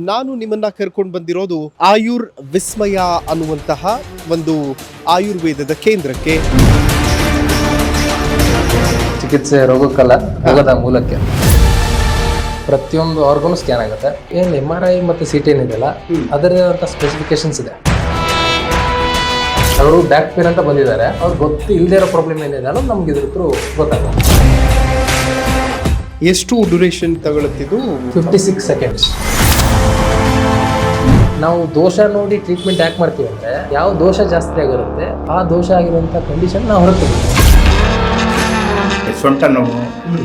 ನಾನು ನಿಮ್ಮನ್ನ ಕರ್ಕೊಂಡು ಬಂದಿರೋದು ಆಯುರ್ ವಿಸ್ಮಯ ಅನ್ನುವಂತಹ ಒಂದು ಆಯುರ್ವೇದದ ಕೇಂದ್ರಕ್ಕೆ. ಚಿಕಿತ್ಸೆ ರೋಗಕ್ಕಲ್ಲ, ರೋಗದ ಮೂಲಕ್ಕೆ. ಪ್ರತಿಯೊಂದು ಆರ್ಗನು ಸ್ಕ್ಯಾನ್ ಆಗುತ್ತೆ. ಏನು MRI ಮತ್ತು CT ಏನಿದೆಯಲ್ಲ, ಅದರದೇ ಆದಂಥ ಸ್ಪೆಸಿಫಿಕೇಶನ್ಸ್ ಇದೆ. ಅವರು ಬ್ಯಾಕ್ ಪೇನ್ ಅಂತ ಬಂದಿದ್ದಾರೆ, ಅವ್ರಿಗೆ ಗೊತ್ತು ಇಲ್ಲದೇ ಇರೋ ಪ್ರಾಬ್ಲಮ್ ಏನಿದೆ ಅನ್ನೋದು ನಮ್ಗೆ ಇದ್ರ ಥ್ರೂ ಗೊತ್ತಾಗುತ್ತೆ. ಎಷ್ಟು ಡ್ಯೂರೇಷನ್ ತಗೊಳುತ್ತಿದ್ದು? 56 ಸೆಕೆಂಡ್ಸ್. ನಾವು ದೋಷ ನೋಡಿ ಟ್ರೀಟ್ಮೆಂಟ್ ಯಾಕೆ ಮಾಡ್ತೀವಿ ಅಂದರೆ, ಯಾವ ದೋಷ ಜಾಸ್ತಿ ಆಗಿರುತ್ತೆ ಆ ದೋಷ ಆಗಿರುವಂಥ ಕಂಡೀಷನ್ ನಾವು ಹೊರತೀವಿ. ಸೊಂಟ ನೋವು,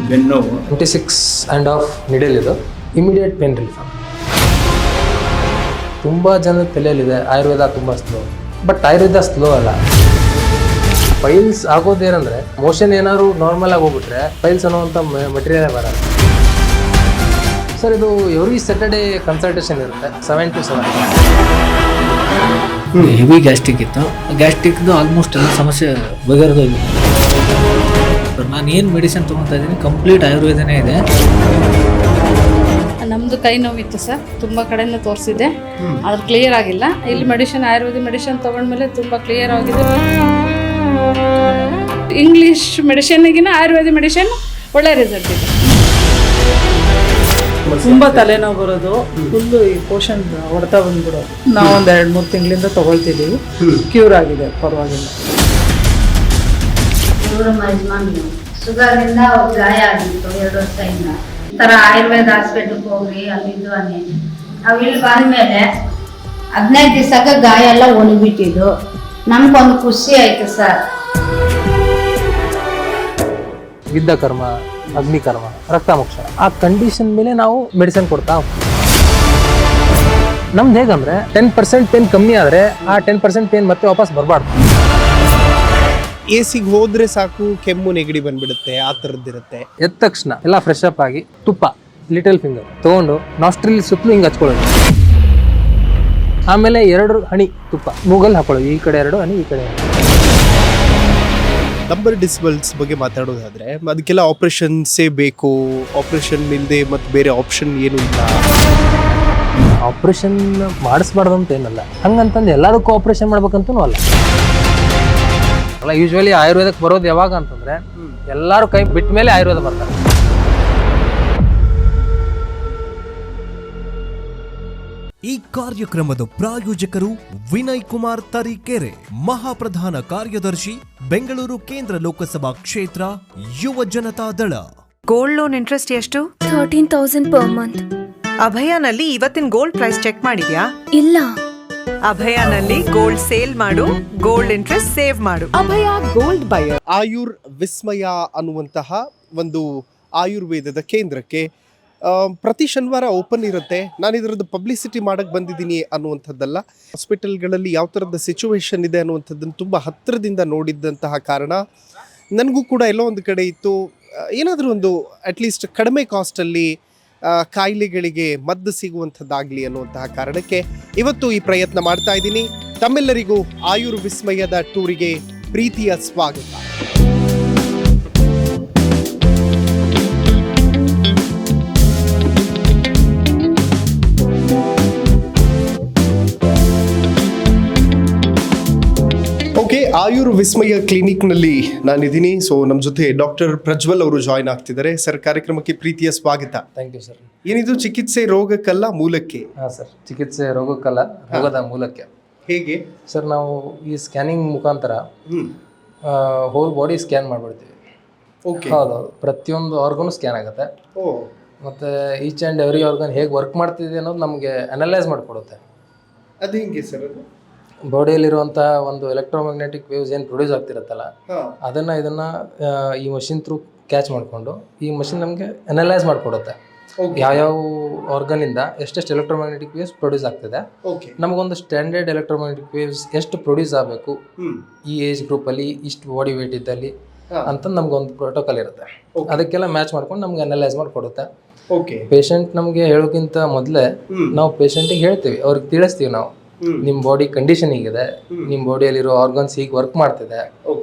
ಬೆನ್ನೋವು. 26.5 ನೀಡಲ್ ಇದು ಇಮಿಡಿಯೇಟ್ ಪೇನ್ ರಿಲೀಫ್. ತುಂಬ ಜನದ ತಲೆಯಲ್ಲಿದೆ ಆಯುರ್ವೇದ ತುಂಬ ಸ್ಲೋ, ಬಟ್ ಆಯುರ್ವೇದ ಸ್ಲೋ ಅಲ್ಲ. ಫೈಲ್ಸ್ ಆಗೋದೇನೆಂದರೆ, ಮೋಷನ್ ಏನಾದ್ರು ನಾರ್ಮಲ್ ಆಗಿ ಹೋಗ್ಬಿಟ್ರೆ ಫೈಲ್ಸ್ ಅನ್ನೋವಂಥ ಮೆಟೀರಿಯಲ್ ಬರಲ್ಲ ಸರ್. ಇದು ಎವ್ರಿ ಸ್ಯಾಟರ್ಡೇ ಕನ್ಸಲ್ಟೇಷನ್ ಇರುತ್ತೆ 7 to 7. ಹೆವಿ ಗ್ಯಾಸ್ಟ್ರಿಕ್ ಇತ್ತು. ಗ್ಯಾಸ್ಟ್ರಿಕ್ದು ಆಲ್ಮೋಸ್ಟ್ ಎಲ್ಲ ಸಮಸ್ಯೆ ಬಗೆಹರಿದೋಗಿ. ನಾನು ಏನು ಮೆಡಿಸಿನ್ ತೊಗೊತಾ ಇದ್ದೀನಿ ಕಂಪ್ಲೀಟ್ ಆಯುರ್ವೇದನೇ ಇದೆ. ನಮ್ಮದು ಕೈ ನೋವಿತ್ತು ಸರ್, ತುಂಬ ಕಡೆಯಿಂದ ತೋರಿಸಿದ್ದೆ, ಆದ್ರೆ ಕ್ಲಿಯರ್ ಆಗಿಲ್ಲ. ಇಲ್ಲಿ ಆಯುರ್ವೇದಿಕ್ ಮೆಡಿಸಿನ್ ತೊಗೊಂಡ್ಮೇಲೆ ತುಂಬ ಕ್ಲಿಯರ್ ಆಗಿದೆ. ಇಂಗ್ಲೀಷ್ ಮೆಡಿಸಿನ್ಗಿನ ಆಯುರ್ವೇದಿಕ್ ಮೆಡಿಸಿನ್ ಒಳ್ಳೆ ರಿಸಲ್ಟ್ ಇದೆ. ತುಂಬ ತಲೆನೋವು ಬರೋದು, ಫುಲ್ಲು ಈ ಪೋಷನ್ ಹೊಡ್ತಾ ಬಂದ್ಬಿಡೋದು. ನಾವು ಒಂದು 2-3 ತಿಂಗಳಿಂದ ತೊಗೊಳ್ತಿದ್ದೀವಿ, ಕ್ಯೂರ್ ಆಗಿದೆ, ಪರವಾಗಿಲ್ಲ. ಶುಗರ್ನಿಂದ ಗಾಯ ಆಗಿತ್ತು 2 ವರ್ಷದಿಂದ. ಈ ಥರ ಆಯುರ್ವೇದ ಹಾಸ್ಪಿಟಲ್ಗೆ ಹೋಗಿ ಅಲ್ಲಿದ್ದು ನಾವು ಇಲ್ಲಿ ಬಂದಮೇಲೆ 15 ದಿವಸಕ್ಕೆ ಗಾಯ ಎಲ್ಲ ಒಣಗಿಬಿಟ್ಟಿದ್ದು. ನಮ್ಗೊಂದು ಖುಷಿ ಆಯ್ತು ಸರ್. ಯುದ್ಧ ಕರ್ಮ, ಅಗ್ನಿಕರ್ಮ, ರಕ್ತಮೋಕ್ಷ, ಆ ಕಂಡೀಷನ್ ಮೇಲೆ ನಾವು ಮೆಡಿಸಿನ್ ಕೊಡ್ತಾ ಹೋಗ್ತೀವಿ. ನಮ್ದು ಹೇಗಂದ್ರೆ 10% ಪೇನ್ ಕಮ್ಮಿ ಆದರೆ ಆ 10% ಪೇನ್ ಮತ್ತೆ ವಾಪಸ್ ಬರಬಾರ್ದು. AC ಹೋದ್ರೆ ಸಾಕು ಕೆಮ್ಮು ನೆಗಡಿ ಬಂದ್ಬಿಡುತ್ತೆ, ಆ ಥರದ್ದಿರುತ್ತೆ. ಎದ್ದ ತಕ್ಷಣ ಎಲ್ಲ ಫ್ರೆಶ್ ಅಪ್ ಆಗಿ ತುಪ್ಪ ಲಿಟಲ್ ಫಿಂಗರ್ ತೊಗೊಂಡು ನಾಸ್ಟ್ರಿಲ್ ಸುತ್ತಲೂ ಹಿಂಗೆ ಹಚ್ಕೊಳ್ಳೋದು. ಆಮೇಲೆ 2 ಹನಿ ತುಪ್ಪ ಮೂಗಲ್ಲಿ ಹಾಕೊಳ್ಳೋದು. ಈ ಕಡೆ 2 ಹನಿ, ಈ ಕಡೆ 2. ನಂಬರ್ ಡಿಸ್ಬಲ್ಸ್ ಬಗ್ಗೆ ಮಾತಾಡೋದಾದ್ರೆ ಅದಕ್ಕೆಲ್ಲ ಆಪರೇಷನ್ಸೇ ಬೇಕು, ಆಪರೇಷನ್ ಇಲ್ಲದೆ ಮತ್ತು ಬೇರೆ ಆಪ್ಷನ್ ಏನೂ ಇಲ್ಲ. ಆಪ್ರೇಷನ್ ಮಾಡಿಸ್ಬಾರ್ದು ಅಂತ ಏನಲ್ಲ, ಹಂಗಂತಂದು ಎಲ್ಲದಕ್ಕೂ ಆಪ್ರೇಷನ್ ಮಾಡ್ಬೇಕಂತೂ ಅಲ್ಲ. ಯೂಶ್ವಲಿ ಆಯುರ್ವೇದಕ್ಕೆ ಬರೋದು ಯಾವಾಗ ಅಂತಂದ್ರೆ, ಎಲ್ಲರೂ ಕೈ ಬಿಟ್ಟ ಮೇಲೆ ಆಯುರ್ವೇದ ಬರ್ತಾರೆ. ಈ ಕಾರ್ಯಕ್ರಮದ ಪ್ರಾಯೋಜಕರು ವಿನಯ್ ಕುಮಾರ್ ತರೀಕೆರೆ, ಮಹಾಪ್ರಧಾನ ಕಾರ್ಯದರ್ಶಿ, ಬೆಂಗಳೂರು ಕೇಂದ್ರ ಲೋಕಸಭಾ ಕ್ಷೇತ್ರ, ಯುವ ಜನತಾ ದಳ. ಗೋಲ್ಡ್ ಲೋನ್ ಇಂಟ್ರೆಸ್ಟ್ ಎಷ್ಟು? 13,000 per month. ಅಭಯನಲ್ಲಿ ಇವತ್ತಿನ ಗೋಲ್ಡ್ ಪ್ರೈಸ್ ಚೆಕ್ ಮಾಡಿದ್ಯಾ? ಇಲ್ಲ. ಅಭಯನಲ್ಲಿ ಗೋಲ್ಡ್ ಸೇಲ್ ಮಾಡು, ಗೋಲ್ಡ್ ಇಂಟ್ರೆಸ್ಟ್ ಸೇವ್ ಮಾಡು. ಅಭಯ ಗೋಲ್ಡ್ ಬಯರ್. ಆಯುರ್ ವಿಸ್ಮಯ ಅನ್ನುವಂತಹ ಒಂದು ಆಯುರ್ವೇದದ ಕೇಂದ್ರಕ್ಕೆ ಪ್ರತಿ ಶನಿವಾರ ಓಪನ್ ಇರುತ್ತೆ. ನಾನು ಇದರದ್ದು ಪಬ್ಲಿಸಿಟಿ ಮಾಡಕ್ಕೆ ಬಂದಿದ್ದೀನಿ ಅನ್ನುವಂಥದ್ದಲ್ಲ. ಹಾಸ್ಪಿಟಲ್ಗಳಲ್ಲಿ ಯಾವ ಥರದ ಸಿಚುವೇಶನ್ ಇದೆ ಅನ್ನುವಂಥದ್ದನ್ನು ತುಂಬ ಹತ್ತಿರದಿಂದ ನೋಡಿದ್ದಂತಹ ಕಾರಣ ನನಗೂ ಕೂಡ ಎಲ್ಲೋ ಒಂದು ಕಡೆ ಇತ್ತು, ಏನಾದರೂ ಒಂದು ಅಟ್ಲೀಸ್ಟ್ ಕಡಿಮೆ ಕಾಸ್ಟಲ್ಲಿ ಕಾಯಿಲೆಗಳಿಗೆ ಮದ್ದು ಸಿಗುವಂಥದ್ದಾಗಲಿ ಅನ್ನುವಂತಹ ಕಾರಣಕ್ಕೆ ಇವತ್ತು ಈ ಪ್ರಯತ್ನ ಮಾಡ್ತಾ ಇದ್ದೀನಿ. ತಮ್ಮೆಲ್ಲರಿಗೂ ಆಯುರ್ ವಿಸ್ಮಯದ ಟೂರಿಗೆ ಪ್ರೀತಿಯ ಸ್ವಾಗತ. ಓಕೆ, ಆಯುರ್ ವಿಸ್ಮಯ ಕ್ಲಿನಿಕ್ನಲ್ಲಿ ನಾನಿದ್ದೀನಿ. ಸೊ ನಮ್ಮ ಜೊತೆ ಡಾಕ್ಟರ್ ಪ್ರಜ್ವಲ್ ಅವರು ಜಾಯ್ನ್ ಆಗ್ತಿದ್ದಾರೆ. ಸರ್, ಕಾರ್ಯಕ್ರಮಕ್ಕೆ ಪ್ರೀತಿಯ ಸ್ವಾಗತ. Thank you sir. ಏನಿದು ಚಿಕಿತ್ಸೆ ರೋಗಕ್ಕಲ್ಲ ಮೂಲಕ್ಕೆ? ಹಾಂ ಸರ್, ಚಿಕಿತ್ಸೆ ರೋಗಕ್ಕಲ್ಲ, ರೋಗದ ಮೂಲಕ್ಕೆ. ಹೇಗೆ ಸರ್, ನಾವು ಈ ಸ್ಕ್ಯಾನಿಂಗ್ ಮುಖಾಂತರ ಹೋಲ್ ಬಾಡಿ ಸ್ಕ್ಯಾನ್ ಮಾಡಿಬಿಡ್ತೀವಿ. ಓಕೆ. ಹೌದೌದು, ಪ್ರತಿಯೊಂದು ಆರ್ಗನು ಸ್ಕ್ಯಾನ್ ಆಗುತ್ತೆ. ಮತ್ತು ಈಚ್ ಆ್ಯಂಡ್ ಎವ್ರಿ ಆರ್ಗನ್ ಹೇಗೆ ವರ್ಕ್ ಮಾಡ್ತಿದೆ ಅನ್ನೋದು ನಮಗೆ ಅನಲೈಸ್ ಮಾಡಿಕೊಡುತ್ತೆ. ಅದು ಹೆಂಗೆ ಸರ್? ಅದು ಬಾಡಿಯಲ್ಲಿರುವಂಥ ಒಂದು ಎಲೆಕ್ಟ್ರೋಮ್ಯಾಗ್ನೆಟಿಕ್ ವೇವ್ಸ್ ಏನು ಪ್ರೊಡ್ಯೂಸ್ ಆಗ್ತಿರುತ್ತಲ್ಲ, ಇದನ್ನು ಈ ಮಷಿನ್ ಥ್ರೂ ಕ್ಯಾಚ್ ಮಾಡಿಕೊಂಡು ಈ ಮಷಿನ್ ನಮಗೆ ಅನಲೈಸ್ ಮಾಡಿಕೊಡುತ್ತೆ. ಯಾವ್ಯಾವ ಆರ್ಗನಿಂದ ಎಷ್ಟೆಷ್ಟು ಎಲೆಕ್ಟ್ರೋಮ್ಯಾಗ್ನೆಟಿಕ್ ವೇವ್ಸ್ ಪ್ರೊಡ್ಯೂಸ್ ಆಗ್ತಿದೆ, ನಮಗೊಂದು ಸ್ಟ್ಯಾಂಡರ್ಡ್ ಎಲೆಕ್ಟ್ರೋಮ್ಯಾಗ್ನೆಟಿಕ್ ವೇವ್ಸ್ ಎಷ್ಟು ಪ್ರೊಡ್ಯೂಸ್ ಆಗಬೇಕು ಈ ಏಜ್ ಗ್ರೂಪಲ್ಲಿ, ಇಷ್ಟು ಬಾಡಿ ವೇಟ್ ಇದ್ದಲ್ಲಿ ಅಂತ ನಮ್ಗೊಂದು ಪ್ರೋಟೋಕಾಲ್ ಇರುತ್ತೆ. ಅದಕ್ಕೆಲ್ಲ ಮ್ಯಾಚ್ ಮಾಡ್ಕೊಂಡು ನಮ್ಗೆ ಅನಲೈಸ್ ಮಾಡಿಕೊಡುತ್ತೆ. ಪೇಷಂಟ್ ನಮಗೆ ಹೇಳೋಕ್ಕಿಂತ ಮೊದಲೇ ನಾವು ಪೇಷಂಟಿಗೆ ಹೇಳ್ತೀವಿ, ಅವ್ರಿಗೆ ತಿಳಿಸ್ತೀವಿ ನಾವು ನಿಮ್ಮ ಬಾಡಿ ಕಂಡೀಷನ್ ಹೀಗಿದೆ, ನಿಮ್ಮ ಬಾಡಿಯಲ್ಲಿರೋ ಆರ್ಗನ್ಸ್ ಹೀಗೆ ವರ್ಕ್ ಮಾಡ್ತಿದೆ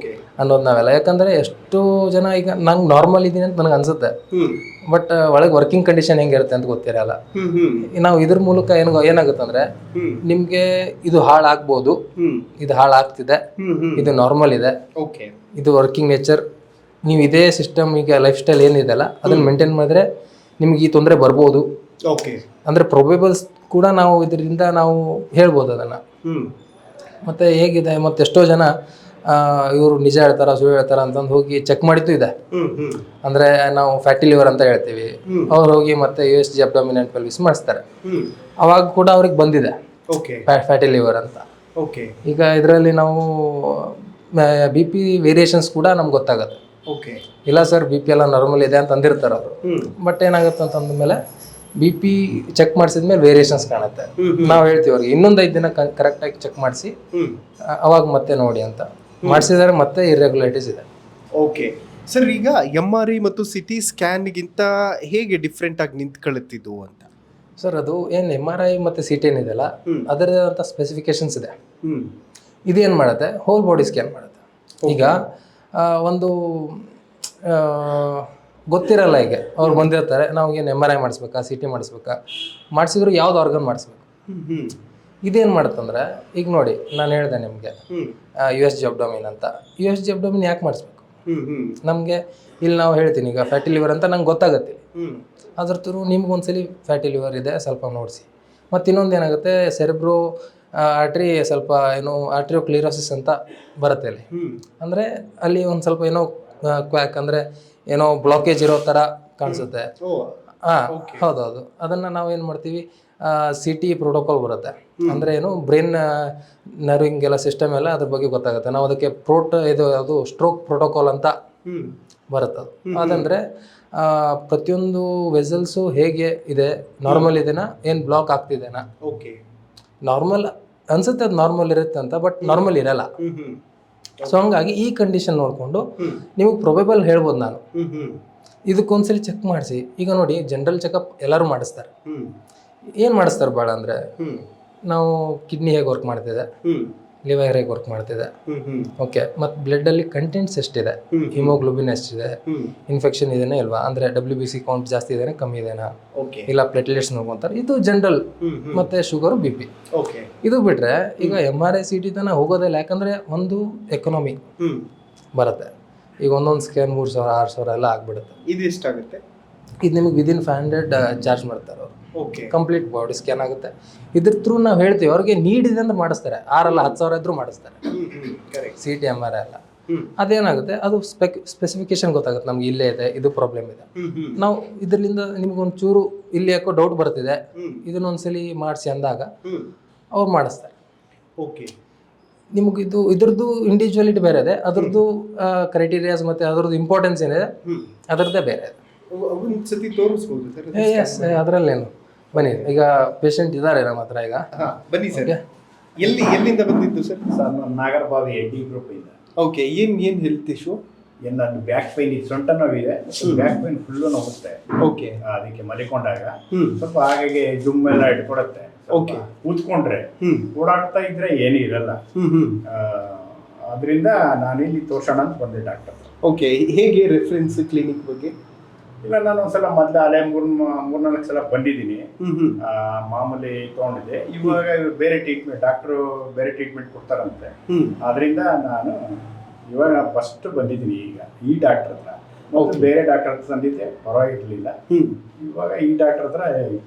ಅನ್ನೋದು ನಾವೆಲ್ಲ. ಯಾಕಂದರೆ ಎಷ್ಟೋ ಜನ ಈಗ ನಂಗೆ ನಾರ್ಮಲ್ ಇದ್ದೀನಿ ಅಂತ ನನಗೆ ಅನ್ಸುತ್ತೆ, ಬಟ್ ಒಳಗೆ ವರ್ಕಿಂಗ್ ಕಂಡೀಷನ್ ಹೆಂಗಿರುತ್ತೆ ಅಂತ ಗೊತ್ತಿರಲ್ಲ. ನಾವು ಇದ್ರ ಮೂಲಕ ಏನಾಗುತ್ತೆ ಅಂದರೆ ನಿಮಗೆ ಇದು ಹಾಳಾಗ್ಬೋದು, ಇದು ಹಾಳಾಗ್ತಿದೆ, ಇದು ನಾರ್ಮಲ್ ಇದೆ, ಇದು ವರ್ಕಿಂಗ್ ನೇಚರ್, ನೀವು ಇದೇ ಸಿಸ್ಟಮ್ ಈಗ ಲೈಫ್ ಸ್ಟೈಲ್ ಏನಿದೆಯಲ್ಲ ಅದನ್ನು ಮೇಂಟೈನ್ ಮಾಡಿದ್ರೆ ನಿಮ್ಗೆ ಈ ತೊಂದರೆ ಬರ್ಬೋದು. ಅಂದರೆ ಪ್ರೊಬೇಬಲ್ಸ್ ಕೂಡ ನಾವು ಇದರಿಂದ ನಾವು ಹೇಳ್ಬೋದು ಅದನ್ನು. ಮತ್ತು ಹೇಗಿದೆ, ಮತ್ತು ಎಷ್ಟೋ ಜನ ಇವರು ನಿಜ ಹೇಳ್ತಾರ ಸುಳ್ಳು ಹೇಳ್ತಾರ ಅಂತಂದು ಹೋಗಿ ಚೆಕ್ ಮಾಡಿದ್ದು ಇದೆ. ಅಂದರೆ ನಾವು ಫ್ಯಾಟಿ ಲಿವರ್ ಅಂತ ಹೇಳ್ತೀವಿ, ಅವ್ರು ಹೋಗಿ ಮತ್ತೆ USG ಅಬ್ಡಾಮಿನೆಂಟ್ ಪೆಲ್ವಿಸ್ ಮಾಡಿಸ್ತಾರೆ, ಅವಾಗ ಕೂಡ ಅವ್ರಿಗೆ ಬಂದಿದೆ ಫ್ಯಾಟಿ ಲಿವರ್ ಅಂತ. ಈಗ ಇದರಲ್ಲಿ ನಾವು BP ವೇರಿಯೇಷನ್ಸ್ ಕೂಡ ನಮ್ಗೆ ಗೊತ್ತಾಗುತ್ತೆ. ಇಲ್ಲ ಸರ್ BP ಎಲ್ಲ ನಾರ್ಮಲ್ ಇದೆ ಅಂತ ಅಂದಿರ್ತಾರೆ ಅವರು, ಬಟ್ ಏನಾಗುತ್ತೆ ಅಂತಂದ್ಮೇಲೆ BP ಚೆಕ್ ಮಾಡಿಸಿದ್ಮೇಲೆ ವೇರಿಯೇಷನ್ಸ್ ಕಾಣುತ್ತೆ. ನಾವು ಹೇಳ್ತೀವಿ ಅವ್ರಿಗೆ ಇನ್ನೊಂದು 5 ದಿನ ಕರೆಕ್ಟಾಗಿ ಚೆಕ್ ಮಾಡಿಸಿ ಅವಾಗ ಮತ್ತೆ ನೋಡಿ ಅಂತ. ಮಾಡಿಸಿದರೆ ಮತ್ತೆ ಇರ್ರೆಗ್ಯುಲಾರಿಟೀಸ್ ಇದೆ. ಸರ್, ಈಗ MRI ಮತ್ತು CT ಸ್ಕ್ಯಾನ್ಗಿಂತ ಹೇಗೆ ಡಿಫ್ರೆಂಟ್ ಆಗಿ ನಿಂತ್ಕೊಳ್ಳುತ್ತಿದ್ದು ಅಂತ? ಸರ್, ಅದು ಏನು MRI ಮತ್ತು CT ಏನಿದೆಯಲ್ಲ ಅದರದೇ ಅಂತ ಸ್ಪೆಸಿಫಿಕೇಶನ್ಸ್ ಇದೆ. ಇದೇನು ಮಾಡುತ್ತೆ, ಹೋಲ್ ಬಾಡಿ ಸ್ಕ್ಯಾನ್ ಮಾಡುತ್ತೆ. ಈಗ ಒಂದು ಗೊತ್ತಿರಲ್ಲ, ಈಗ ಅವ್ರು ಬಂದಿರ್ತಾರೆ, ನಾವು ಏನು MRI ಮಾಡಿಸ್ಬೇಕಾ CT ಮಾಡಿಸ್ಬೇಕಾ, ಮಾಡಿಸಿದ್ರು ಯಾವ್ದು ಆರ್ಗನ್ ಮಾಡಿಸ್ಬೇಕು. ಇದೇನು ಮಾಡುತ್ತಂದ್ರೆ ಈಗ ನೋಡಿ, ನಾನು ಹೇಳಿದೆ ನಿಮಗೆ USG ಅಬ್ಡೋಮಿನ್ ಅಂತ. USG ಅಬ್ಡೋಮಿನ್ ಯಾಕೆ ಮಾಡಿಸ್ಬೇಕು? ನಮಗೆ ಇಲ್ಲಿ ನಾವು ಹೇಳ್ತೀನಿ ಈಗ ಫ್ಯಾಟಿ ಲಿವರ್ ಅಂತ ನಂಗೆ ಗೊತ್ತಾಗುತ್ತೆ, ಅದ್ರ ಥ್ರೂ ನಿಮ್ಗೊಂದ್ಸಲಿ ಫ್ಯಾಟಿ ಲಿವರ್ ಇದೆ ಸ್ವಲ್ಪ ನೋಡಿಸಿ. ಮತ್ತು ಇನ್ನೊಂದು ಏನಾಗುತ್ತೆ, ಸೆರೆಬ್ರೋ ಆರ್ಟ್ರಿ ಸ್ವಲ್ಪ ಏನೋ ಆರ್ಟ್ರಿಯೋಕ್ಲಿರೋಸಿಸ್ ಅಂತ ಬರುತ್ತೆ ಅಲ್ಲಿ. ಅಂದರೆ ಅಲ್ಲಿ ಒಂದು ಸ್ವಲ್ಪ ಏನೋ ಕ್ವ್ಯಾಕ್ ಅಂದರೆ ಏನೋ ಬ್ಲಾಕೇಜ್ ಇರೋ ಥರ ಕಾಣಿಸುತ್ತೆ. ಹೌದೌದು. ಅದನ್ನು ನಾವು ಏನು ಮಾಡ್ತೀವಿ, CT ಪ್ರೋಟೋಕಾಲ್ ಬರುತ್ತೆ. ಅಂದರೆ ಏನು ಬ್ರೈನ್ ನರ್ವಿಂಗ್ ಎಲ್ಲ ಸಿಸ್ಟಮ್ ಎಲ್ಲ ಅದ್ರ ಬಗ್ಗೆ ಗೊತ್ತಾಗುತ್ತೆ. ನಾವು ಅದಕ್ಕೆ ಅದು ಸ್ಟ್ರೋಕ್ ಪ್ರೋಟೋಕಾಲ್ ಅಂತ ಬರುತ್ತೆ. ಅದಂದರೆ ಪ್ರತಿಯೊಂದು ವೆಸಲ್ಸು ಹೇಗೆ ಇದೆ, ನಾರ್ಮಲ್ ಇದೆನಾ, ಏನು ಬ್ಲಾಕ್ ಆಗ್ತಿದೆನಾ. ನಾರ್ಮಲ್ ಅನ್ಸುತ್ತೆ ಅದು ನಾರ್ಮಲ್ ಇರುತ್ತೆ ಅಂತ, ಬಟ್ ನಾರ್ಮಲ್ ಇರಲ್ಲ. ಸೊ ಹಂಗಾಗಿ ಈ ಕಂಡೀಷನ್ ನೋಡಿಕೊಂಡು ನೀವು ಪ್ರೊಬೇಬಲ್ ಹೇಳ್ಬೋದು ನಾನು. ಇದಕ್ಕೊಂದ್ಸಲಿ ಚೆಕ್ ಮಾಡಿಸಿ. ಈಗ ನೋಡಿ, ಜನರಲ್ ಚೆಕಪ್ ಎಲ್ಲರೂ ಮಾಡಿಸ್ತಾರೆ. ಏನು ಮಾಡಿಸ್ತಾರೆ ಭಾಳ ಅಂದರೆ, ನಾವು ಕಿಡ್ನಿ ಹೇಗೆ ವರ್ಕ್ ಮಾಡ್ತಿದೆ, ಲಿವರ್ ಹೇಗೆ ವರ್ಕ್ ಮಾಡ್ತಿದೆ, ಓಕೆ, ಮತ್ತು ಬ್ಲಡ್ಡಲ್ಲಿ ಕಂಟೆಂಟ್ಸ್ ಎಷ್ಟಿದೆ, ಹಿಮೋಗ್ಲೋಬಿನ್ ಎಷ್ಟಿದೆ, ಇನ್ಫೆಕ್ಷನ್ ಇದೆಯಾ ಇಲ್ವಾ, ಅಂದರೆ WBC ಕೌಂಟ್ ಜಾಸ್ತಿ ಇದೆಯಾ ಕಮ್ಮಿ ಇದೆಯಾ, ಇಲ್ಲ ಪ್ಲೇಟ್ಲೆಟ್ಸ್ ನೋಡ್ಕೊಂತಾರೆ. ಇದು ಜನರಲ್. ಮತ್ತು ಶುಗರು BP. ಇದು ಬಿಟ್ಟರೆ ಈಗ MRI CT ತನಕ ಹೋಗೋದಿಲ್ಲ, ಯಾಕಂದರೆ ಒಂದು ಎಕನಾಮಿ ಬರುತ್ತೆ. ಈಗ ಒಂದೊಂದು ಸ್ಕ್ಯಾನ್ 3,000 6,000 ಎಲ್ಲ ಆಗಿಬಿಡುತ್ತೆ. ಇದು ಎಷ್ಟಾಗುತ್ತೆ? ಇದು ನಿಮಗೆ ವಿದಿನ್ 500 ಚಾರ್ಜ್ ಮಾಡ್ತಾರೆ ಅವರು. ಕಂಪ್ಲೀಟ್ ಬಾಡಿ ಸ್ಕ್ಯಾನ್ ಆಗುತ್ತೆ. ಇದ್ರ ಥ್ರೂ ನಾವು ಹೇಳ್ತೀವಿ ಅವ್ರಿಗೆ ನೀಡ್ ಇದೆ ಅಂತ ಮಾಡಿಸ್ತಾರೆ. 6 ಅಲ್ಲ 10,000 ಇದ್ರೂ ಮಾಡಿಸ್ತಾರೆ. CT MRI ಎಲ್ಲ ಅದೇನಾಗುತ್ತೆ, ಅದು ಸ್ಪೆಸಿಫಿಕೇಶನ್ ಗೊತ್ತಾಗುತ್ತೆ ನಮ್ಗೆ, ಇಲ್ಲೇ ಇದೆ, ಇದು ಪ್ರಾಬ್ಲಮ್ ಇದೆ. ನಾವು ಇದರಿಂದ ನಿಮ್ಗೊಂದು ಚೂರು ಇಲ್ಲಿ ಯಾಕೋ ಡೌಟ್ ಬರ್ತಿದೆ, ಇದನ್ನೊಂದ್ಸಲಿ ಮಾಡಿಸಿ ಅಂದಾಗ ಅವ್ರು ಮಾಡಿಸ್ತಾರೆ. ನಿಮ್ಗೆ ಇದ್ರದ್ದು ಇಂಡಿವಿಜುವಲಿಟಿ ಬೇರೆ ಇದೆ, ಅದ್ರದ್ದು ಕ್ರೈಟೀರಿಯಾಸ್ ಮತ್ತು ಅದ್ರದ್ದು ಇಂಪಾರ್ಟೆನ್ಸ್ ಏನಿದೆ ಅದರದ್ದೇ ಬೇರೆ ಇದೆ. ಎಸ್, ಅದರಲ್ಲೇನು. ಬನ್ನಿ, ಈಗ ಪೇಷಂಟ್ ಇದ್ದಾರೆ ನಮ್ಮ ಹತ್ರ. ಈಗ ಬನ್ನಿ ಸರ್. ಎಲ್ಲಿಂದ ಬಂದಿದ್ದು ಸರ್? ನಾಗರಬಾವಿ D ಗ್ರೂಪ್ ಇಂದ. ಏನ್ ಹೆಲ್ತ್ ಇಶ್ಯೂ? ನನ್ನ ಬ್ಯಾಕ್ ಪೈನ್, ಸೊಂಟ ನೋವಿದೆ, ಬ್ಯಾಕ್ ಪೈನ್ ಫುಲ್ಲು ನೋವುತ್ತೆ. ಅದಕ್ಕೆ ಮಲಿಕೊಂಡಾಗ ಸ್ವಲ್ಪ ಹಾಗಾಗಿ ಜುಮ್ ಎಲ್ಲ ಇಟ್ಕೊಡತ್ತೆ. ಕೂತ್ಕೊಂಡ್ರೆ ಓಡಾಡ್ತಾ ಇದ್ರೆ ಏನೂ ಇರಲ್ಲ. ಅದರಿಂದ ನಾನಿಲ್ಲಿ ತೋರ್ಸೋಣ ಅಂತ ಬಂದೆ ಡಾಕ್ಟರ್. ಹೇಗೆ ರೆಫರೆನ್ಸ್ ಕ್ಲಿನಿಕ್ ಬಗ್ಗೆ? ಇಲ್ಲ, ನಾನು ಒಂದ್ಸಲ ಮೊದಲು ಅಲ್ಲೇ 3-4 ಸಲ ಬಂದಿದ್ದೀನಿ, ಮಾಮೂಲಿ ತೊಗೊಂಡಿದ್ದೆ. ಇವಾಗ ಬೇರೆ ಟ್ರೀಟ್ಮೆಂಟ್, ಡಾಕ್ಟ್ರು ಬೇರೆ ಟ್ರೀಟ್ಮೆಂಟ್ ಕೊಡ್ತಾರಂತೆ. ಅದರಿಂದ ನಾನು ಇವಾಗ ಫಸ್ಟ್ ಬಂದಿದ್ದೀನಿ ಈಗ ಈ ಡಾಕ್ಟರ್ ಹತ್ರ. ಮತ್ತು ಬೇರೆ ಡಾಕ್ಟರ್ ಹತ್ರ ತಂದಿದ್ದೆ, ಪರವಾಗಿರಲಿಲ್ಲ. ಇವಾಗ ಈ ಡಾಕ್ಟರ್ ಹತ್ರ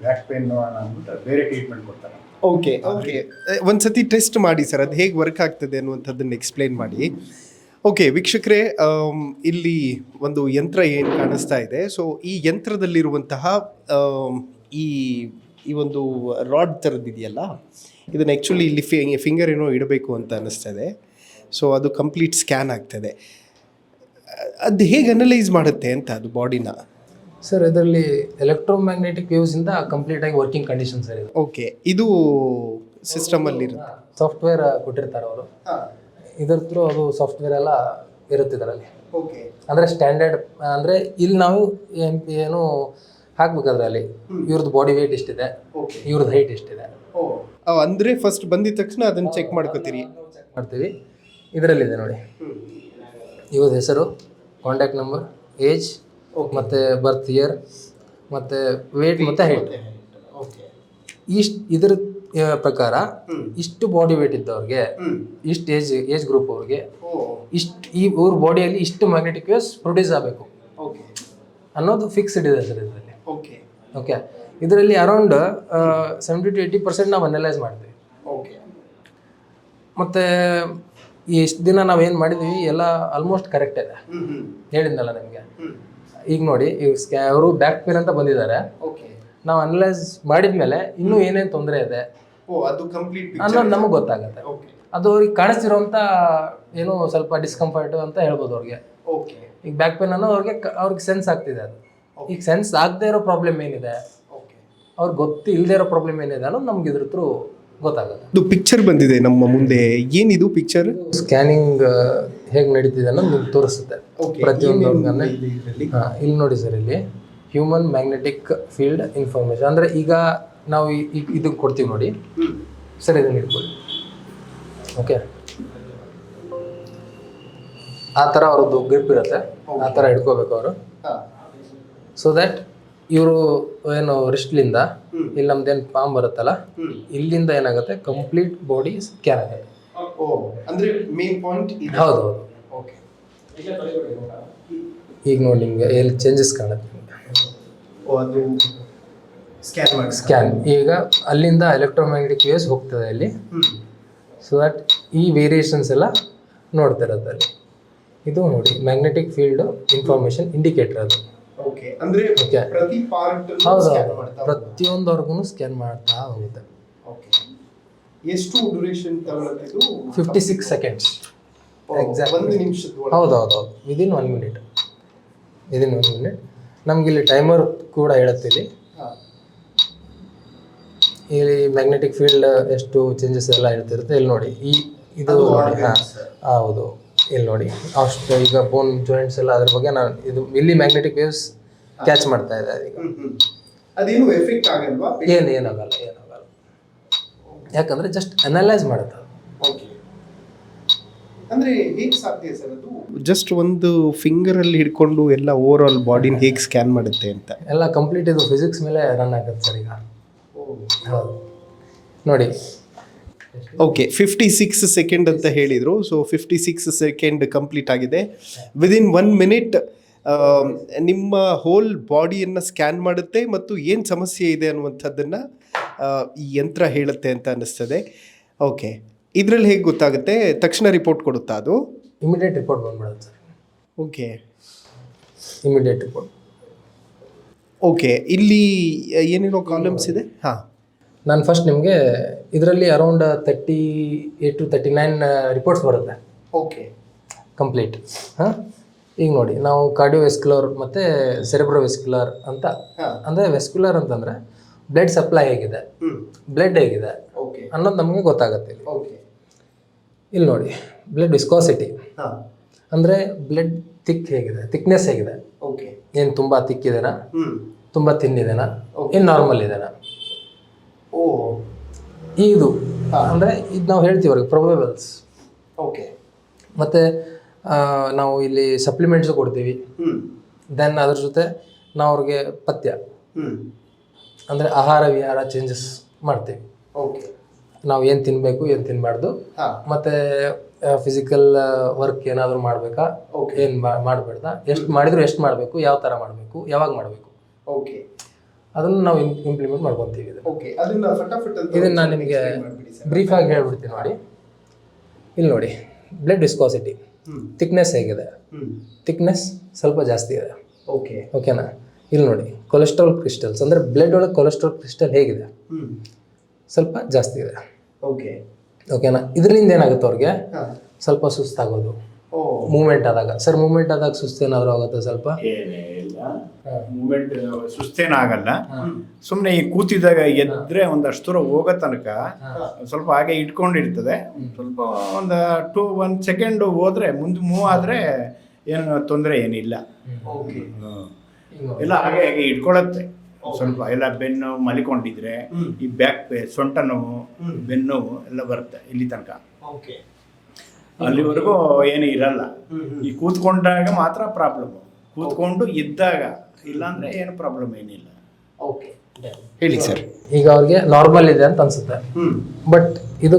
ಬ್ಯಾಕ್ ಪೇನ್ ನೋಡೋಣ ಅಂದ್ಬಿಟ್ಟು ಬೇರೆ ಟ್ರೀಟ್ಮೆಂಟ್ ಕೊಡ್ತಾರೆ. ಒಂದ್ಸತಿ ಟೆಸ್ಟ್ ಮಾಡಿ ಸರ್, ಅದು ಹೇಗೆ ವರ್ಕ್ ಆಗ್ತದೆ ಅನ್ನುವಂಥದ್ದನ್ನು ಎಕ್ಸ್ಪ್ಲೇನ್ ಮಾಡಿ. ವೀಕ್ಷಕರೇ, ಇಲ್ಲಿ ಒಂದು ಯಂತ್ರ ಏನು ಕಾಣಿಸ್ತಾ ಇದೆ. ಸೊ ಈ ಯಂತ್ರದಲ್ಲಿರುವಂತಹ ಈ ಒಂದು ರಾಡ್ ಥರದ್ದಿದೆಯಲ್ಲ, ಇದನ್ನು ಆ್ಯಕ್ಚುಲಿ ಇಲ್ಲಿ ಫಿಂಗರ್ ಏನೋ ಇಡಬೇಕು ಅಂತ ಅನ್ನಿಸ್ತದೆ. ಸೊ ಅದು ಕಂಪ್ಲೀಟ್ ಸ್ಕ್ಯಾನ್ ಆಗ್ತದೆ. ಅದು ಹೇಗೆ ಅನಲೈಸ್ ಮಾಡುತ್ತೆ ಅಂತ ಅದು ಬಾಡಿನ? ಸರ್, ಇದರಲ್ಲಿ ಎಲೆಕ್ಟ್ರೋಮ್ಯಾಗ್ನೆಟಿಕ್ ವೇವ್ಸಿಂದ ಕಂಪ್ಲೀಟಾಗಿ ವರ್ಕಿಂಗ್ ಕಂಡೀಷನ್ ಸರ್ ಇದು. ಇದು ಸಿಸ್ಟಮಲ್ಲಿ ಸಾಫ್ಟ್ವೇರ್ ಕೊಟ್ಟಿರ್ತಾರೆ ಅವರು. ಇದ್ರ ಥ್ರೂ ಅದು ಸಾಫ್ಟ್ವೇರ್ ಎಲ್ಲ ಇರುತ್ತೆ ಇದರಲ್ಲಿ. ಅಂದರೆ ಸ್ಟ್ಯಾಂಡರ್ಡ್, ಅಂದರೆ ಇಲ್ಲಿ ನಾವು ಏನು ಹಾಕ್ಬೇಕಾದ್ರೆ ಅಲ್ಲಿ ಇವ್ರದ್ದು ಬಾಡಿ ವೇಟ್ ಎಷ್ಟಿದೆ, ಇವ್ರದ್ದು ಹೈಟ್ ಎಷ್ಟಿದೆ ಅಂದ್ರೆ ಫಸ್ಟ್ ಬಂದಿದ ತಕ್ಷಣ ಅದನ್ನ ಚೆಕ್ ಮಾಡ್ಕೋತೀರಿ. ಚೆಕ್ ಮಾಡ್ತೀವಿ. ಇದರಲ್ಲಿದೆ ನೋಡಿ, ಇವ್ರದ್ದು ಹೆಸರು, ಕಾಂಟ್ಯಾಕ್ಟ್ ನಂಬರ್, ಏಜ್ ಮತ್ತು ಬರ್ತ್ ಇಯರ್ ಮತ್ತು ವೇಟ್ ಮತ್ತು ಹೈಟ್. ಇದ್ರ ಪ್ರಕಾರ ಇಷ್ಟು ಬಾಡಿ ವೇಟ್ ಇದ್ದವ್ರಿಗೆ, ಇಷ್ಟು ಏಜ್ ಗ್ರೂಪ್ ಅವ್ರಿಗೆ ಇವ್ರ ಬಾಡಿಯಲ್ಲಿ ಇಷ್ಟು ಮ್ಯಾಗ್ನೆಟಿಕ್ ವೇವ್ಸ್ ಪ್ರೊಡ್ಯೂಸ್ ಆಗಬೇಕು ಅನ್ನೋದು ಫಿಕ್ಸ್ಡ್ ಇದೆ ಸರ್ ಇದರಲ್ಲಿ. ಓಕೆ, ಇದರಲ್ಲಿ ಅರೌಂಡ್ 70 to 80% ನಾವು ಅನಲೈಸ್ ಮಾಡ್ತೀವಿ. ಮತ್ತು ಇಷ್ಟು ದಿನ ನಾವೇನು ಮಾಡಿದ್ವಿ ಎಲ್ಲ ಆಲ್ಮೋಸ್ಟ್ ಕರೆಕ್ಟ್ ಇದೆ. ಹೇಳಿದ್ನಲ್ಲ ನಿಮಗೆ. ಈಗ ನೋಡಿ, ಈಗ ಅವರು ಬ್ಯಾಕ್ ಪೇನ್ ಅಂತ ಬಂದಿದ್ದಾರೆ. ನಾವು ಅನಲೈಸ್ ಮಾಡಿದ್ಮೇಲೆ ಇನ್ನೂ ಏನೇನು ತೊಂದರೆ ಇದೆ ಅನ್ನೋದು ನಮಗೆ ಗೊತ್ತಾಗುತ್ತೆ. ಅದು ಅವ್ರಿಗೆ ಕಾಣಿಸ್ತಿರೋಂಥ ಏನೋ ಸ್ವಲ್ಪ ಡಿಸ್ಕಂಫರ್ಟ್ ಅಂತ ಹೇಳ್ಬೋದು ಅವ್ರಿಗೆ. ಈಗ ಬ್ಯಾಕ್ ಪೇನ್ ಅನ್ನೋ ಅವ್ರಿಗೆ ಸೆನ್ಸ್ ಆಗ್ತಿದೆ. ಅದು ಈಗ ಸೆನ್ಸ್ ಆಗದೆ ಇರೋ ಪ್ರಾಬ್ಲಮ್ ಏನಿದೆ, ಅವ್ರಿಗೆ ಇಲ್ಲದೆ ಇರೋ ಪ್ರಾಬ್ಲಮ್ ಏನಿದೆ ಅನ್ನೋದು ನಮ್ಗೆ ಇದ್ರ ಥ್ರೂ ಗೊತ್ತಾಗುತ್ತೆ. ಇದು ಪಿಕ್ಚರ್ ಬಂದಿದೆ ನಮ್ಮ ಮುಂದೆ, ಏನಿದು ಪಿಕ್ಚರ್? ಸ್ಕ್ಯಾನಿಂಗ್ ಹೇಗೆ ನಡೀತಿದೆ ಅನ್ನೋದು ನಿಮ್ಗೆ ತೋರಿಸುತ್ತೆ ಪ್ರತಿಯೊಂದು ಆರ್ಗನ್. ಇಲ್ಲಿ ನೋಡಿ ಸರ್, ಇಲ್ಲಿ ಹ್ಯೂಮನ್ ಮ್ಯಾಗ್ನೆಟಿಕ್ ಫೀಲ್ಡ್ ಇನ್ಫಾರ್ಮೇಶನ್ ಅಂದರೆ ಈಗ ನಾವು ಇದಕ್ಕೆ ಕೊಡ್ತೀವಿ ನೋಡಿ ಸರ್, ಇದನ್ನು ಇಟ್ಕೊಳ್ಳಿ. ಓಕೆ, ಆ ಥರ ಅವ್ರದ್ದು ಗ್ರಿಪ್ ಇರುತ್ತೆ, ಆ ಥರ ಇಟ್ಕೋಬೇಕು ಅವರು. ಸೊ ದ್ಯಾಟ್ ಇವರು ಏನು ರಿಸ್ಟ್ಲಿಂದ ಇಲ್ಲಿ ನಮ್ದೇನು ಪಾಮ್ ಬರುತ್ತಲ್ಲ, ಇಲ್ಲಿಂದ ಏನಾಗುತ್ತೆ ಕಂಪ್ಲೀಟ್ ಬಾಡಿ ಸ್ಕ್ಯಾನ್ ಆಗುತ್ತೆ. ಹೌದು. ಈಗ ನೋಡಿ ನಿಮಗೆ ಎಲ್ಲಿ ಚೇಂಜಸ್ ಕಾಣುತ್ತೆ ಸ್ಕ್ಯಾನ್. ಈಗ ಅಲ್ಲಿಂದ ಎಲೆಕ್ಟ್ರೋಮ್ಯಾಗ್ನೆಟಿಕ್ ವೇವ್ಸ್ ಹೋಗ್ತದೆ ಅಲ್ಲಿ. ಸೊ ದಟ್ ಈ ವೇರಿಯೇಷನ್ಸ್ ಎಲ್ಲ ನೋಡ್ತಿರೋದು ಅಲ್ಲಿ. ಇದು ನೋಡಿ ಮ್ಯಾಗ್ನೆಟಿಕ್ ಫೀಲ್ಡ್ ಇನ್ಫಾರ್ಮೇಶನ್ ಇಂಡಿಕೇಟರ್ ಅದು. ಹೌದು, ಪ್ರತಿಯೊಂದು ಆರ್ಗನ್ ಸ್ಕ್ಯಾನ್ ಮಾಡ್ತಾ ಹೋಗುತ್ತೆ. ಎಷ್ಟು ಡ್ಯೂರೇಷನ್ ತಗೊಳುತ್ತೆ ಇದು? 56 seconds ಎಕ್ಸಾಕ್ಟ್. 1 ನಿಮಿಷದ. ಹೌದು, ವಿದಿನ್ 1 minute. ನಮ್ಗೆ ಇಲ್ಲಿ ಟೈಮರ್ ಕೂಡ ಹೇಳುತ್ತೆ. ಇಲ್ಲಿ ಮ್ಯಾಗ್ನೆಟಿಕ್ ಫೀಲ್ಡ್ ಎಷ್ಟು ಚೇಂಜಸ್ ಎಲ್ಲ ಹೇಳ್ತಿರುತ್ತೆ. ಇಲ್ಲಿ ನೋಡಿ, ಇದು ನೋಡಿ. ಹೌದು, ಇಲ್ಲಿ ನೋಡಿ ಅಷ್ಟು. ಈಗ ಬೋನ್ ಜಾಯಿಂಟ್ಸ್ ಎಲ್ಲ ಅದ್ರ ಬಗ್ಗೆ ನಾನು ಇಲ್ಲಿ ಮ್ಯಾಗ್ನೆಟಿಕ್ ವೇವ್ಸ್ ಕ್ಯಾಚ್ ಮಾಡ್ತಾ ಇದೆ. ಈಗ ಅದೇನು ಎಫೆಕ್ಟ್ ಆಗಲ್ವಾ? ಏನಾಗಲ್ಲ. ಯಾಕಂದ್ರೆ ಜಸ್ಟ್ ಅನಲೈಸ್ ಮಾಡುತ್ತೆ. ಅಂದ್ರೆ ಹೇಗೆ ಸಾಧ್ಯ ಸರ್ ಅದು? ಜಸ್ಟ್ ಒಂದು ಫಿಂಗರ್ ಅಲ್ಲಿ ಹಿಡ್ಕೊಂಡು ಎಲ್ಲ ಓವರ್ ಆಲ್ ಬಾಡಿನ ಹೇಗೆ ಸ್ಕ್ಯಾನ್ ಮಾಡುತ್ತೆ ಅಂತ ಎಲ್ಲ ಕಂಪ್ಲೀಟ್ ಇದು ಫಿಸಿಕ್ಸ್ ಮೇಲೆ ರನ್ ಆಗುತ್ತೆ ಸರ್ ಈಗ. ಹೌದು ನೋಡಿ. ಓಕೆ, 56 ಸೆಕೆಂಡ್ ಅಂತ ಹೇಳಿದರು. ಸೊ 56 ಸೆಕೆಂಡ್ ಕಂಪ್ಲೀಟ್ ಆಗಿದೆ. ವಿದಿನ್ 1 minute ನಿಮ್ಮ ಹೋಲ್ ಬಾಡಿಯನ್ನು ಸ್ಕ್ಯಾನ್ ಮಾಡುತ್ತೆ ಮತ್ತು ಏನು ಸಮಸ್ಯೆ ಇದೆ ಅನ್ನುವಂಥದ್ದನ್ನು ಈ ಯಂತ್ರ ಹೇಳುತ್ತೆ ಅಂತ ಅನ್ನಿಸ್ತದೆ. ಓಕೆ, ಇದರಲ್ಲಿ ಹೇಗೆ ಗೊತ್ತಾಗುತ್ತೆ? ತಕ್ಷಣ ರಿಪೋರ್ಟ್ ಕೊಡುತ್ತಾ ಅದು? ಇಮಿಡಿಯೇಟ್ ರಿಪೋರ್ಟ್ ಬಂದ್ಬಿಡುತ್ತೆ sir. Okay, immediate report. Okay, ಇಲ್ಲಿ ಏನೇನೋ ಕಾಲಮ್ಸ್ ಇದೆ. ಹಾಂ, ನಾನು ಫಸ್ಟ್ ನಿಮಗೆ ಇದರಲ್ಲಿ ಅರೌಂಡ್ 38 to 39 ರಿಪೋರ್ಟ್ಸ್ ಬರುತ್ತೆ. Okay, complete. ಈಗ ನೋಡಿ, ನಾವು ಕಾರ್ಡಿಯೋವೆಸ್ಕ್ಯುಲರ್ ಮತ್ತು ಸೆರೆಬ್ರೋವೆಸ್ಕ್ಯುಲರ್ ಅಂತ. ಅಂದರೆ ವೆಸ್ಕ್ಯುಲರ್ ಅಂತಂದರೆ ಬ್ಲಡ್ ಸಪ್ಲೈ ಹೇಗಿದೆ, ಬ್ಲಡ್ ಹೇಗಿದೆ ಅನ್ನೋದು ನಮಗೆ ಗೊತ್ತಾಗುತ್ತೆ. ಇಲ್ಲಿ ನೋಡಿ, ಬ್ಲಡ್ ವಿಸ್ಕಾಸಿಟಿ ಅಂದರೆ ಬ್ಲಡ್ ಥಿಕ್ನೆಸ್ ಹೇಗಿದೆ, ಏನು ತುಂಬ ತಿಕ್ಕಿದೆನಾ, ತುಂಬ ತಿನ್ನಿದೆನಾ, ಏನು ನಾರ್ಮಲ್ ಇದೆನಾ. ಇದು ಅಂದರೆ ಇದು ನಾವು ಹೇಳ್ತೀವಿ ಅವ್ರಿಗೆ ಪ್ರೊಬೆಬಲ್ಸ್. ಓಕೆ, ಮತ್ತು ನಾವು ಇಲ್ಲಿ ಸಪ್ಲಿಮೆಂಟ್ಸು ಕೊಡ್ತೀವಿ. ದೆನ್ ಅದ್ರ ಜೊತೆ ನಾವು ಅವ್ರಿಗೆ ಪಥ್ಯ ಅಂದರೆ ಆಹಾರ ವಿಹಾರ ಚೇಂಜಸ್ ಮಾಡ್ತೀವಿ. ಓಕೆ, ನಾವು ಏನು ತಿನ್ನಬೇಕು ಏನು ತಿನ್ನಬಾರ್ದು, ಮತ್ತು ಫಿಸಿಕಲ್ ವರ್ಕ್ ಏನಾದರೂ ಮಾಡಬೇಕಾ, ಏನು ಮಾಡಬೇಡ್ದ, ಎಷ್ಟು ಮಾಡಿದ್ರು ಎಷ್ಟು ಮಾಡಬೇಕು, ಯಾವ ಥರ ಮಾಡಬೇಕು, ಯಾವಾಗ ಮಾಡಬೇಕು, ಓಕೆ, ಅದನ್ನು ನಾವು ಇಂಪ್ಲಿಮೆಂಟ್ ಮಾಡ್ಕೊತೀವಿ. ಇದನ್ನು ನಾನು ನಿಮಗೆ ಬ್ರೀಫಾಗಿ ಹೇಳ್ಬಿಡ್ತೀನಿ ನೋಡಿ. ಇಲ್ಲಿ ನೋಡಿ, ಬ್ಲಡ್ ವಿಸ್ಕಾಸಿಟಿ, ಥಿಕ್ನೆಸ್ ಹೇಗಿದೆ, ಥಿಕ್ನೆಸ್ ಸ್ವಲ್ಪ ಜಾಸ್ತಿ ಇದೆ. ಓಕೆನಾ. ಇಲ್ಲಿ ನೋಡಿ, ಕೊಲೆಸ್ಟ್ರಾಲ್ ಕ್ರಿಸ್ಟಲ್ಸ್ ಅಂದರೆ ಬ್ಲಡ್ ಒಳಗೆ ಕೊಲೆಸ್ಟ್ರಾಲ್ ಕ್ರಿಸ್ಟಲ್ ಹೇಗಿದೆ, ಸ್ವಲ್ಪ ಜಾಸ್ತಿ ಇದೆ. ಓಕೆನಾ. ಇದರಿಂದ ಏನಾಗುತ್ತೆ ಅವ್ರಿಗೆ ಸ್ವಲ್ಪ ಸುಸ್ತಾಗೋದು, ಮೂವ್ಮೆಂಟ್ ಆದಾಗ. ಸರ್ ಮೂವ್ಮೆಂಟ್ ಆದಾಗ ಸುಸ್ತೇನಾದರೂ ಆಗುತ್ತೆ ಸ್ವಲ್ಪ? ಮೂವ್ಮೆಂಟ್ ಸುಸ್ತೇನಾಗಲ್ಲ. ಸುಮ್ಮನೆ ಈ ಕೂತಿದಾಗ ಎದ್ರೆ ಒಂದಷ್ಟು ದೂರ ಹೋಗೋ ತನಕ ಸ್ವಲ್ಪ ಹಾಗೆ ಇಟ್ಕೊಂಡಿರ್ತದೆ. ಸ್ವಲ್ಪ ಒಂದು 1 second ಹೋದ್ರೆ ಮುಂದೆ ಮೂವ್ ಆದರೆ ಏನು ತೊಂದರೆ ಏನಿಲ್ಲ. ಎಲ್ಲ ಹಾಗೆ ಇಟ್ಕೊಳ್ಳುತ್ತೆ. ಸ್ವಲ್ಪ ಎಲ್ಲ ಬೆನ್ನು ಮಲಿಕೊಂಡಿದ್ರೆ ಈ ಬ್ಯಾಕ್ ಸೊಂಟ ನೋವು ಬೆನ್ನು ನೋವು ಎಲ್ಲ ಬರುತ್ತೆ ಇಲ್ಲಿ ತನಕ. ಅಲ್ಲಿವರೆಗೂ ಏನು ಇರಲ್ಲ. ಈ ಕೂತ್ಕೊಂಡಾಗ ಮಾತ್ರ ಪ್ರಾಬ್ಲಮ್, ಕೂತ್ಕೊಂಡು ಇದ್ದಾಗ ಇಲ್ಲಾಂದ್ರೆ ಏನು ಪ್ರಾಬ್ಲಮ್ ಏನಿಲ್ಲ. ಹೇಳಿ ಸರ್. ಈಗ ಅವ್ರಿಗೆ ನಾರ್ಮಲ್ ಇದೆ ಅಂತ ಅನ್ಸುತ್ತೆ, ಬಟ್ ಇದು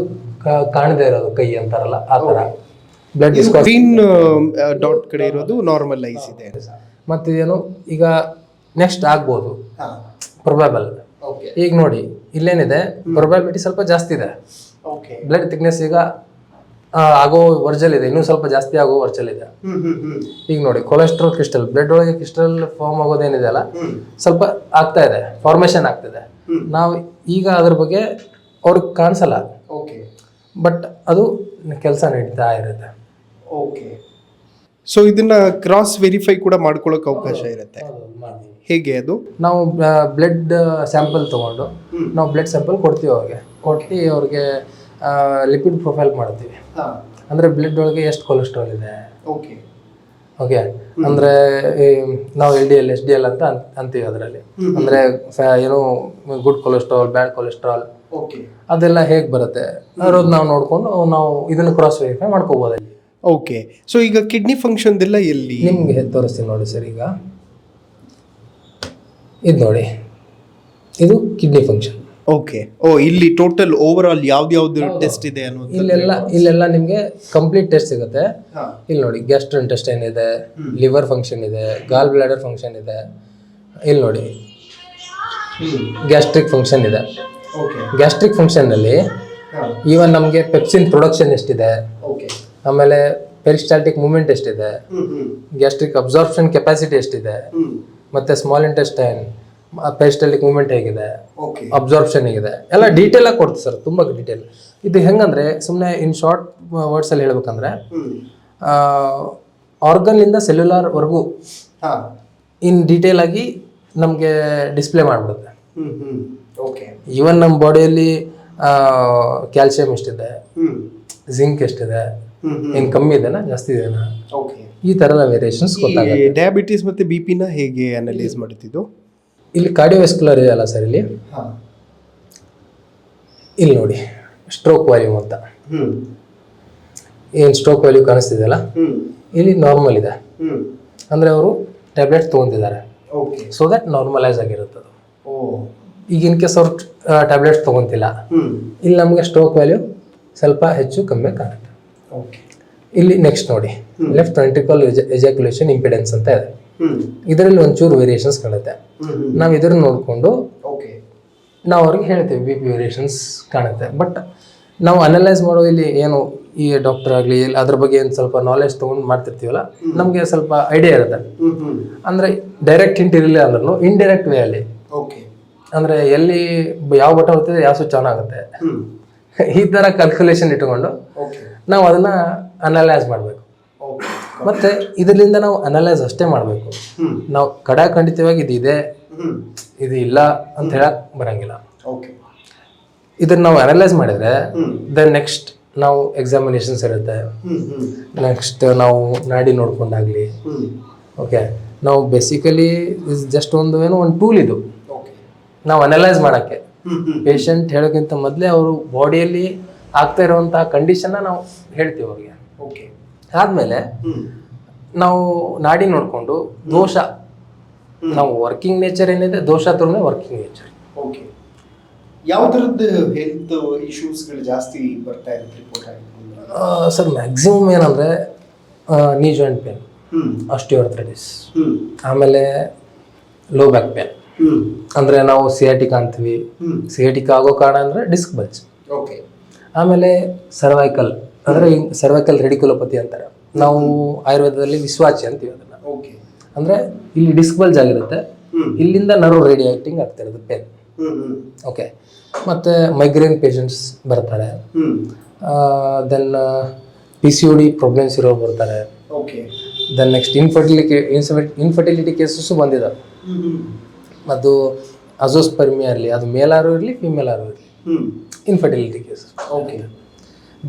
ಕಾಣದೇ ಇರೋದು ಕೈ ಅಂತಾರಲ್ಲ ಆ ಥರ ಬ್ಲಡ್ ಗ್ರೀನ್ ಡಾಟ್ ಕಡೆ ಇರೋದು ನಾರ್ಮಲೈಸ್ ಇದೆ. ಮತ್ತು ಏನು ಈಗ ನೆಕ್ಸ್ಟ್ ಆಗ್ಬೋದು ಪ್ರೊಬಾಬಲ್. ಈಗ ನೋಡಿ ಇಲ್ಲೇನಿದೆ, ಪ್ರೊಬಾಬಿಲಿಟಿ ಸ್ವಲ್ಪ ಜಾಸ್ತಿ ಇದೆ. ಬ್ಲಡ್ ಥಿಕ್ನೆಸ್ ಈಗ ಆಗೋ ವರ್ಜಲ್ ಇದೆ, ಇನ್ನೂ ಸ್ವಲ್ಪ ಜಾಸ್ತಿ ಆಗೋ ವರ್ಜಲ್ ಇದೆ. ಈಗ ನೋಡಿ ಕೊಲೆಸ್ಟ್ರಾಲ್ ಕ್ರಿಸ್ಟಲ್, ಬ್ಲಡ್ ಒಳಗೆ ಕ್ರಿಸ್ಟಲ್ ಫಾರ್ಮ್ ಆಗೋದೇನಿದೆ ಅಲ್ಲ, ಸ್ವಲ್ಪ ಆಗ್ತಾ ಇದೆ, ಫಾರ್ಮೇಶನ್ ಆಗ್ತಿದೆ. ನಾವು ಈಗ ಅದ್ರ ಬಗ್ಗೆ ಅವ್ರಿಗೆ ಕಾಣಿಸಲ್ಲ, ಬಟ್ ಅದು ಕೆಲಸ ನಡೀತಾ ಇರುತ್ತೆ. ಸೊ ಇದನ್ನ ಕ್ರಾಸ್ ವೆರಿಫೈ ಕೂಡ ಮಾಡ್ಕೊಳ್ಳೋಕೆ ಅವಕಾಶ ಇರುತ್ತೆ. ಹೇಗೆ ಅದು? ನಾವು ಬ್ಲಡ್ ಸ್ಯಾಂಪಲ್ ತೊಗೊಂಡು ನಾವು ಬ್ಲಡ್ ಸ್ಯಾಂಪಲ್ ಕೊಡ್ತೀವಿ ಅವ್ರಿಗೆ ಲಿಪಿಡ್ ಪ್ರೊಫೈಲ್ ಮಾಡ್ತೀವಿ. ಅಂದರೆ ಬ್ಲಡ್ ಒಳಗೆ ಎಷ್ಟು ಕೊಲೆಸ್ಟ್ರಾಲ್ ಇದೆ, ಓಕೆ, ಅಂದರೆ ನಾವು LDL SDL ಅಂತ ಅಂತೀವಿ ಅದರಲ್ಲಿ. ಅಂದರೆ ಏನು ಗುಡ್ ಕೊಲೆಸ್ಟ್ರಾಲ್, ಬ್ಯಾಡ್ ಕೊಲೆಸ್ಟ್ರಾಲ್ ಅದೆಲ್ಲ ಹೇಗೆ ಬರುತ್ತೆ ಅನ್ನೋದು ನಾವು ನೋಡಿಕೊಂಡು ನಾವು ಇದನ್ನು ಕ್ರಾಸ್ ವೆರಿಫೈ ಮಾಡ್ಕೋಬೋದು. ಓಕೆ. ಸೊ ಈಗ ಕಿಡ್ನಿ ಫಂಕ್ಷನ್ದೆಲ್ಲ ಎಲ್ಲಿ ನಿಮಗೆ ತೋರಿಸ್ತೀನಿ ನೋಡಿ ಸರ್. ಈಗ ಇದು ನೋಡಿ, ಇದು ಕಿಡ್ನಿ ಫಂಕ್ಷನ್. ಓಕೆ. ಇಲ್ಲಿ ಟೋಟಲ್ ಓವರ್ ಆಲ್ ಯಾವ್ದು ಟೆಸ್ಟ್ ಇದೆ ಅನ್ನೋದು ಇಲ್ಲೆಲ್ಲ ನಿಮಗೆ ಕಂಪ್ಲೀಟ್ ಟೆಸ್ಟ್ ಸಿಗುತ್ತೆ. ಇಲ್ಲಿ ನೋಡಿ ಗ್ಯಾಸ್ಟ್ರೋ ಇಂಟೆಸ್ಟೈನ್ ಇದೆ, ಲಿವರ್ ಫಂಕ್ಷನ್ ಇದೆ, ಗಾಲ್ ಬ್ಲಾಡರ್ ಫಂಕ್ಷನ್ ಇದೆ. ಇಲ್ಲಿ ನೋಡಿ ಗ್ಯಾಸ್ಟ್ರಿಕ್ ಫಂಕ್ಷನ್ ಇದೆ. ಗ್ಯಾಸ್ಟ್ರಿಕ್ ಫಂಕ್ಷನ್ನಲ್ಲಿ ಈವನ್ ನಮಗೆ ಪೆಪ್ಸಿನ್ ಪ್ರೊಡಕ್ಷನ್ ಎಷ್ಟಿದೆ, ಆಮೇಲೆ ಪೆರಿಸ್ಟಾಲ್ಟಿಕ್ ಮೂವ್ಮೆಂಟ್ ಎಷ್ಟಿದೆ, ಗ್ಯಾಸ್ಟ್ರಿಕ್ ಅಬ್ಸಾರ್ಪ್ಷನ್ ಕೆಪಾಸಿಟಿ ಎಷ್ಟಿದೆ, ಮತ್ತೆ ಸ್ಮಾಲ್ ಇಂಟೆಸ್ಟೈನ್ ಪೆರಿಸ್ಟಾಲ್ಟಿಕ್ ಮೂವ್ಮೆಂಟ್ ಹೇಗಿದೆ, ಅಬ್ಸಾರ್ಪ್ಷನ್ ಹೇಗಿದೆ, ಎಲ್ಲ ಡೀಟೇಲ್ ಆಗಿ ಕೊಡ್ತೀವಿ ಸರ್, ತುಂಬ ಡೀಟೇಲ್. ಇದು ಹೆಂಗಂದ್ರೆ ಸುಮ್ಮನೆ ಇನ್ ಶಾರ್ಟ್ ವರ್ಡ್ಸಲ್ಲಿ ಹೇಳ್ಬೇಕಂದ್ರೆ ಆರ್ಗನ್ನಿಂದ ಸೆಲ್ಯುಲಾರ್ವರೆಗೂ ಇನ್ ಡೀಟೇಲ್ ಆಗಿ ನಮಗೆ ಡಿಸ್ಪ್ಲೇ ಮಾಡಿಬಿಡುತ್ತೆ. ಈವನ್ ನಮ್ಮ ಬಾಡಿಯಲ್ಲಿ ಕ್ಯಾಲ್ಸಿಯಂ ಎಷ್ಟಿದೆ, ಜಿಂಕ್ ಎಷ್ಟಿದೆ, ಏನು ಕಮ್ಮಿ ಇದೆನಾ ಜಾಸ್ತಿ ಇದೆನಾ, ಈ ಥರದ ವೇರಿಯೇಷನ್ಸ್ ಗೊತ್ತಾಗುತ್ತೆ. ಡಯಾಬಿಟೀಸ್ ಮತ್ತು BP ನ ಹೇಗೆ ಅನಲೈಸ್ ಮಾಡ್ತಿದ್ದು? ಇಲ್ಲಿ ಕಾರ್ಡಿಯೋವೆಸ್ಕ್ಯುಲರ್ ಇದೆಯಲ್ಲ ಸರ್, ಇಲ್ಲಿ ನೋಡಿ ಸ್ಟ್ರೋಕ್ ವ್ಯಾಲ್ಯೂಮ್ ಅಂತ, ಏನು ಸ್ಟ್ರೋಕ್ ವ್ಯಾಲ್ಯೂ ಕಾಣಿಸ್ತಿದೆಯಲ್ಲ, ಇಲ್ಲಿ ನಾರ್ಮಲ್ ಇದೆ. ಅಂದರೆ ಅವರು ಟ್ಯಾಬ್ಲೆಟ್ಸ್ ತೊಗೊತಿದ್ದಾರೆ ಸೊ ದಟ್ ನಾರ್ಮಲೈಸ್ ಆಗಿರುತ್ತೆ ಅದು. ಈಗ ಇನ್ ಕೇಸ್ ಅವ್ರು ಟ್ಯಾಬ್ಲೆಟ್ಸ್ ತೊಗೊತಿಲ್ಲ, ಇಲ್ಲಿ ನಮಗೆ ಸ್ಟ್ರೋಕ್ ವ್ಯಾಲ್ಯೂ ಸ್ವಲ್ಪ ಹೆಚ್ಚು ಕಮ್ಮಿ ಕಾಣುತ್ತೆ. ಇಲ್ಲಿ ನೆಕ್ಸ್ಟ್ ನೋಡಿ ಲೆಫ್ಟ್ ವೆಂಟ್ರಿಕಲ್ ಎಜಾಕ್ಯುಲೇಷನ್ ಇಂಪಿಡೆನ್ಸ್ ಅಂತ ಇದೆ. ಇದರಲ್ಲಿ ಒಂಚೂರು ವೇರಿಯೇಷನ್ಸ್ ಕಾಣುತ್ತೆ. ನಾವು ಇದನ್ನು ನೋಡಿಕೊಂಡು ನಾವು ಅವ್ರಿಗೆ ಹೇಳ್ತೀವಿ BP ವೇರಿಯೇಷನ್ಸ್ ಕಾಣುತ್ತೆ. ಬಟ್ ನಾವು ಅನಲೈಸ್ ಮಾಡೋ ಇಲ್ಲಿ ಏನು ಈ ಡಾಕ್ಟರ್ ಆಗಲಿ ಅದ್ರ ಬಗ್ಗೆ ಏನು ಸ್ವಲ್ಪ ನಾಲೆಜ್ ತೊಗೊಂಡು ಮಾಡ್ತಿರ್ತೀವಲ್ಲ, ನಮಗೆ ಸ್ವಲ್ಪ ಐಡಿಯಾ ಇರುತ್ತೆ. ಅಂದರೆ ಡೈರೆಕ್ಟ್ ಹಿಂಟ್ ಇರಲಿಲ್ಲ ಅಂದ್ರೂ ಇಂಡೈರೆಕ್ಟ್ ವೇ ಅಲ್ಲಿ, ಅಂದರೆ ಎಲ್ಲಿ ಯಾವ ಬಟ ಹೋಗ್ತಿದ್ರೆ ಯಾವ ಸ್ವಿಚ್ ಆನ್ ಆಗುತ್ತೆ, ಈ ಥರ ಕ್ಯಾಲ್ಕುಲೇಷನ್ ಇಟ್ಕೊಂಡು ನಾವು ಅದನ್ನು ಅನಲೈಸ್ ಮಾಡಬೇಕು. ಮತ್ತು ಇದರಿಂದ ನಾವು ಅನಲೈಸ್ ಅಷ್ಟೇ ಮಾಡಬೇಕು. ನಾವು ಖಂಡಿತವಾಗಿ ಇದು ಇದೆ ಇದು ಇಲ್ಲ ಅಂತ ಹೇಳಕ್ ಬರಂಗಿಲ್ಲ. ಇದನ್ನು ನಾವು ಅನಲೈಸ್ ಮಾಡಿದರೆ ದೆನ್ ನೆಕ್ಸ್ಟ್ ನಾವು ಎಕ್ಸಾಮಿನೇಷನ್ಸ್ ಇರುತ್ತೆ, ನೆಕ್ಸ್ಟ್ ನಾವು ನಾಡಿ ನೋಡ್ಕೊಂಡಾಗಲಿ. ಓಕೆ, ನಾವು ಬೇಸಿಕಲಿ ಜಸ್ಟ್ ಒಂದು ಟೂಲ್ ಇದು ನಾವು ಅನಲೈಸ್ ಮಾಡೋಕ್ಕೆ. ಪೇಷಂಟ್ ಹೇಳೋಕ್ಕಿಂತ ಮೊದಲೇ ಅವರು ಬಾಡಿಯಲ್ಲಿ ಆಗ್ತಾ ಇರುವಂತಹ ಕಂಡೀಷನ್ನ ನಾವು ಹೇಳ್ತೀವಿ ಅವ್ರಿಗೆ. ಆದಮೇಲೆ ನಾವು ನಾಡಿ ನೋಡಿಕೊಂಡು ದೋಷ, ನಾವು ವರ್ಕಿಂಗ್ ನೇಚರ್ ಏನಿದೆ ದೋಷ ತೋರನೇ ವರ್ಕಿಂಗ್ ನೇಚರ್. ಯಾವ ಥರದ್ದು ಹೆಲ್ತ್ ಇಶ್ಯೂಸ್ಗಳು ಜಾಸ್ತಿ ಬರ್ತಾ ಇರುತ್ತೆ ರಿಪೋರ್ಟ್ ಆಗಿ? ಸರ್ ಮ್ಯಾಕ್ಸಿಮಮ್ ಏನಂದರೆ ನೀ ಜಾಯಿಂಟ್ ಪೇನ್, ಆಸ್ಟಿಯೋಆರ್ಥ್ರೈಟಿಸ್, ಆಮೇಲೆ ಲೋ ಬ್ಯಾಕ್ ಪೇನ್. ಅಂದರೆ ನಾವು ಸಿಯಾಟಿಕ್ ಅಂತೀವಿ. ಸಿಯಾಟಿಕ್ ಆಗೋ ಕಾರಣ ಅಂದರೆ ಡಿಸ್ಕ್ ಬಲ್ಜ್. ಆಮೇಲೆ ಸರ್ವೈಕಲ್, ಅಂದರೆ ಸರ್ವೈಕಲ್ ರೆಡಿಕ್ಯುಲೋಪತಿ ಅಂತಾರೆ. ನಾವು ಆಯುರ್ವೇದದಲ್ಲಿ ವಿಶ್ವಾಚಿ ಅಂತೀವಿ ಅದನ್ನು. ಅಂದರೆ ಇಲ್ಲಿ ಡಿಸ್ಕ್ ಬಲ್ಜ್ ಆಗಿರುತ್ತೆ, ಇಲ್ಲಿಂದ ನರ್ವ್ ರೇಡಿಯಾಕ್ಟಿಂಗ್ ಆಗ್ತಿರೋದು ಪೇನ್. ಓಕೆ, ಮತ್ತು ಮೈಗ್ರೇನ್ ಪೇಷಂಟ್ಸ್ ಬರ್ತಾರೆ, ದೆನ್ PCOD ಪ್ರಾಬ್ಲಮ್ಸ್ ಇರೋರು ಬರ್ತಾರೆ, ದೆನ್ ನೆಕ್ಸ್ಟ್ ಇನ್ಫರ್ಟಿಲಿಟಿ ಕೇಸಸ್ಸು ಬಂದಿದ್ದಾವೆ. ಅದು ಅಜೋಸ್ಪರ್ಮಿಯಾ ಇರಲಿ, ಅದು ಮೇಲಾರು ಇರಲಿ ಫಿಮೇಲಾರು ಇರಲಿ, infertility cases.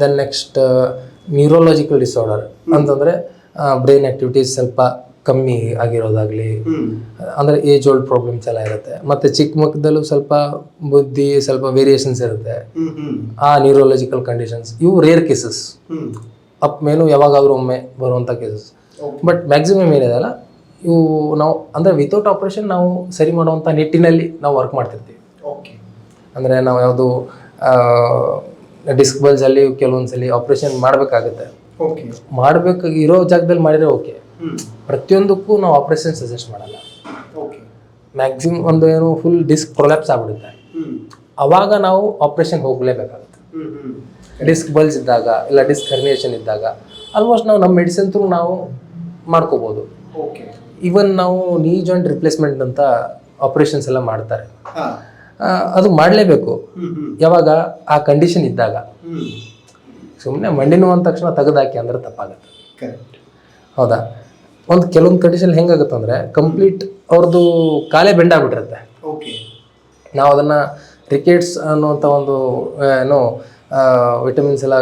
Then next neurological disorder ಅಂತಂದರೆ ಬ್ರೈನ್ ಆ್ಯಕ್ಟಿವಿಟೀಸ್ ಸ್ವಲ್ಪ ಕಮ್ಮಿ ಆಗಿರೋದಾಗ್ಲಿ, ಅಂದರೆ ಏಜ್ ಓಲ್ಡ್ ಪ್ರಾಬ್ಲಮ್ಸ್ ಎಲ್ಲ ಇರುತ್ತೆ. ಮತ್ತು ಚಿಕ್ಕ ಮಕ್ಕದಲ್ಲೂ ಸ್ವಲ್ಪ ಬುದ್ಧಿ ಸ್ವಲ್ಪ ವೇರಿಯೇಷನ್ಸ್ ಇರುತ್ತೆ. ಆ ನ್ಯೂರೋಲಾಜಿಕಲ್ ಕಂಡೀಷನ್ಸ್ ಇವು ರೇರ್ ಕೇಸಸ್, ಅಪ್ ಮೇನು ಯಾವಾಗಾದ್ರೂ ಒಮ್ಮೆ ಬರುವಂಥ ಕೇಸಸ್. ಬಟ್ ಮ್ಯಾಕ್ಸಿಮಮ್ ಏನಿದೆಯಲ್ಲ ಇವು ನಾವು ಅಂದರೆ ವಿತೌಟ್ ಆಪ್ರೇಷನ್ ನಾವು ಸರಿ ಮಾಡುವಂಥ ನಿಟ್ಟಿನಲ್ಲಿ ನಾವು ವರ್ಕ್ ಮಾಡ್ತಿರ್ತೀವಿ. ಅಂದರೆ ನಾವು ಯಾವುದು ಡಿಸ್ಕ್ ಬಲ್ಜಲ್ಲಿ ಕೆಲವೊಂದ್ಸಲಿ ಆಪ್ರೇಷನ್ ಮಾಡಬೇಕಾಗುತ್ತೆ. ಮಾಡಬೇಕಾಗಿರೋ ಜಾಗದಲ್ಲಿ ಮಾಡಿದರೆ ಓಕೆ, ಪ್ರತಿಯೊಂದಕ್ಕೂ ನಾವು ಆಪ್ರೇಷನ್ ಸಜೆಸ್ಟ್ ಮಾಡಲ್ಲ. ಮ್ಯಾಕ್ಸಿಮಮ್ ಒಂದು ಏನು ಫುಲ್ ಡಿಸ್ಕ್ ಪ್ರೊಲ್ಯಾಪ್ಸ್ ಆಗ್ಬಿಡುತ್ತೆ, ಅವಾಗ ನಾವು ಆಪ್ರೇಷನ್ ಹೋಗಲೇಬೇಕಾಗುತ್ತೆ. ಡಿಸ್ಕ್ ಬಲ್ಜ್ ಇದ್ದಾಗ ಇಲ್ಲ ಡಿಸ್ಕ್ ಹರ್ನಿಯೇಷನ್ ಇದ್ದಾಗ ಆಲ್ಮೋಸ್ಟ್ ನಾವು ನಮ್ಮ ಮೆಡಿಸಿನ್ ಥ್ರೂ ನಾವು ಮಾಡ್ಕೋಬೋದು. ಈವನ್ ನಾವು ನೀ ಜಾಯಿಂಟ್ ರಿಪ್ಲೇಸ್ಮೆಂಟ್ ಅಂತ ಆಪ್ರೇಷನ್ಸ್ ಎಲ್ಲ ಮಾಡ್ತಾರೆ, ಅದು ಮಾಡಲೇಬೇಕು. ಯಾವಾಗ ಆ ಕಂಡೀಷನ್ ಇದ್ದಾಗ. ಸುಮ್ಮನೆ ಮಂಡಿ ನೋವು ಅಂದ ತಕ್ಷಣ ತೆಗೆದಾಕಿ ಅಂದ್ರೆ ತಪ್ಪಾಗುತ್ತೆ. ಹೌದಾ? ಒಂದು ಕೆಲವೊಂದು ಕಂಡೀಷನ್ ಹೆಂಗಾಗುತ್ತೆ ಅಂದರೆ ಕಂಪ್ಲೀಟ್ ಅವ್ರದ್ದು ಕಾಲೇ ಬೆಂಡ್ ಆಗ್ಬಿಟ್ಟಿರುತ್ತೆ. ನಾವು ಅದನ್ನು ರಿಕೆಟ್ಸ್ ಅನ್ನುವಂಥ ಒಂದು ಏನೋ ವಿಟಮಿನ್ಸ್ ಎಲ್ಲ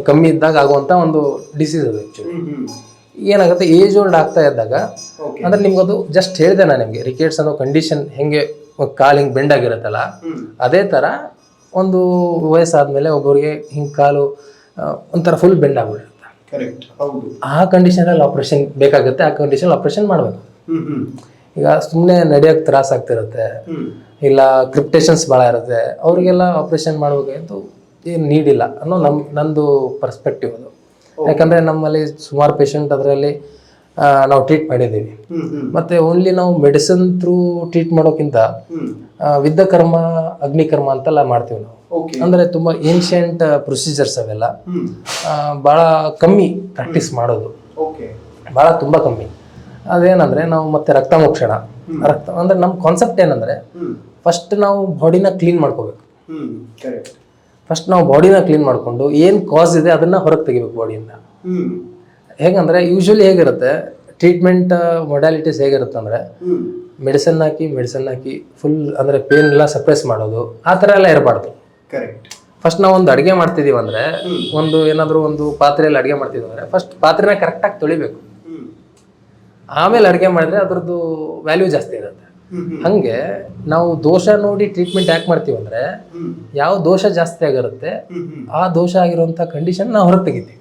ಕಮ್ಮಿ ಇದ್ದಾಗ ಆಗುವಂಥ ಒಂದು ಡಿಸೀಸ್ ಅದು. ಆ್ಯಕ್ಚುಲಿ ಏನಾಗುತ್ತೆ, ಏಜ್ ಓಲ್ಡ್ ಆಗ್ತಾ ಇದ್ದಾಗ, ಅಂದರೆ ನಿಮ್ಗದು ಜಸ್ಟ್ ಹೇಳಿದೆ ನಾನು ನಿಮಗೆ, ರಿಕೆಟ್ಸ್ ಅನ್ನೋ ಕಂಡೀಷನ್ ಹೆಂಗೆ ಕಾಲು ಹಿಂಗೆ ಬೆಂಡ್ ಆಗಿರುತ್ತಲ್ಲ ಅದೇ ಥರ ಒಂದು ವಯಸ್ಸಾದ್ಮೇಲೆ ಒಬ್ಬರಿಗೆ ಹಿಂಗೆ ಕಾಲು ಒಂಥರ ಫುಲ್ ಬೆಂಡ್ ಆಗ್ಬಿಡುತ್ತೆ. ಆ ಕಂಡೀಷನಲ್ಲಿ ಆಪ್ರೇಷನ್ ಬೇಕಾಗುತ್ತೆ. ಆ ಕಂಡೀಷನ್ ಆಪ್ರೇಷನ್ ಮಾಡಬೇಕು. ಈಗ ಸುಮ್ಮನೆ ನಡೆಯೋಕ್ಕೆ ತ್ರಾಸ ಆಗ್ತಿರುತ್ತೆ, ಇಲ್ಲ ಕ್ರಿಪ್ಟೇಷನ್ಸ್ ಭಾಳ ಇರುತ್ತೆ, ಅವರಿಗೆಲ್ಲ ಆಪ್ರೇಷನ್ ಮಾಡಬೇಕಂತೂ ಏನು ನೀಡಿಲ್ಲ ಅನ್ನೋ ನಂದು ಪರ್ಸ್ಪೆಕ್ಟಿವ್ ಅದು. ಯಾಕಂದರೆ ನಮ್ಮಲ್ಲಿ ಸುಮಾರು ಪೇಷಂಟ್ ಅದರಲ್ಲಿ ನಾವು ಟ್ರೀಟ್ ಮಾಡಿದ್ದೀವಿ. ಮತ್ತು ಓನ್ಲಿ ನಾವು ಮೆಡಿಸಿನ್ ಥ್ರೂ ಟ್ರೀಟ್ ಮಾಡೋಕ್ಕಿಂತ ವಿದ್ದ ಕರ್ಮ ಅಗ್ನಿಕರ್ಮ ಅಂತೆಲ್ಲ ಮಾಡ್ತೀವಿ ನಾವು. ಅಂದರೆ ತುಂಬ ಏನ್ಷಿಯಂಟ್ ಪ್ರೊಸೀಜರ್ಸ್ ಅವೆಲ್ಲ ಭಾಳ ಕಮ್ಮಿ ಪ್ರಾಕ್ಟೀಸ್ ಮಾಡೋದು, ಭಾಳ ತುಂಬ ಕಮ್ಮಿ. ಅದೇನಂದರೆ ನಾವು ಮತ್ತೆ ರಕ್ತ ಮೋಕ್ಷಣ ಅಂದರೆ ನಮ್ಮ ಕಾನ್ಸೆಪ್ಟ್ ಏನಂದರೆ ಫಸ್ಟ್ ನಾವು ಬಾಡಿನ ಕ್ಲೀನ್ ಮಾಡ್ಕೋಬೇಕು. ಫಸ್ಟ್ ನಾವು ಬಾಡಿನ ಕ್ಲೀನ್ ಮಾಡಿಕೊಂಡು ಏನು ಕಾಸ್ ಇದೆ ಅದನ್ನು ಹೊರಗೆ ತೆಗಿಬೇಕು ಬಾಡಿಯಿಂದ. ಹೇಗಂದರೆ ಯೂಶ್ವಲಿ ಹೇಗಿರುತ್ತೆ ಟ್ರೀಟ್ಮೆಂಟ್ ಮೊಡ್ಯಾಲಿಟೀಸ್ ಹೇಗಿರುತ್ತೆ ಅಂದರೆ ಮೆಡಿಸನ್ ಹಾಕಿ ಫುಲ್ ಅಂದರೆ ಪೇನ್ ಎಲ್ಲ ಸಪ್ರೆಸ್ ಮಾಡೋದು, ಆ ಥರ ಎಲ್ಲ ಇರಬಾರ್ದು. ಫಸ್ಟ್ ನಾವು ಒಂದು ಅಡುಗೆ ಮಾಡ್ತಿದ್ದೀವಿ ಅಂದರೆ, ಒಂದು ಏನಾದರೂ ಒಂದು ಪಾತ್ರೆಯಲ್ಲಿ ಅಡುಗೆ ಮಾಡ್ತಿದ್ದೀವಿ ಅಂದರೆ ಫಸ್ಟ್ ಪಾತ್ರೆನ ಕರೆಕ್ಟಾಗಿ ತೊಳಿಬೇಕು. ಆಮೇಲೆ ಅಡುಗೆ ಮಾಡಿದ್ರೆ ಅದ್ರದ್ದು ವ್ಯಾಲ್ಯೂ ಜಾಸ್ತಿ ಇರುತ್ತೆ. ಹಂಗೆ ನಾವು ದೋಷ ನೋಡಿ ಟ್ರೀಟ್ಮೆಂಟ್ ಯಾಕೆ ಮಾಡ್ತೀವಿ ಅಂದರೆ, ಯಾವ ದೋಷ ಜಾಸ್ತಿ ಆಗಿರುತ್ತೆ ಆ ದೋಷ ಆಗಿರುವಂಥ ಕಂಡೀಷನ್ ನಾವು ಹೊರಗೆ ತೆಗಿತೀವಿ.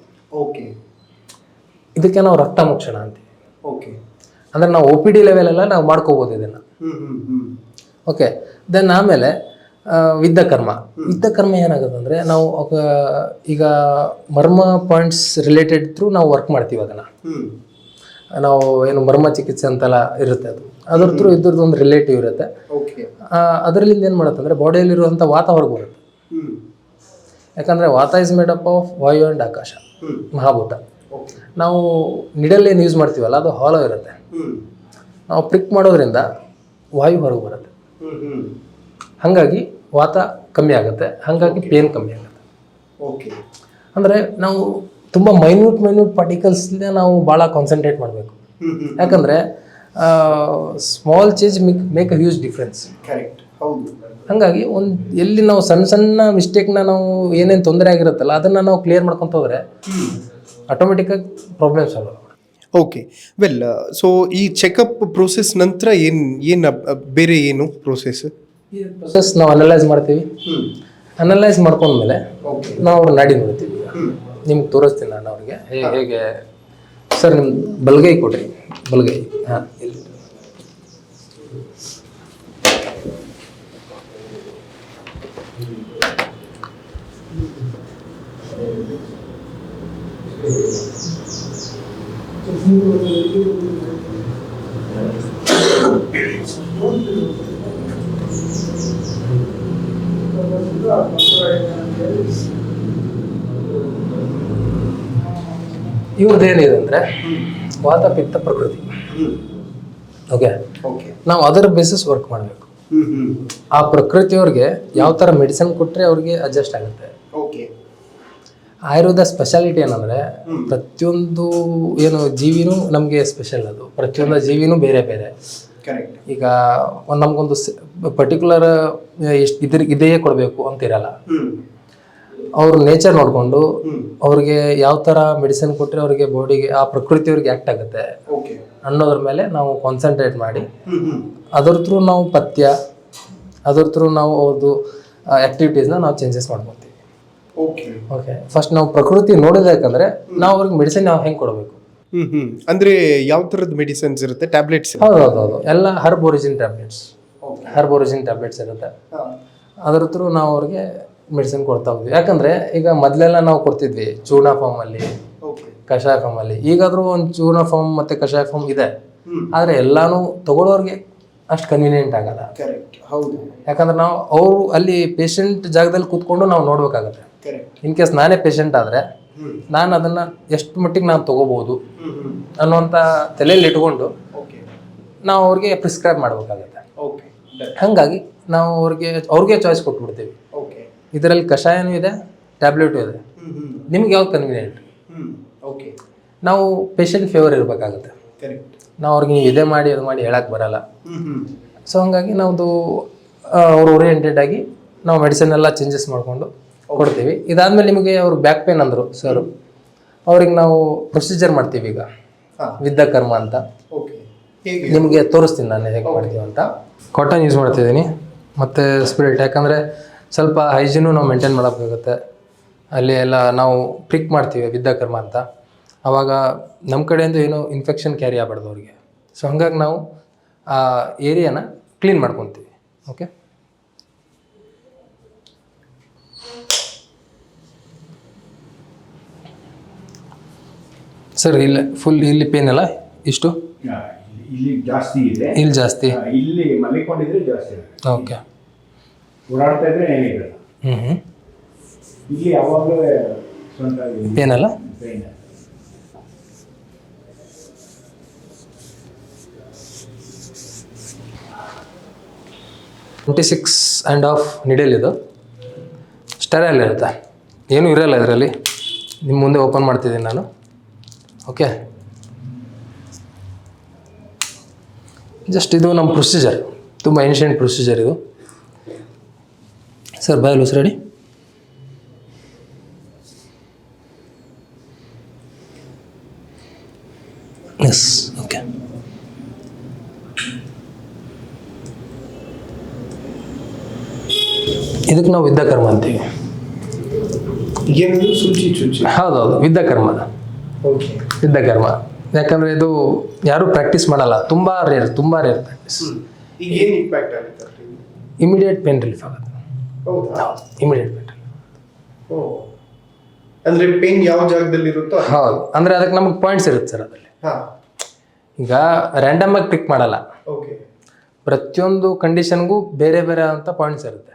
ಇದಕ್ಕೆ ನಾವು ರಕ್ತ ಮೋಕ್ಷಣ ಅಂತೀವಿ. ಅಂದರೆ ನಾವು ಒ ಪಿ ಡಿ ಲೆವೆಲೆಲ್ಲ ನಾವು ಮಾಡ್ಕೋಬೋದು ಇದನ್ನು. ಓಕೆ, ದೆನ್ ಆಮೇಲೆ ವಿದ್ದ ಕರ್ಮ ಏನಾಗುತ್ತೆ ಅಂದರೆ ನಾವು ಈಗ ಮರ್ಮ ಪಾಯಿಂಟ್ಸ್ ರಿಲೇಟೆಡ್ ಥ್ರೂ ನಾವು ವರ್ಕ್ ಮಾಡ್ತೀವಿ. ಅದನ್ನು ನಾವು ಏನು ಮರ್ಮ ಚಿಕಿತ್ಸೆ ಅಂತೆಲ್ಲ ಇರುತ್ತೆ, ಅದ್ರ ಥ್ರೂ ಇದ್ರದ್ದು ಒಂದು ರಿಲೇಟಿವ್ ಇರುತ್ತೆ. ಅದರಲ್ಲಿಂದ ಏನು ಮಾಡುತ್ತೆ ಅಂದರೆ ಬಾಡಿಯಲ್ಲಿರುವಂಥ ವಾತ ಹೊರಗೆ ಬರುತ್ತೆ. ಯಾಕಂದರೆ vata is made up of vayu and akasha, mahabhuta. ನಾವು ನಿಡಲ್ ಏನು ಯೂಸ್ ಮಾಡ್ತೀವಲ್ಲ ಅದು ಹಾಲೋ ಇರುತ್ತೆ. ನಾವು ಪ್ರಿಕ್ ಮಾಡೋದ್ರಿಂದ ವಾಯು ಹೊರಗೆ ಬರುತ್ತೆ. ಹಾಗಾಗಿ ವಾತ ಕಮ್ಮಿ ಆಗುತ್ತೆ, ಹಾಗಾಗಿ ಪೇನ್ ಕಮ್ಮಿ ಆಗುತ್ತೆ. ಅಂದರೆ ನಾವು ತುಂಬ ಮೈನ್ಯೂಟ್ ಪಾರ್ಟಿಕಲ್ಸ್ನ ನಾವು ಭಾಳ ಕಾನ್ಸಂಟ್ರೇಟ್ ಮಾಡಬೇಕು. ಯಾಕಂದರೆ small change make a huge difference. ಹಾಗಾಗಿ ಎಲ್ಲಿ ನಾವು ಸಣ್ಣ ಮಿಸ್ಟೇಕ್ನ ನಾವು ಏನೇನು ತೊಂದರೆ ಆಗಿರುತ್ತಲ್ಲ ಅದನ್ನು ನಾವು ಕ್ಲಿಯರ್ ಮಾಡ್ಕೊತ ಹೋದರೆ ಆಟೋಮೆಟಿಕ್ಕಾಗಿ problem solve. Okay, well, so ಈ ಚೆಕಪ್ ಪ್ರೋಸೆಸ್ ನಂತರ ಏನು ಬೇರೆ ಏನು ಪ್ರೋಸೆಸ್ ನಾವು ಅನಲೈಸ್ ಮಾಡ್ತೀವಿ. ಅನಲೈಸ್ ಮಾಡ್ಕೊಂಡ್ಮೇಲೆ ನಾವು ಅವ್ರ ನಾಡಿ ನೋಡ್ತೀವಿ. ನಿಮ್ಗೆ ತೋರಿಸ್ತೀನಿ ನಾನು ಅವ್ರಿಗೆ ಹೇಗೆ. ಸರ್ ನಿಮ್ಮ ಬಲಗೈ ಕೊಡ್ರಿ, ಬಲಗೈ. ಹಾಂ, ಇಲ್ಲಿ ಇವ್ರದ್ದೇನಿದೆ ಅಂದರೆ ವಾತ ಪಿತ್ತ ಪ್ರಕೃತಿ. ಓಕೆ, ನಾವು ಅದರ ಬೇಸಿಸ್ ವರ್ಕ್ ಮಾಡಬೇಕು. ಆ ಪ್ರಕೃತಿಯವ್ರಿಗೆ ಯಾವ ಥರ ಮೆಡಿಸಿನ್ ಕೊಟ್ಟರೆ ಅವ್ರಿಗೆ ಅಡ್ಜಸ್ಟ್ ಆಗುತ್ತೆ. ಆಯುರ್ವೇದ ಸ್ಪೆಷಾಲಿಟಿ ಏನಂದರೆ ಪ್ರತಿಯೊಂದು ಏನು ಜೀವಿನೂ ನಮಗೆ ಸ್ಪೆಷಲ್. ಅದು ಪ್ರತಿಯೊಂದು ಜೀವಿನೂ ಬೇರೆ ಬೇರೆ. ಈಗ ನಮಗೊಂದು ಪರ್ಟಿಕ್ಯುಲರ್ ಇದೇ ಕೊಡಬೇಕು ಅಂತಿರಲ್ಲ. ಅವ್ರ ನೇಚರ್ ನೋಡಿಕೊಂಡು ಅವ್ರಿಗೆ ಯಾವ ಥರ ಮೆಡಿಸಿನ್ ಕೊಟ್ಟರೆ ಅವ್ರಿಗೆ ಬಾಡಿಗೆ ಆ ಪ್ರಕೃತಿಯವ್ರಿಗೆ ಆ್ಯಕ್ಟ್ ಆಗುತ್ತೆ ಅನ್ನೋದ್ರ ಮೇಲೆ ನಾವು ಕಾನ್ಸಂಟ್ರೇಟ್ ಮಾಡಿ ಅದ್ರ ಥ್ರೂ ನಾವು ಪಥ್ಯ ಅದ್ರ ಥ್ರೂ ನಾವು ಅವ್ರದ್ದು ಆ್ಯಕ್ಟಿವಿಟೀಸ್ನ ನಾವು ಚೇಂಜಸ್ ಮಾಡ್ಕೊತೀವಿ. ಓಕೆ ಫಸ್ಟ್ ನಾವು ಪ್ರಕೃತಿ ನೋಡೋದಕ್ಕಂದ್ರೆ ನಾವು ಅವ್ರಿಗೆ ಮೆಡಿಸಿನ್ ನಾವು ಹೆಂಗೆ ಕೊಡಬೇಕು. ಅಂದ್ರೆ ಯಾವ ಥರದ ಮೆಡಿಸಿನ್ಸ್ ಇರುತ್ತೆ? ಟ್ಯಾಬ್ಲೆಟ್ಸ್? ಹೌದು ಎಲ್ಲ ಹರ್ಬ್ ಒರಿಜಿನ್ ಟ್ಯಾಬ್ಲೆಟ್ಸ್ ಇರುತ್ತೆ. ಅದ್ರ ಥ್ರೂ ನಾವು ಅವ್ರಿಗೆ ಮೆಡಿಸಿನ್ ಕೊಡ್ತಾ ಹೋದ್ವಿ. ಯಾಕಂದರೆ ಈಗ ಮೊದಲೆಲ್ಲ ನಾವು ಕೊಡ್ತಿದ್ವಿ ಚೂರ್ಣ ಫಾರ್ಮಲ್ಲಿ, ಕಷಾಯ ಫಾರ್ಮಲ್ಲಿ. ಈಗಾದರೂ ಒಂದು ಚೂರ್ಣ ಫಾರ್ಮ್ ಮತ್ತು ಕಷಾಯ ಫಾರ್ಮ್ ಇದೆ, ಆದರೆ ಎಲ್ಲಾನು ತಗೊಳ್ಳೋರಿಗೆ ಅಷ್ಟು ಕನ್ವೀನಿಯೆಂಟ್ ಆಗಲ್ಲ. ಹೌದು. ಯಾಕಂದ್ರೆ ನಾವು ಅವರು ಅಲ್ಲಿ ಪೇಷಂಟ್ ಜಾಗದಲ್ಲಿ ಕೂತ್ಕೊಂಡು ನಾವು ನೋಡ್ಬೇಕಾಗತ್ತೆ. ಇನ್ ಕೇಸ್ ನಾನೇ ಪೇಷಂಟ್ ಆದರೆ ನಾನು ಅದನ್ನು ಎಷ್ಟು ಮಟ್ಟಿಗೆ ನಾನು ತೊಗೋಬೋದು ಅನ್ನೋಂಥ ತಲೆಯಲ್ಲಿ ಇಟ್ಕೊಂಡು ನಾವು ಅವ್ರಿಗೆ ಪ್ರಿಸ್ಕ್ರೈಬ್ ಮಾಡಬೇಕಾಗತ್ತೆ. ಹಾಗಾಗಿ ನಾವು ಅವ್ರಿಗೆ ಚಾಯ್ಸ್ ಕೊಟ್ಬಿಡ್ತೀವಿ. ಇದರಲ್ಲಿ ಕಷಾಯನೂ ಇದೆ, ಟ್ಯಾಬ್ಲೆಟು ಇದೆ, ನಿಮ್ಗೆ ಯಾವ್ದು ಕನ್ವೀನಿಯೆಂಟ್. ನಾವು ಪೇಷಂಟ್ ಫೇವರ್ ಇರಬೇಕಾಗುತ್ತೆ. ನಾವು ಅವ್ರಿಗೆ ನೀವು ಇದೇ ಮಾಡಿ ಅದು ಮಾಡಿ ಹೇಳಕ್ಕೆ ಬರಲ್ಲ. ಸೊ ಹಂಗಾಗಿ ನಾವು ಅವ್ರು ಓರಿಯೆಂಟೆಡ್ ಆಗಿ ನಾವು ಮೆಡಿಸಿನ್ ಎಲ್ಲ ಚೇಂಜಸ್ ಮಾಡಿಕೊಂಡು ಕೊಡ್ತೀವಿ. ಇದಾದಮೇಲೆ ನಿಮಗೆ ಅವ್ರು ಬ್ಯಾಕ್ ಪೇನ್ ಅಂದರು ಸರ್, ಅವ್ರಿಗೆ ನಾವು ಪ್ರೊಸೀಜರ್ ಮಾಡ್ತೀವಿ ಈಗ ವಿದ್ದ ಕರ್ಮ ಅಂತ. ನಿಮಗೆ ತೋರಿಸ್ತೀನಿ ನಾನು ಹೇಗೆ ಮಾಡ್ತೀವಿ ಅಂತ. ಕಾಟನ್ ಯೂಸ್ ಮಾಡ್ತಿದ್ದೀನಿ ಮತ್ತು ಸ್ಪಿರಿಟ್, ಯಾಕಂದರೆ ಸ್ವಲ್ಪ ಹೈಜೀನು ನಾವು ಮೇಂಟೈನ್ ಮಾಡೋಕ್ಕಾಗುತ್ತೆ. ಅಲ್ಲಿ ಎಲ್ಲ ನಾವು ಪ್ರಿಕ್ ಮಾಡ್ತೀವಿ ವಿದ್ದ ಕರ್ಮ ಅಂತ. ಆವಾಗ ನಮ್ಮ ಕಡೆಯಿಂದ ಏನೋ ಇನ್ಫೆಕ್ಷನ್ ಕ್ಯಾರಿ ಆಗಬಾರ್ದು ಅವ್ರಿಗೆ. ಸೊ ಹಂಗಾಗಿ ನಾವು ಆ ಏರಿಯಾನ ಕ್ಲೀನ್ ಮಾಡ್ಕೊತೀವಿ. ಓಕೆ ಸರ್, ಇಲ್ಲಿ ಪೇನ್ ಎಲ್ಲ ಇಷ್ಟು ಇಲ್ಲಿ ಜಾಸ್ತಿ ಇದೆ, ಇಲ್ಲಿ ಜಾಸ್ತಿ, ಇಲ್ಲಿ ಮಲಿಕೊಂಡಿದ್ರೆ ಜಾಸ್ತಿ. ಓಕೆ, ಓಡಾಡ್ತಾ ಇದ್ರೆ ಏನಿಲ್ಲ. ಇಲ್ಲಿ ಯಾವಾಗಲೂ ಪೇನ್ ಅಲ್ಲ. 26.5 ನಿಡಲ್ ಇದು. ಸ್ಟೆರೈಲ್ ಇರುತ್ತೆ, ಏನೂ ಇರೋಲ್ಲ ಇದರಲ್ಲಿ. ನಿಮ್ಮ ಮುಂದೆ ಓಪನ್ ಮಾಡ್ತಿದ್ದೀನಿ ನಾನು. ಓಕೆ, ಜಸ್ಟ್ ಇದು ನಮ್ಮ ಪ್ರೊಸೀಜರ್, ತುಂಬ ಏನ್ಷಿಯಂಟ್ ಪ್ರೊಸೀಜರ್ ಇದು. ಸರ್ ಬಾಯಲ್ಲಿ ಉಸಿರಾಡಿ. S, okay. ಇದಕ್ಕೆ ನಾವು ವಿದ್ದ ಕರ್ಮ ಅಂತೀವಿ. ಹೌದೌದು, ವಿದ್ದ ಕರ್ಮ. ವಿದ್ದ ಕರ್ಮ ಯಾಕಂದರೆ ಇದು ಯಾರೂ ಪ್ರಾಕ್ಟೀಸ್ ಮಾಡಲ್ಲ, ತುಂಬ rare practice. Immediate pain relief ಆಗುತ್ತೆ. Immediate pain relief. ಅಂದರೆ ಪೇನ್ ಯಾವ ಜಾಗದಲ್ಲಿ ಇರುತ್ತೋ. ಹೌದು, ಅಂದರೆ ಅದಕ್ಕೆ ನಮಗೆ ಪಾಯಿಂಟ್ಸ್ ಇರುತ್ತೆ ಸರ್ ಅದರಲ್ಲಿ. ಈಗ ರ್ಯಾಂಡಮ್ ಆಗಿ ಪಿಕ್ ಮಾಡಲ್ಲ, ಪ್ರತಿಯೊಂದು ಕಂಡೀಷನ್ಗೂ ಬೇರೆ ಬೇರೆ ಅಂತ ಪಾಯಿಂಟ್ಸ್ ಇರುತ್ತೆ.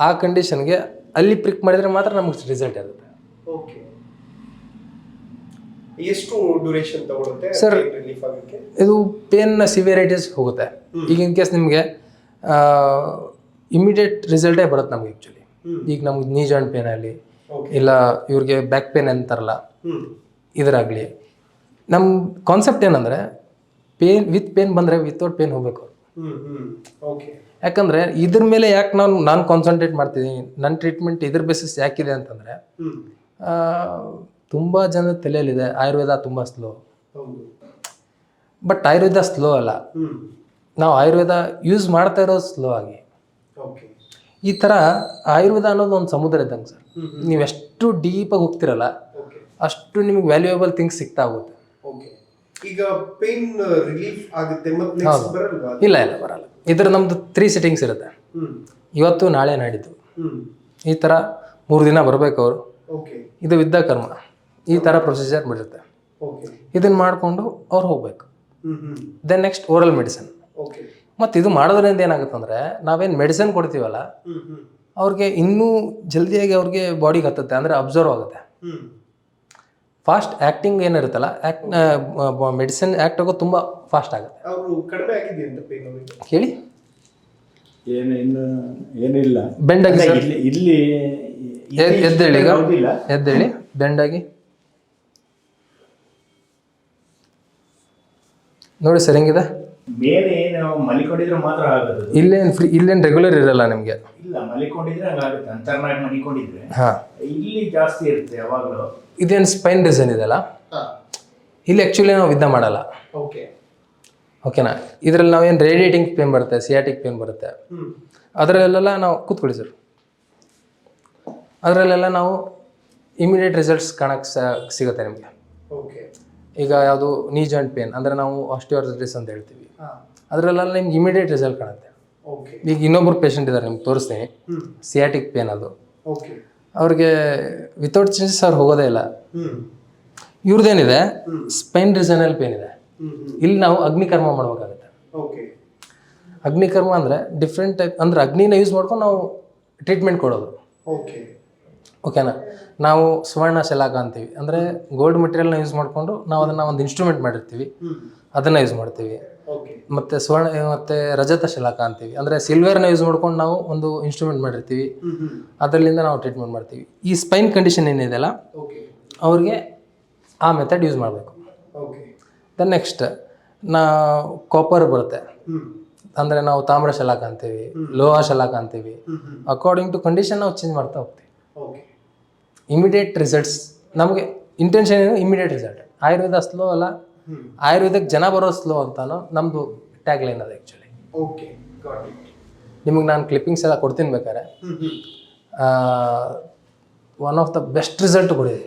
ಆ ಕಂಡೀಷನ್ಗೆ ಅಲ್ಲಿ ಪ್ರಿಕ್ ಮಾಡಿದರೆ ಮಾತ್ರ ನಮಗೆ ರಿಸಲ್ಟ್ ಇರುತ್ತೆ. ಎಷ್ಟು ಡ್ಯೂರೇಷನ್ ತಗೊಳುತ್ತೆ ಸರ್ ಇದು ಪೇನ್ನ ಸಿವಿಯರಿಟೀಸ್ ಹೋಗುತ್ತೆ. ಈಗ ಇನ್ ಕೇಸ್ ನಿಮಗೆ ಇಮಿಡಿಯೇಟ್ ರಿಸಲ್ಟೇ ಬರುತ್ತೆ ನಮ್ಗೆ. ಆ್ಯಕ್ಚುಲಿ ಈಗ ನಮ್ಗೆ ನೀ ಜಾಯಿಂಟ್ ಪೇನ್ ಆಗಲಿ, ಇಲ್ಲ ಇವ್ರಿಗೆ ಬ್ಯಾಕ್ ಪೇನ್ ಅಂತಾರಲ್ಲ, ಇದರಾಗಲಿ, ನಮ್ಮ ಕಾನ್ಸೆಪ್ಟ್ ಏನಂದರೆ ಪೇನ್ ವಿತ್ ಪೇನ್ ಬಂದರೆ ವಿತೌಟ್ ಪೇನ್ ಹೋಗಬೇಕು. ಯಾಕಂದರೆ ಇದ್ರ ಮೇಲೆ ಯಾಕೆ ನಾನು ಕಾನ್ಸಂಟ್ರೇಟ್ ಮಾಡ್ತಿದ್ದೀನಿ, ನನ್ನ ಟ್ರೀಟ್ಮೆಂಟ್ ಇದ್ರ ಬೇಸಿಸ್ ಯಾಕಿದೆ ಅಂತಂದರೆ, ತುಂಬ ಜನದ ತಲೆಯಲ್ಲಿದೆ ಆಯುರ್ವೇದ ತುಂಬ ಸ್ಲೋ. ಬಟ್ ಆಯುರ್ವೇದ ಸ್ಲೋ ಅಲ್ಲ, ನಾವು ಆಯುರ್ವೇದ ಯೂಸ್ ಮಾಡ್ತಾ ಇರೋದು ಸ್ಲೋ ಆಗಿ. ಈ ಥರ ಆಯುರ್ವೇದ ಅನ್ನೋದು ಒಂದು ಸಮುದ್ರ ಇದ್ದಂಗೆ ಸರ್. ನೀವೆಷ್ಟು ಡೀಪಾಗಿ ಹೋಗ್ತಿರಲ್ಲ ಅಷ್ಟು ನಿಮಗೆ ವ್ಯಾಲ್ಯೂಯಬಲ್ ಥಿಂಗ್ಸ್ ಸಿಗ್ತಾ ಹೋಗುತ್ತೆ. ಈಗ ಪೇನ್ ರಿಲೀಫ್ ಆಗುತ್ತೆ. ಇಲ್ಲ ಬರಲ್ಲ. ಇದ್ರ ನಮ್ದು 3 ಸಿಟ್ಟಿಂಗ್ಸ್ ಇರುತ್ತೆ, ಇವತ್ತು ನಾಳೆ ನಾಡಿದ್ದು. ಈ ಥರ 3 ದಿನ ಬರಬೇಕು ಅವರು. ಇದು ವಿದ್ದ ಕರ್ಮ, ಈ ಥರ ಪ್ರೊಸೀಜರ್ ಬಿಡುತ್ತೆ. ಇದನ್ನು ಮಾಡಿಕೊಂಡು ಅವ್ರು ಹೋಗ್ಬೇಕು. Then next oral medicine. ಮತ್ತು ಇದು ಮಾಡೋದ್ರಿಂದ ಏನಾಗುತ್ತೆ ಅಂದರೆ, ನಾವೇನು ಮೆಡಿಸಿನ್ ಕೊಡ್ತೀವಲ್ಲ ಅವ್ರಿಗೆ ಇನ್ನೂ ಜಲ್ದಿಯಾಗಿ ಅವ್ರಿಗೆ ಬಾಡಿಗೆ ಹತ್ತುತ್ತೆ, ಅಂದರೆ ಅಬ್ಸರ್ವ್ ಆಗುತ್ತೆ. ಫಾಸ್ಟ್ ಆ್ಯಕ್ಟಿಂಗ್ ಏನಿರುತ್ತಲ್ಲ, ಮೆಡಿಸಿನ್ ಆ್ಯಕ್ಟ್ ಆಗೋದು ತುಂಬ ಫಾಸ್ಟ್ ಆಗುತ್ತೆ. ಹೇಳಿ, ಏನಿಲ್ಲ, ಬೆಂಡಾಗಿ ಇಲ್ಲಿ ಎದ್ದೇಳಿ, ಈಗ ಎದ್ದೇಳಿ, ಬೆಂಡಾಗಿ ನೋಡಿ ಸರ್ ಹೆಂಗಿದೆ. ಮೇಲೆ ಏನು ಮಲಿಕೊಂಡಿದ್ರೆ ಮಾತ್ರ ಆಗುತ್ತೆ, ಇಲ್ಲೇನು ರೆಗ್ಯುಲರ್ ಇರಲ್ಲ ನಿಮಗೆ. ಇಲ್ಲ, ಮಲಿಕೊಂಡಿದ್ರೆ ಹಂಗಾಗುತ್ತೆ. ಅಂತರ್ನಾಗಿ ಮಲಿಕೊಂಡಿದ್ರೆ ಇಲ್ಲಿ ಜಾಸ್ತಿ ಇರುತ್ತೆ ಯಾವಾಗಲೂ. ಇದೇನು ಸ್ಪೈನ್ ರೀಸನ್ ಇದೆಯಲ್ಲ, ಇಲ್ಲಿ ಆ್ಯಕ್ಚುಲಿ ನಾವು ವಿದ್ದ ಮಾಡಲ್ಲ. ಓಕೆ ಓಕೆನಾ? ಇದರಲ್ಲಿ ನಾವೇನು ರೇಡಿಯೇಟಿಂಗ್ ಪೇನ್ ಬರುತ್ತೆ, ಸಿಯಾಟಿಕ್ ಪೇನ್ ಬರುತ್ತೆ, ಅದರಲ್ಲೆಲ್ಲ ನಾವು ಕೂತ್ಕೊಳ್ಳಿ ಸರ್, ಅದರಲ್ಲೆಲ್ಲ ನಾವು ಇಮಿಡಿಯೇಟ್ ರಿಸಲ್ಟ್ಸ್ ಕಾಣಕ್ಕೆ ಸಿಗುತ್ತೆ ನಿಮಗೆ. ಓಕೆ ಈಗ ಯಾವುದು ನೀ ಜಾಯಿಂಟ್ ಪೇನ್ ಅಂದರೆ ನಾವು ಆಸ್ಟಿಯೋಆರ್ಥ್ರೈಟಿಸ್ ಅಂತ ಹೇಳ್ತೀವಿ, ಅದರಲ್ಲೆಲ್ಲ ನಿಮ್ಗೆ ಇಮಿಡಿಯೇಟ್ ರಿಸಲ್ಟ್ ಕಾಣುತ್ತೆ. ಓಕೆ ಈಗ ಇನ್ನೊಬ್ಬರು ಪೇಷಂಟ್ ಇದ್ದಾರೆ ನಿಮ್ಗೆ ತೋರಿಸ್ತೀನಿ, ಸಿಯಾಟಿಕ್ ಪೇನ್ ಅದು, ಓಕೆ ಅವ್ರಿಗೆ ವಿತೌಟ್ ಚೇಂಜಸ್ ಅವ್ರು ಹೋಗೋದೇ ಇಲ್ಲ. ಇವ್ರದ್ದೇನಿದೆ ಸ್ಪೈನ್ ರೀಜನಲ್ ಪೇನ್ ಇದೆ, ಇಲ್ಲಿ ನಾವು ಅಗ್ನಿಕರ್ಮ ಮಾಡ್ಬೇಕಾಗುತ್ತೆ. ಓಕೆ ಅಗ್ನಿಕರ್ಮ ಅಂದರೆ ಡಿಫ್ರೆಂಟ್ ಟೈಪ್, ಅಂದರೆ ಅಗ್ನಿನ ಯೂಸ್ ಮಾಡ್ಕೊಂಡು ನಾವು ಟ್ರೀಟ್ಮೆಂಟ್ ಕೊಡೋದು. ಓಕೆ ಓಕೆನಾ? ನಾವು ಸುವರ್ಣ ಶಲಾಕ ಅಂತೀವಿ, ಅಂದರೆ ಗೋಲ್ಡ್ ಮೆಟೀರಿಯಲ್ನ ಯೂಸ್ ಮಾಡಿಕೊಂಡು ನಾವು ಅದನ್ನು ಒಂದು ಇನ್ಸ್ಟ್ರೂಮೆಂಟ್ ಮಾಡಿರ್ತೀವಿ, ಅದನ್ನು ಯೂಸ್ ಮಾಡ್ತೀವಿ. ಓಕೆ ಮತ್ತು ಮತ್ತು ರಜತ ಶಲಾಕ ಅಂತೀವಿ, ಅಂದರೆ ಸಿಲ್ವರ್ನ ಯೂಸ್ ಮಾಡ್ಕೊಂಡು ನಾವು ಒಂದು ಇನ್ಸ್ಟ್ರೂಮೆಂಟ್ ಮಾಡಿರ್ತೀವಿ, ಅದರಿಂದ ನಾವು ಟ್ರೀಟ್ಮೆಂಟ್ ಮಾಡ್ತೀವಿ. ಈ ಸ್ಪೈನ್ ಕಂಡೀಷನ್ ಏನಿದೆಯಲ್ಲ ಓಕೆ ಅವ್ರಿಗೆ ಆ ಮೆಥಡ್ ಯೂಸ್ ಮಾಡಬೇಕು. ಓಕೆ ದೆನ್ ನೆಕ್ಸ್ಟ್ ಕಾಪರ್ ಬರುತ್ತೆ, ಅಂದರೆ ನಾವು ತಾಮ್ರ ಶಲಾಕ ಅಂತೀವಿ, ಲೋಹ ಶಲಾಕ ಅಂತೀವಿ. ಅಕಾರ್ಡಿಂಗ್ ಟು ಕಂಡೀಷನ್ ನಾವು ಚೇಂಜ್ ಮಾಡ್ತಾ ಹೋಗ್ತೀವಿ. ಓಕೆ ಇಮಿಡಿಯೇಟ್ ರಿಸಲ್ಟ್ಸ್ ನಮಗೆ ಇಂಟೆನ್ಷನ್ ಏನು, ಇಮಿಡಿಯೇಟ್ ರಿಸಲ್ಟ್. ಆಯುರ್ವೇದ ಸ್ಲೋ ಅಲ್ಲ, ಆಯುರ್ವೇದಕ್ಕೆ ಜನ ಬರೋ ಸ್ಲೋ ಅಂತಾನು ನಮ್ಮದು ಟ್ಯಾಗ್ ಲೈನ್ ಅದು ಆ್ಯಕ್ಚುಲಿ. Okay got it. ನಿಮಗೆ ನಾನು ಕ್ಲಿಪ್ಪಿಂಗ್ಸ್ ಎಲ್ಲ ಕೊಡ್ತೀನಿ ಬೇಕಾದ್ರೆ. One of the best result ಕೊಡಿದೆ.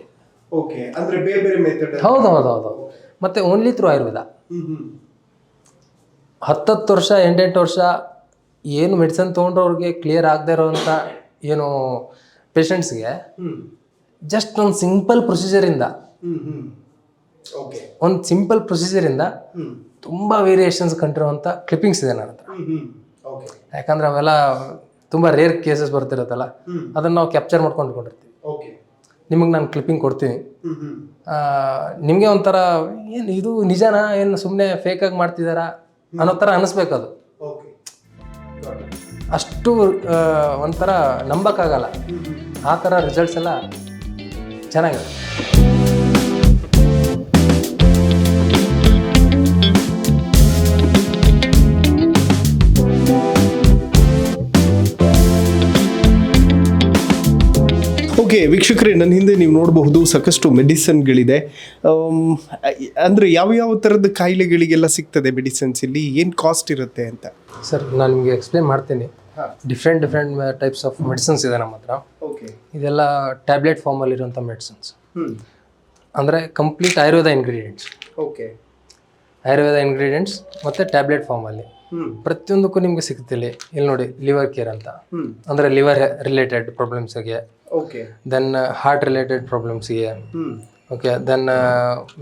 ಓಕೆ ಅಂದ್ರೆ ಬೇರೆ ಬೇರೆ ಮೆಥಡ್. ಹೌದು ಹೌದು ಹೌದು. ಮತ್ತು ಓನ್ಲಿ ಥ್ರೂ ಆಯುರ್ವೇದ. 10 ವರ್ಷ 8 ವರ್ಷ ಏನು ಮೆಡಿಸನ್ ತೊಗೊಂಡ್ರವ್ರಿಗೆ ಕ್ಲಿಯರ್ ಆಗದೆ ಇರೋವಂಥ ಏನು ಪೇಷಂಟ್ಸ್ಗೆ ಜಸ್ಟ್ ಒಂದು ಸಿಂಪಲ್ ಪ್ರೊಸೀಜರಿಂದ ಓಕೆ ಒಂದು ಸಿಂಪಲ್ ಪ್ರೊಸೀಜರಿಂದ ತುಂಬ ವೇರಿಯೇಷನ್ಸ್ ಕಂಡಿರುವಂಥ ಕ್ಲಿಪ್ಪಿಂಗ್ಸ್ ಇದೆ ನನ್ನ ಹತ್ರ. ಓಕೆ ಯಾಕಂದರೆ ಅವೆಲ್ಲ ತುಂಬ ರೇರ್ ಕೇಸಸ್ ಬರ್ತಿರುತ್ತಲ್ಲ, ಅದನ್ನು ನಾವು ಕ್ಯಾಪ್ಚರ್ ಮಾಡ್ಕೊಂಡಿರ್ತೀವಿ. ಓಕೆ ನಿಮಗೆ ನಾನು ಕ್ಲಿಪ್ಪಿಂಗ್ ಕೊಡ್ತೀನಿ, ನಿಮಗೆ ಒಂಥರ ಏನು ಇದು ನಿಜನಾ ಏನು ಸುಮ್ಮನೆ ಫೇಕಾಗಿ ಮಾಡ್ತಿದ್ದಾರಾ ಅನ್ನೋ ಥರ ಅನ್ನಿಸ್ಬೇಕು. ಅದು ಓಕೆ ಅಷ್ಟು ಒಂಥರ ನಂಬಕ್ಕಾಗಲ್ಲ, ಆ ಥರ ರಿಸಲ್ಟ್ಸ್ ಎಲ್ಲ ಚೆನ್ನಾಗಿದೆ. ಓಕೆ ವೀಕ್ಷಕರೇ, ನನ್ನ ಹಿಂದೆ ನೀವು ನೋಡಬಹುದು ಸಾಕಷ್ಟು ಮೆಡಿಸಿನ್ಗಳಿದೆ. ಅಂದರೆ ಯಾವ ಥರದ ಕಾಯಿಲೆಗಳಿಗೆಲ್ಲ ಸಿಗ್ತದೆ ಮೆಡಿಸಿನ್ಸ್ ಇಲ್ಲಿ, ಏನು ಕಾಸ್ಟ್ ಇರುತ್ತೆ ಅಂತ? ಸರ್ ನಾನು ನಿಮಗೆ ಎಕ್ಸ್ಪ್ಲೇನ್ ಮಾಡ್ತೀನಿ. ಡಿಫ್ರೆಂಟ್ ಟೈಪ್ಸ್ ಆಫ್ ಮೆಡಿಸಿನ್ಸ್ ಇದೆ ನಮ್ಮ ಹತ್ರ. ಓಕೆ ಇದೆಲ್ಲ ಟ್ಯಾಬ್ಲೆಟ್ ಫಾರ್ಮಲ್ಲಿರುವಂಥ ಮೆಡಿಸಿನ್ಸ್, ಅಂದರೆ complete Ayurveda ingredients. Okay Ayurveda ingredients ಮತ್ತು ಟ್ಯಾಬ್ಲೆಟ್ ಫಾರ್ಮಲ್ಲಿ ಪ್ರತಿಯೊಂದಕ್ಕೂ ನಿಮಗೆ ಸಿಗ್ತಿಲ್ಲ. ಇಲ್ಲಿ ನೋಡಿ, ಲಿವರ್ ಕೇರ್ ಅಂತ, ಅಂದರೆ ಲಿವರ್ ರಿಲೇಟೆಡ್ ಪ್ರಾಬ್ಲಮ್ಸ್ಗೆ. ಓಕೆ ದೆನ್ ಹಾರ್ಟ್ ರಿಲೇಟೆಡ್ ಪ್ರಾಬ್ಲಮ್ಸ್ಗೆ. ಓಕೆ ದೆನ್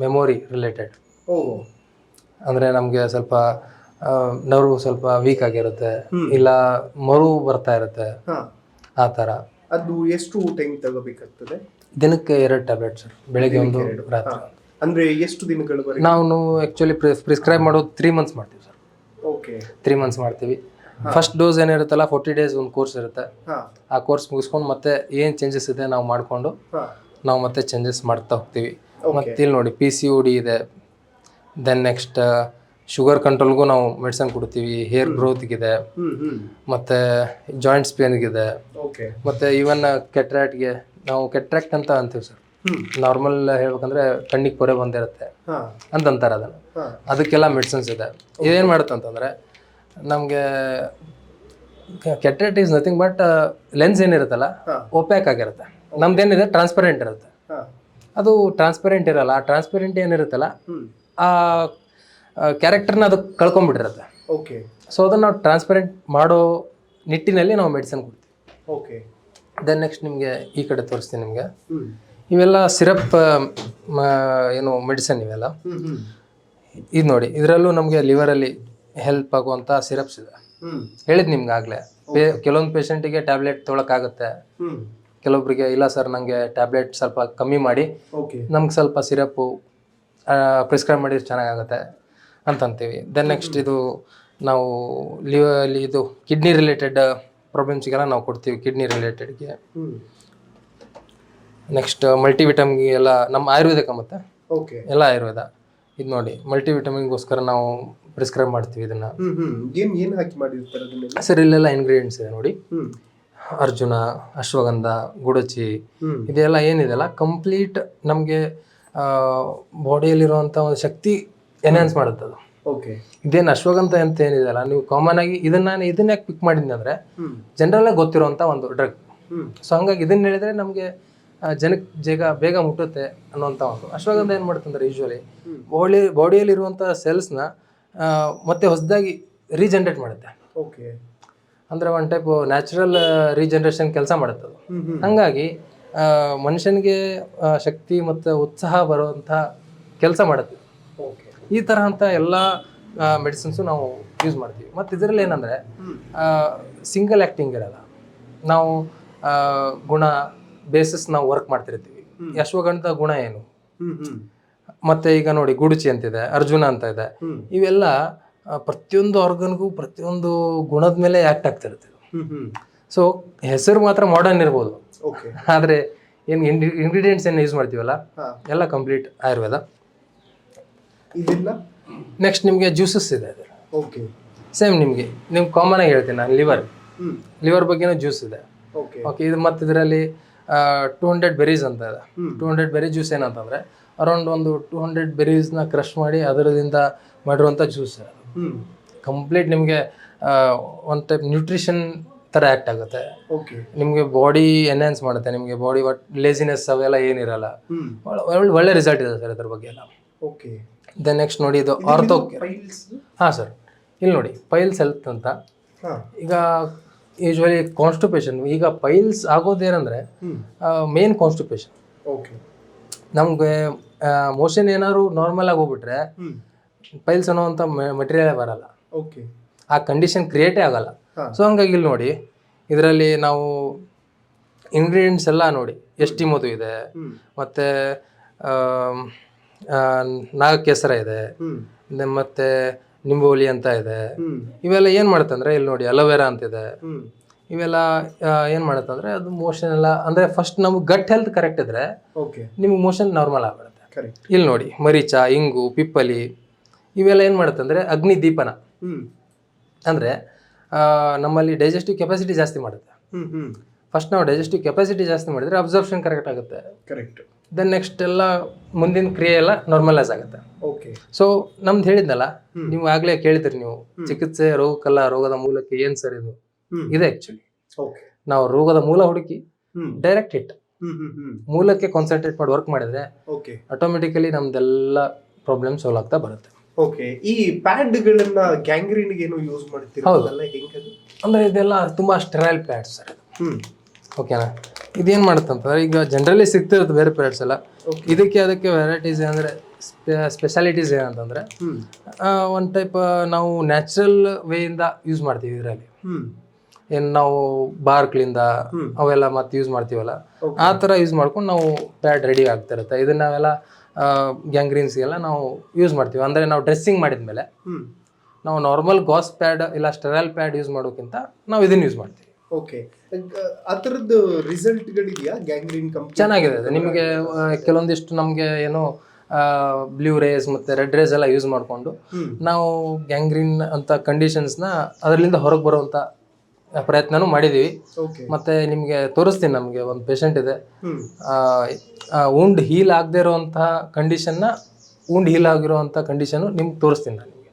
ಮೆಮೊರಿ ರಿಲೇಟೆಡ್, ಅಂದರೆ ನಮಗೆ ಸ್ವಲ್ಪ ನರ್ವ್ ಸ್ವಲ್ಪ ವೀಕ್ ಆಗಿರುತ್ತೆ, ಇಲ್ಲ ಮರು ಬರ್ತಾ ಇರುತ್ತೆ, ಆ ಥರ. ಅದು ಎಷ್ಟು ಟೈಮ್ ತಗೋಬೇಕಾಗ್ತದೆ? ದಿನಕ್ಕೆ 2 ಟ್ಯಾಬ್ಲೆಟ್ ಸರ್, ಬೆಳಗ್ಗೆ 1, ರಾತ್ರಿ. ಅಂದರೆ ಎಷ್ಟು ದಿನಗಳವರೆಗೆ? ನಾವು ಆ್ಯಕ್ಚುಲಿ ಪ್ರಿಸ್ಕ್ರೈಬ್ ಮಾಡೋದು 3 ಮಂತ್ಸ್ ಮಾಡ್ತೀವಿ ಸರ್. ಓಕೆ 3 ಮಂತ್ಸ್ ಮಾಡ್ತೀವಿ. ಫಸ್ಟ್ ಡೋಸ್ ಏನಿರುತ್ತಲ್ಲ 40 ಡೇಸ್ ಒಂದು ಕೋರ್ಸ್ ಇರುತ್ತೆ. ಆ ಕೋರ್ಸ್ ಮುಗಿಸ್ಕೊಂಡು ಮತ್ತೆ ಏನು ಚೇಂಜಸ್ ಇದೆ ನಾವು ಮಾಡಿಕೊಂಡು ನಾವು ಮತ್ತೆ ಚೇಂಜಸ್ ಮಾಡ್ತಾ ಹೋಗ್ತೀವಿ. ಮತ್ತು ಇಲ್ಲಿ ನೋಡಿ PCOD ಇದೆ. ದೆನ್ ನೆಕ್ಸ್ಟ್ ಶುಗರ್ ಕಂಟ್ರೋಲ್ಗೂ ನಾವು ಮೆಡಿಸನ್ ಕೊಡ್ತೀವಿ, ಹೇರ್ ಗ್ರೋತ್ಗಿದೆ, ಮತ್ತು ಜಾಯಿಂಟ್ಸ್ ಪೇನ್ಗಿದೆ, ಮತ್ತು ಈವನ್ ಕೆಟ್ರಾಕ್ಟ್ಗೆ ನಾವು ಕೆಟ್ರಾಕ್ಟ್ ಅಂತ ಅಂತೀವಿ ಸರ್. ನಾರ್ಮಲ್ ಹೇಳ್ಬೇಕಂದ್ರೆ ಕಣ್ಣಿಗೆ ಪೊರೆ ಬಂದಿರುತ್ತೆ ಅಂತಂತಾರೆ ಅದನ್ನು. ಅದಕ್ಕೆಲ್ಲ ಮೆಡಿಸಿನ್ಸ್ ಇದೆ. ಇದೇನು ಮಾಡುತ್ತೆ ಅಂತಂದರೆ ನಮಗೆ cataract is nothing but lens ಏನಿರುತ್ತಲ್ಲ ಓಪ್ಯಾಕ್ ಆಗಿರುತ್ತೆ. ನಮ್ದೇನಿದೆ ಟ್ರಾನ್ಸ್ಪರೆಂಟ್ ಇರುತ್ತೆ, ಅದು ಟ್ರಾನ್ಸ್ಪರೆಂಟ್ ಇರಲ್ಲ. ಆ ಟ್ರಾನ್ಸ್ಪರೆಂಟ್ ಏನಿರುತ್ತಲ್ಲ ಆ ಕ್ಯಾರೆಕ್ಟರ್ನ ಅದು ಕಳ್ಕೊಂಡ್ಬಿಟ್ಟಿರುತ್ತೆ. ಓಕೆ ಸೊ ಅದನ್ನು ನಾವು ಟ್ರಾನ್ಸ್ಪರೆಂಟ್ ಮಾಡೋ ನಿಟ್ಟಿನಲ್ಲಿ ನಾವು ಮೆಡಿಸಿನ್ ಕೊಡ್ತೀವಿ. ಓಕೆ ದೆನ್ ನೆಕ್ಸ್ಟ್ ನಿಮಗೆ ಈ ಕಡೆ ತೋರಿಸ್ತೀನಿ. ನಿಮಗೆ ಇವೆಲ್ಲ ಸಿರಪ್ ಏನು ಮೆಡಿಸಿನ್ ಇವೆಲ್ಲ. ಇದು ನೋಡಿ, ಇದರಲ್ಲೂ ನಮಗೆ ಲಿವರಲ್ಲಿ ಹೆಲ್ಪ್ ಆಗುವಂಥ ಸಿರಪ್ಸ್ ಇದೆ. ಹೇಳಿದ್ ನಿಮ್ಗೆ ಆಗಲೇ, ಕೆಲವೊಂದು ಪೇಷಂಟಿಗೆ ಟ್ಯಾಬ್ಲೆಟ್ ತೊಗೊಳಕ್ಕಾಗುತ್ತೆ, ಕೆಲವೊಬ್ಬರಿಗೆ ಇಲ್ಲ ಸರ್ ನನಗೆ ಟ್ಯಾಬ್ಲೆಟ್ ಸ್ವಲ್ಪ ಕಮ್ಮಿ ಮಾಡಿ ನಮ್ಗೆ ಸ್ವಲ್ಪ ಸಿರಪ್ಪು ಪ್ರಿಸ್ಕ್ರೈಬ್ ಮಾಡಿದ್ರೆ ಚೆನ್ನಾಗಾಗುತ್ತೆ ಅಂತಂತೀವಿ. ದೆನ್ ನೆಕ್ಸ್ಟ್ ಇದು ನಾವು ಇದು ಕಿಡ್ನಿ ರಿಲೇಟೆಡ್ ಪ್ರಾಬ್ಲಮ್ಸ್ಗೆಲ್ಲ ನಾವು ಕೊಡ್ತೀವಿ, ಕಿಡ್ನಿ ರಿಲೇಟೆಡ್ಗೆ. ನೆಕ್ಸ್ಟ್ ಮಲ್ಟಿವಿಟಮಿನ್ಗೆ ಎಲ್ಲ ನಮ್ಮ ಆಯುರ್ವೇದಕ್ಕೆ ಮತ್ತೆ ಎಲ್ಲ ಆಯುರ್ವೇದ. ಇದು ನೋಡಿ, ಮಲ್ಟಿವಿಟಮಿನ್ಗೋಸ್ಕರ ನಾವು ಪ್ರಿಸ್ಕ್ರೈಬ್ ಮಾಡ್ತೀವಿ ಇದನ್ನು. ಏನು ಹಾಕಿ ಮಾಡಿರ್ತಾರೆ ಸರ್? ಇಲ್ಲೆಲ್ಲ ಇಂಗ್ರೀಡಿಯೆಂಟ್ಸ್ ಇದೆ ನೋಡಿ, ಅರ್ಜುನ, ಅಶ್ವಗಂಧ, ಗುಡಚಿ, ಇದೆಲ್ಲ ಏನಿದೆಲ್ಲ ಕಂಪ್ಲೀಟ್ ನಮಗೆ ಬಾಡಿಯಲ್ಲಿರುವಂಥ ಒಂದು ಶಕ್ತಿ ಎನ್ಹಾನ್ಸ್ ಮಾಡುತ್ತೆ ಅದು. ಓಕೆ. ಇದೇನು ಅಶ್ವಗಂಧ ಅಂತ ಏನಿದೆಯಲ್ಲ, ನೀವು ಕಾಮನ್ ಆಗಿ ಇದನ್ನ ಯಾಕೆ ಪಿಕ್ ಮಾಡಿದ್ನಿ ಅಂದರೆ ಜನರಲ್ ಆಗಿ ಗೊತ್ತಿರುವಂಥ ಒಂದು ಡ್ರಗ್. ಸೊ ಹಂಗಾಗಿ ಇದನ್ನ ಹೇಳಿದ್ರೆ ನಮಗೆ ಜನಕ್ಕೆ ಬೇಗ ಮುಟ್ಟುತ್ತೆ ಅನ್ನೋಂಥ ಒಂದು. ಅಶ್ವಗಂಧ ಏನು ಮಾಡುತ್ತಂದ್ರೆ ಯೂಶ್ವಲಿ ಬಾಡಿಯಲ್ಲಿರುವಂಥ ಸೆಲ್ಸ್ನ ಮತ್ತೆ ಹೊಸದಾಗಿ ರೀಜನ್ರೇಟ್ ಮಾಡುತ್ತೆ. ಓಕೆ. ಅಂದರೆ ಒನ್ ಟೈಪ್ ನ್ಯಾಚುರಲ್ ರೀಜನ್ರೇಷನ್ ಕೆಲಸ ಮಾಡುತ್ತೆ ಅದು. ಹಾಗಾಗಿ ಮನುಷ್ಯನಿಗೆ ಶಕ್ತಿ ಮತ್ತು ಉತ್ಸಾಹ ಬರುವಂಥ ಕೆಲಸ ಮಾಡುತ್ತೆ. ಓಕೆ. ಈ ಥರ ಅಂತ ಎಲ್ಲ ಮೆಡಿಸಿನ್ಸು ನಾವು ಯೂಸ್ ಮಾಡ್ತೀವಿ. ಮತ್ತು ಇದರಲ್ಲಿ ಏನಂದರೆ ಸಿಂಗಲ್ ಆ್ಯಕ್ಟಿಂಗ್ ಇರಲ್ಲ. ನಾವು ಗುಣ ಬೇಸಿಸ್ ನಾವು ವರ್ಕ್ ಮಾಡ್ತಿರ್ತೀವಿ. ಅಶ್ವಗಂಧ ಗುಣ ಏನು, ಮತ್ತು ಈಗ ನೋಡಿ ಗುಡುಚಿ ಅಂತಿದೆ, ಅರ್ಜುನ ಅಂತ ಇದೆ. ಇವೆಲ್ಲ ಪ್ರತಿಯೊಂದು ಆರ್ಗನ್ಗೂ ಪ್ರತಿಯೊಂದು ಗುಣದ ಮೇಲೆ ಆ್ಯಕ್ಟ್ ಆಗ್ತಿರುತ್ತೆ. ಸೊ ಹೆಸರು ಮಾತ್ರ ಮಾಡರ್ನ್ ಇರ್ಬೋದು, ಆದರೆ ಏನು ಇಂಗ್ರೀಡಿಯೆಂಟ್ಸ್ ಏನು ಯೂಸ್ ಮಾಡ್ತೀವಲ್ಲ ಎಲ್ಲ ಕಂಪ್ಲೀಟ್ ಆಯುರ್ವೇದ. ಇದೆಲ್ಲ ನೆಕ್ಸ್ಟ್ ನಿಮಗೆ ಜ್ಯೂಸಸ್ ಇದೆ. ಓಕೆ. ಸೇಮ್ ನಿಮಗೆ ಕಾಮನ್ ಆಗಿ ಹೇಳ್ತೀನಿ ನಾನು, ಲಿವರ್ ಬಗ್ಗೆನೂ ಜ್ಯೂಸ್ ಇದೆ. ಓಕೆ. ಇದು ಮತ್ತು ಇದರಲ್ಲಿ 200 ಬೆರೀಸ್ ಅಂತ ಇದೆ. 200 ಬೆರಿ ಜ್ಯೂಸ್ ಏನಂತಂದರೆ ಅರೌಂಡ್ ಒಂದು 200 ಬೆರೀಸ್ನ ಕ್ರಷ್ ಮಾಡಿ ಅದರಿಂದ ಮಾಡಿರುವಂಥ ಜ್ಯೂಸ್. ಕಂಪ್ಲೀಟ್ ನಿಮಗೆ ಒಂದು ಟೈಪ್ ನ್ಯೂಟ್ರಿಷನ್ ಥರ ಆ್ಯಕ್ಟ್ ಆಗುತ್ತೆ. ನಿಮಗೆ ಬಾಡಿ ಎನ್ಹಾನ್ಸ್ ಮಾಡುತ್ತೆ. ನಿಮಗೆ ಬಾಡಿ ಲೇಸಿನೆಸ್ ಅವೆಲ್ಲ ಏನಿರಲ್ಲ. ಒಳ್ಳೆ ರಿಸಲ್ಟ್ ಇದೆ ಸರ್ ಇದ್ರ ಬಗ್ಗೆ ಎಲ್ಲ. ಓಕೆ. ದೆನ್ ನೆಕ್ಸ್ಟ್ ನೋಡಿ ಇದು ಆರ್ಥೋ. ಹಾಂ ಸರ್, ಇಲ್ಲಿ ನೋಡಿ ಪೈಲ್ಸ್ ಹೆಲ್ತ್ ಅಂತ. ಈಗ ಯೂಶ್ವಲಿ ಕಾನ್ಸ್ಟಿಪೇಷನ್, ಈಗ ಪೈಲ್ಸ್ ಆಗೋದೇನೆಂದರೆ ಮೇನ್ ಕಾನ್ಸ್ಟಿಪೇಷನ್. ಓಕೆ. ನಮಗೆ ಮೋಷನ್ ಏನಾದ್ರು ನಾರ್ಮಲ್ ಆಗಿ ಹೋಗ್ಬಿಟ್ರೆ ಪೈಲ್ಸ್ ಅನ್ನೋವಂಥ ಮೆಟೀರಿಯಲ್ ಬರಲ್ಲ. ಓಕೆ. ಆ ಕಂಡೀಷನ್ ಕ್ರಿಯೇಟೇ ಆಗಲ್ಲ. ಸೊ ಹಂಗಾಗಿ ಇಲ್ಲಿ ನೋಡಿ ಇದರಲ್ಲಿ ನಾವು ಇಂಗ್ರೀಡಿಯೆಂಟ್ಸ್ ಎಲ್ಲ ನೋಡಿ, ಎಷ್ಟಿಮೋದು ಇದೆ, ಮತ್ತು ನಾಗಕೇಸರ ಇದೆ, ಮತ್ತು ನಿಂಬೋಲಿ ಅಂತ ಇದೆ. ಇವೆಲ್ಲ ಏನು ಮಾಡುತ್ತಂದ್ರೆ ಇಲ್ಲಿ ನೋಡಿ ಅಲೋವೆರಾ ಅಂತಿದೆ. ಇವೆಲ್ಲ ಏನು ಮಾಡುತ್ತಂದ್ರೆ ಅದು ಮೋಷನ್ ಎಲ್ಲ ಅಂದರೆ ಫಸ್ಟ್ ನಮ್ಗೆ ಗಟ್ ಹೆಲ್ತ್ ಕರೆಕ್ಟ್ ಇದ್ರೆ ನಿಮ್ಗೆ ಮೋಷನ್ ನಾರ್ಮಲ್ ಆಗ್ಬಿಡುತ್ತೆ. ಇಲ್ಲಿ ನೋಡಿ ಮರೀಚ, ಇಂಗು, ಪಿಪ್ಪಲಿ ಇವೆಲ್ಲ ಏನು ಮಾಡುತ್ತಂದ್ರೆ ಅಗ್ನಿ ದೀಪನ, ಅಂದರೆ ನಮ್ಮಲ್ಲಿ ಡೈಜೆಸ್ಟಿವ್ ಕೆಪಾಸಿಟಿ ಜಾಸ್ತಿ ಮಾಡುತ್ತೆ. ಫಸ್ಟ್ ನಾವು ಡೈಜೆಸ್ಟಿವ್ ಕೆಪಾಸಿಟಿ ಜಾಸ್ತಿ ಮಾಡಿದರೆ ಅಬ್ಸರ್ಪ್ಷನ್ ಕರೆಕ್ಟ್ ಆಗುತ್ತೆ. ಕರೆಕ್ಟ್. ದೆನ್ ನೆಕ್ಸ್ಟ್ ಎಲ್ಲ ಮುಂದಿನ ಕ್ರಿಯೆ ಎಲ್ಲ ನಾರ್ಮಲೈಸ್ ಆಗುತ್ತೆ. ಓಕೆ. ಸೊ ನಮ್ದು ಹೇಳಿದ್ನಲ್ಲ, ನೀವು ಆಗಲೇ ಕೇಳಿದ್ರಿ ನೀವು ಚಿಕಿತ್ಸೆ ರೋಗಕ್ಕಲ್ಲ, ರೋಗದ ಮೂಲಕ್ಕೆ ಏನು ಸರ್ ಇದು ಇದೆ ಆ್ಯಕ್ಚುಲಿ. ನಾವು ರೋಗದ ಮೂಲ ಹುಡುಕಿ ಡೈರೆಕ್ಟ್ ಹಿಟ್ ಮೂಲಕ್ಕೆ ಕಾನ್ಸಂಟ್ರೇಟ್ ಮಾಡಿ ವರ್ಕ್ ಮಾಡಿದ್ರೆ ಆಟೋಮೆಟಿಕಲಿ ನಮ್ದೆಲ್ಲ ಪ್ರಾಬ್ಲಮ್ ಸಾಲ್ವ್ ಆಗ್ತಾ ಬರುತ್ತೆ. ಓಕೆ. ಈ ಪ್ಯಾಡ್ಗಳನ್ನ ಗ್ಯಾಂಗ್ರೀನ್ಗೆ ಏನು ಯೂಸ್ ಮಾಡ್ತೀರಾ? ಹೌದು. ಅಂದರೆ ಇದೆಲ್ಲ ತುಂಬ ಸ್ಟೆರೈಲ್ ಪ್ಯಾಡ್ಸ್ ಸರ್. ಓಕೆನಾ? ಇದೇನು ಮಾಡುತ್ತಂತಂದ್ರೆ ಈಗ ಜನರಲಿ ಸಿಗ್ತಿರುತ್ತೆ ಬೇರೆ ಪ್ಯಾಡ್ಸ್ ಎಲ್ಲ. ಅದಕ್ಕೆ ವೆರೈಟೀಸ್ ಏನಂದರೆ ಸ್ಪೆಷಾಲಿಟೀಸ್ ಏನಂತಂದರೆ ಒಂದು ಟೈಪ್ ನಾವು ನ್ಯಾಚುರಲ್ ವೇಯಿಂದ ಯೂಸ್ ಮಾಡ್ತೀವಿ. ಇದರಲ್ಲಿ ಏನು ನಾವು ಬಾರ್ಕ್ಲಿಂದ ಅವೆಲ್ಲ ಮತ್ತೆ ಯೂಸ್ ಮಾಡ್ತೀವಲ್ಲ, ಆ ಥರ ಯೂಸ್ ಮಾಡ್ಕೊಂಡು ನಾವು ಪ್ಯಾಡ್ ರೆಡಿ ಆಗ್ತಿರುತ್ತೆ. ಇದನ್ನ ನಾವೆಲ್ಲ ಗ್ಯಾಂಗ್ರೀನ್ಸ್ಗೆಲ್ಲ ನಾವು ಯೂಸ್ ಮಾಡ್ತೀವಿ. ಅಂದರೆ ನಾವು ಡ್ರೆಸ್ಸಿಂಗ್ ಮಾಡಿದ್ಮೇಲೆ ನಾವು ನಾರ್ಮಲ್ ಗಾಸ್ ಪ್ಯಾಡ್ ಇಲ್ಲ ಸ್ಟೆರೈಲ್ ಪ್ಯಾಡ್ ಯೂಸ್ ಮಾಡೋಕ್ಕಿಂತ ನಾವು ಇದನ್ನು ಯೂಸ್ ಮಾಡ್ತೀವಿ. ಓಕೆ. ಅದರದ್ದು ರಿಸಲ್ಟ್ಗಳಿದೆಯಾ ಗ್ಯಾಂಗ್ರೀನ್ ಕಂಪ್ನಿ? ಚೆನ್ನಾಗಿದೆ ಅದು. ನಿಮಗೆ ಕೆಲವೊಂದಿಷ್ಟು ನಮಗೆ ಏನು ಬ್ಲೂ ರೇಸ್ ಮತ್ತು ರೆಡ್ ರೇಸ್ ಎಲ್ಲ ಯೂಸ್ ಮಾಡಿಕೊಂಡು ನಾವು ಗ್ಯಾಂಗ್ರೀನ್ ಅಂತ ಕಂಡೀಷನ್ಸ್ನ ಅದರಿಂದ ಹೊರಗೆ ಬರುವಂಥ ಪ್ರಯತ್ನನೂ ಮಾಡಿದ್ದೀವಿ. ಮತ್ತು ನಿಮಗೆ ತೋರಿಸ್ತೀನಿ. ನಮಗೆ ಒಂದು ಪೇಷಂಟ್ ಇದೆ, ವುಂಡ್ ಹೀಲ್ ಆಗದೆ ಇರೋವಂತಹ ಕಂಡೀಷನ್ನ ವುಂಡ್ ಹೀಲ್ ಆಗಿರೋವಂಥ ಕಂಡೀಷನ್ನು ನಿಮ್ಗೆ ತೋರಿಸ್ತೀನಿ ನಾನು ನಿಮಗೆ.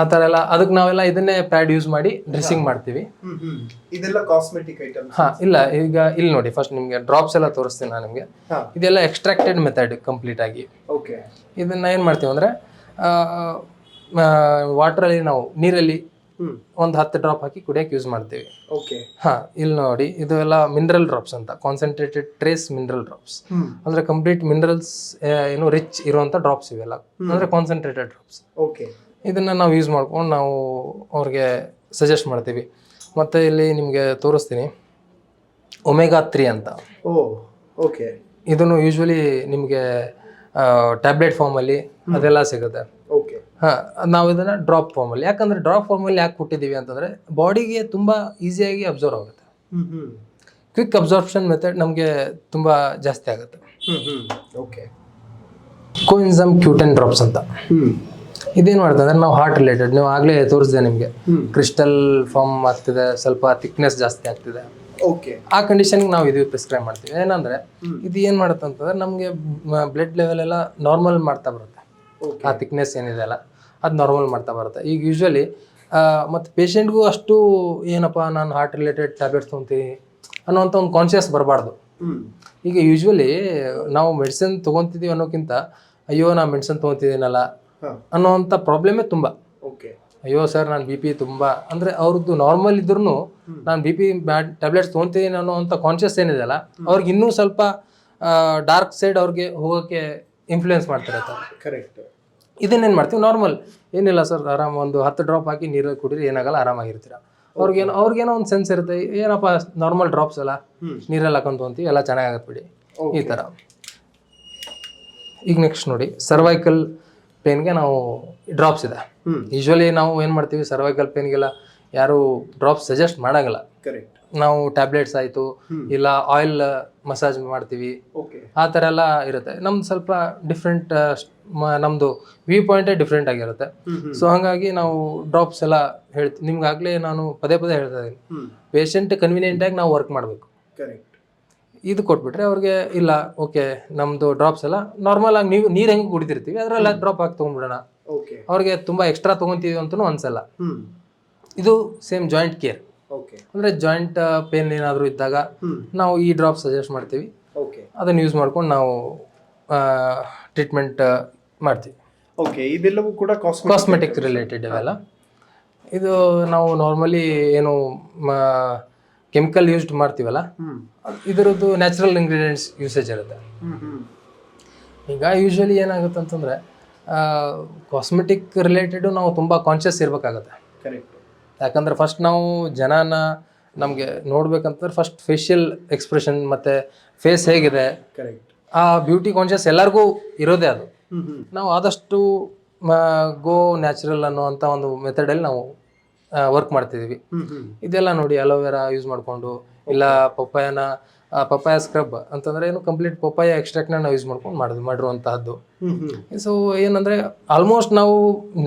ಆ ಥರ ಎಲ್ಲ ಅದಕ್ಕೆ ನಾವೆಲ್ಲ ಇದನ್ನೇ ಪ್ಯಾಡ್ ಯೂಸ್ ಮಾಡಿ ಡ್ರೆಸ್ಸಿಂಗ್ ಮಾಡ್ತೀವಿ. ಇದೆಲ್ಲ ಕಾಸ್ಮೆಟಿಕ್ ಐಟಮ್ಸ್? ಹಾಂ, ಇಲ್ಲ. ಈಗ ಇಲ್ಲಿ ನೋಡಿ ಫಸ್ಟ್ ನಿಮಗೆ ಡ್ರಾಪ್ಸ್ ಎಲ್ಲ ತೋರಿಸ್ತೀನಿ ನಾನು ನಿಮಗೆ. ಇದೆಲ್ಲ ಎಕ್ಸ್ಟ್ರಾಕ್ಟೆಡ್ ಮೆಥಡ್ ಕಂಪ್ಲೀಟ್ ಆಗಿ. ಓಕೆ. ಇದನ್ನ ಏನು ಮಾಡ್ತೀವಿ ಅಂದರೆ ವಾಟ್ರಲ್ಲಿ ನಾವು ನೀರಲ್ಲಿ ಒಂದು 10 ಡ್ರಾಪ್ ಹಾಕಿ ಕುಡಿಯೋಕೆ ಯೂಸ್ ಮಾಡ್ತೀವಿ. ಓಕೆ. ಹಾಂ, ಇಲ್ಲಿ ನೋಡಿ ಇದು ಎಲ್ಲ ಮಿನರಲ್ ಡ್ರಾಪ್ಸ್ ಅಂತ, ಕಾನ್ಸಂಟ್ರೇಟೆಡ್ ಟ್ರೇಸ್ ಮಿನರಲ್ ಡ್ರಾಪ್ಸ್. ಅಂದರೆ ಕಂಪ್ಲೀಟ್ ಮಿನರಲ್ಸ್ ಏನು ರಿಚ್ ಇರುವಂಥ ಡ್ರಾಪ್ಸ್ ಇವೆಲ್ಲ, ಅಂದರೆ ಕಾನ್ಸಂಟ್ರೇಟೆಡ್ ಡ್ರಾಪ್ಸ್. ಓಕೆ. ಇದನ್ನು ನಾವು ಯೂಸ್ ಮಾಡ್ಕೊಂಡು ನಾವು ಅವ್ರಿಗೆ ಸಜೆಸ್ಟ್ ಮಾಡ್ತೀವಿ. ಮತ್ತು ಇಲ್ಲಿ ನಿಮಗೆ ತೋರಿಸ್ತೀನಿ ಒಮೆಗಾ 3 ಅಂತ. ಓಕೆ. ಇದನ್ನು ಯೂಶ್ವಲಿ ನಿಮಗೆ ಟ್ಯಾಬ್ಲೆಟ್ ಫಾರ್ಮಲ್ಲಿ ಅದೆಲ್ಲ ಸಿಗುತ್ತೆ. ಓಕೆ. ಹಾಂ, ನಾವು ಇದನ್ನು ಡ್ರಾಪ್ ಫಾರ್ಮಲ್ಲಿ, ಯಾಕಂದರೆ ಡ್ರಾಪ್ ಫಾರ್ಮಲ್ಲಿ ಯಾಕೆ ಕೊಟ್ಟಿದ್ದೀವಿ ಅಂತಂದರೆ ಬಾಡಿಗೆ ತುಂಬ ಈಸಿಯಾಗಿ ಅಬ್ಸರ್ವ್ ಆಗುತ್ತೆ. ಕ್ವಿಕ್ ಅಬ್ಸಾರ್ಪ್ಷನ್ ಮೆಥಡ್ ನಮಗೆ ತುಂಬ ಜಾಸ್ತಿ ಆಗುತ್ತೆ. ಓಕೆ. ಕೋಇನ್ಸಮ್ ಕ್ಯೂಟನ್ ಡ್ರಾಪ್ಸ್ ಅಂತ. ಇದೇನು ಮಾಡ್ತದೆ ಅಂದರೆ ನಾವು ಹಾರ್ಟ್ ರಿಲೇಟೆಡ್, ನೀವು ಆಗಲೇ ತೋರಿಸಿದೆ ನಿಮಗೆ, ಕ್ರಿಸ್ಟಲ್ ಫಾರ್ಮ್ ಆಗ್ತಿದೆ, ಸ್ವಲ್ಪ ಥಿಕ್ನೆಸ್ ಜಾಸ್ತಿ ಆಗ್ತಿದೆ. ಓಕೆ. ಆ ಕಂಡೀಷನ್ಗೆ ನಾವು ಇದು ಪ್ರಿಸ್ಕ್ರೈಬ್ ಮಾಡ್ತೀವಿ. ಏನಂದರೆ ಇದು ಏನು ಮಾಡುತ್ತೆ ಅಂತಂದ್ರೆ ನಮಗೆ ಬ್ಲಡ್ ಲೆವೆಲ್ ಎಲ್ಲ ನಾರ್ಮಲ್ ಮಾಡ್ತಾ ಬರುತ್ತೆ. ಆ ಥಿಕ್ನೆಸ್ ಏನಿದೆ ಅಲ್ಲ ಅದು ನಾರ್ಮಲ್ ಮಾಡ್ತಾ ಬರುತ್ತೆ. ಈಗ ಯೂಶ್ವಲಿ ಮತ್ತು ಪೇಷಂಟ್ಗೂ ಅಷ್ಟು ಏನಪ್ಪ ನಾನು ಹಾರ್ಟ್ ರಿಲೇಟೆಡ್ ಟ್ಯಾಬ್ಲೆಟ್ಸ್ ತೊಗೊತೀನಿ ಅನ್ನೋವಂಥ ಒಂದು ಕಾನ್ಷಿಯಸ್ ಬರಬಾರ್ದು. ಈಗ ಯೂಶ್ವಲಿ ನಾವು ಮೆಡಿಸಿನ್ ತೊಗೊತಿದ್ದೀವಿ ಅನ್ನೋಕ್ಕಿಂತ ಅಯ್ಯೋ ನಾ ಮೆಡಿಸಿನ್ ತೊಗೊತಿದ್ದೀನಲ್ಲ ಅನ್ನೋವಂಥ ಪ್ರಾಬ್ಲಮೇ ತುಂಬ. ಅಯ್ಯೋ ಸರ್ ನಾನು ಬಿ ಪಿ ತುಂಬ ಅಂದರೆ ಅವ್ರದ್ದು ನಾರ್ಮಲ್ ಇದ್ರೂ ನಾನು ಬಿ ಪಿ ಟ್ಯಾಬ್ಲೆಟ್ಸ್ ತೊಗೊತೀನಿ ಅನ್ನೋವಂಥ ಕಾನ್ಷಿಯಸ್ ಏನಿದೆಯಲ್ಲ ಅವ್ರಿಗೆ ಇನ್ನೂ ಸ್ವಲ್ಪ ಡಾರ್ಕ್ ಸೈಡ್ ಅವ್ರಿಗೆ ಹೋಗೋಕ್ಕೆ ಇನ್ಫ್ಲೂಯೆನ್ಸ್ ಮಾಡ್ತಿರತ್ತೆ. ಕರೆಕ್ಟ್. ಇದನ್ನೇನು ಮಾಡ್ತೀವಿ, ನಾರ್ಮಲ್ ಏನಿಲ್ಲ ಸರ್ ಆರಾಮ ಒಂದು 10 ಡ್ರಾಪ್ ಹಾಕಿ ನೀರಲ್ಲಿ ಕುಡೀರಿ ಏನಾಗಲ್ಲ ಆರಾಮಾಗಿರ್ತೀರ. ಅವ್ರಿಗೇನೋ ಒಂದು ಸೆನ್ಸ್ ಇರುತ್ತೆ, ಏನಪ್ಪ ನಾರ್ಮಲ್ ಡ್ರಾಪ್ಸ್ ಎಲ್ಲ ನೀರಲ್ಲಿ ಹಾಕೊಂಡು ಅಂತೀವಿ ಎಲ್ಲ ಚೆನ್ನಾಗತ್ತೆ ಬಿಡಿ ಈ ಥರ. ಈಗ ನೆಕ್ಸ್ಟ್ ನೋಡಿ ಸರ್ವೈಕಲ್ ಪೇನ್ಗೆ ನಾವು ಡ್ರಾಪ್ಸ್ ಇದೆ. ಯೂಶ್ವಲಿ ನಾವು ಏನು ಮಾಡ್ತೀವಿ ಸರ್ವೈಕಲ್ ಪೇನ್ಗೆಲ್ಲ ಯಾರು ಡ್ರಾಪ್ಸ್ ಸಜೆಸ್ಟ್ ಮಾಡೋಂಗಿಲ್ಲ. ಕರೆಕ್ಟ್. ನಾವು ಟ್ಯಾಬ್ಲೆಟ್ಸ್ ಆಯಿತು ಇಲ್ಲ ಆಯಿಲ್ ಮಸಾಜ್ ಮಾಡ್ತೀವಿ ಆ ಥರ ಎಲ್ಲ ಇರುತ್ತೆ. ನಮ್ದು ಸ್ವಲ್ಪ ಡಿಫ್ರೆಂಟ್, ನಮ್ಮದು ವ್ಯೂ ಪಾಯಿಂಟೇ ಡಿಫ್ರೆಂಟ್ ಆಗಿರುತ್ತೆ. ಸೊ ಹಾಗಾಗಿ ನಾವು ಡ್ರಾಪ್ಸ್ ಎಲ್ಲ ಹೇಳ್ತೀವಿ. ನಿಮ್ಗಾಗಲೇ ನಾನು ಪದೇ ಹೇಳ್ತಾ ಇದ್ದೀನಿ, ಪೇಷಂಟ್ ಕನ್ವೀನಿಯೆಂಟಾಗಿ ನಾವು ವರ್ಕ್ ಮಾಡಬೇಕು. ಕರೆಕ್ಟ್. ಇದು ಕೊಟ್ಬಿಟ್ರೆ ಅವ್ರಿಗೆ ಇಲ್ಲ ಓಕೆ ನಮ್ಮದು ಡ್ರಾಪ್ಸ್ ಎಲ್ಲ ನಾರ್ಮಲ್ ಆಗಿ ನೀವು ನೀರು ಹೆಂಗೆ ಕುಡಿತಿರ್ತೀವಿ ಅದರೆಲ್ಲ ಡ್ರಾಪ್ ಹಾಕಿ ತೊಗೊಂಡ್ಬಿಡೋಣ, ಅವ್ರಿಗೆ ತುಂಬ ಎಕ್ಸ್ಟ್ರಾ ತೊಗೊತೀವಿ ಅಂತಲೂ ಅನ್ಸಲ್ಲ. ಇದು ಸೇಮ್ ಜಾಯಿಂಟ್ ಕೇರ್. ಅಂದರೆ ಜಾಯಿಂಟ್ ಪೇನ್ ಏನಾದರೂ ಇದ್ದಾಗ ನಾವು ಈ ಡ್ರಾಪ್ ಸಜೆಸ್ಟ್ ಮಾಡ್ತೀವಿ. ಅದನ್ನು ಯೂಸ್ ಮಾಡ್ಕೊಂಡು ನಾವು ಟ್ರೀಟ್ಮೆಂಟ್ ಮಾಡ್ತೀವಿ. ಓಕೆ. ಇದೆಲ್ಲವೂ ಕೂಡ ಕಾಸ್ಮೆಟಿಕ್ ರಿಲೇಟೆಡ್ ಇವೆಲ್ಲ. ಇದು ನಾವು ನಾರ್ಮಲಿ ಏನು ಕೆಮಿಕಲ್ ಯೂಸ್ಡ್ ಮಾಡ್ತೀವಲ್ಲ ಇದರದ್ದು ನ್ಯಾಚುರಲ್ ಇಂಗ್ರೀಡಿಯೆಂಟ್ಸ್ ಯೂಸೇಜ್ ಇರುತ್ತೆ. ಈಗ ಯೂಶ್ವಲಿ ಏನಾಗುತ್ತೆ ಅಂತಂದರೆ ಕಾಸ್ಮೆಟಿಕ್ ರಿಲೇಟೆಡು ನಾವು ತುಂಬ ಕಾನ್ಷಿಯಸ್ ಇರಬೇಕಾಗತ್ತೆ. ಕರೆಕ್ಟ್. ಯಾಕಂದರೆ ಫಸ್ಟ್ ನಾವು ಜನನ ನಮಗೆ ನೋಡ್ಬೇಕಂತಂದ್ರೆ ಫಸ್ಟ್ ಫೇಶಿಯಲ್ ಎಕ್ಸ್ಪ್ರೆಷನ್ ಮತ್ತು ಫೇಸ್ ಹೇಗಿದೆ, ಆ ಬ್ಯೂಟಿ ಕಾನ್ಷಿಯಸ್ ಎಲ್ಲರಿಗೂ ಇರೋದೇ ಅದು. ನಾವು ಆದಷ್ಟು ಗೋ ನ್ಯಾಚುರಲ್ ಅನ್ನೋವಂಥ ಒಂದು ಮೆಥಡಲ್ಲಿ ನಾವು ವರ್ಕ್ ಮಾಡ್ತಿದ್ದೀವಿ. ಇದೆಲ್ಲ ನೋಡಿ ಅಲೋವೆರಾ ಯೂಸ್ ಮಾಡಿಕೊಂಡು ಇಲ್ಲ ಪಪ್ಪಾಯ ಸ್ಕ್ರಬ್ ಅಂತಂದರೆ ಏನು ಕಂಪ್ಲೀಟ್ ಪಪ್ಪಾಯ ಎಕ್ಸ್ಟ್ರಾಕ್ಟ್ನ ನಾವು ಯೂಸ್ ಮಾಡ್ಕೊಂಡು ಮಾಡಿರುವಂತಹದ್ದು. ಸೊ ಏನಂದರೆ ಆಲ್ಮೋಸ್ಟ್ ನಾವು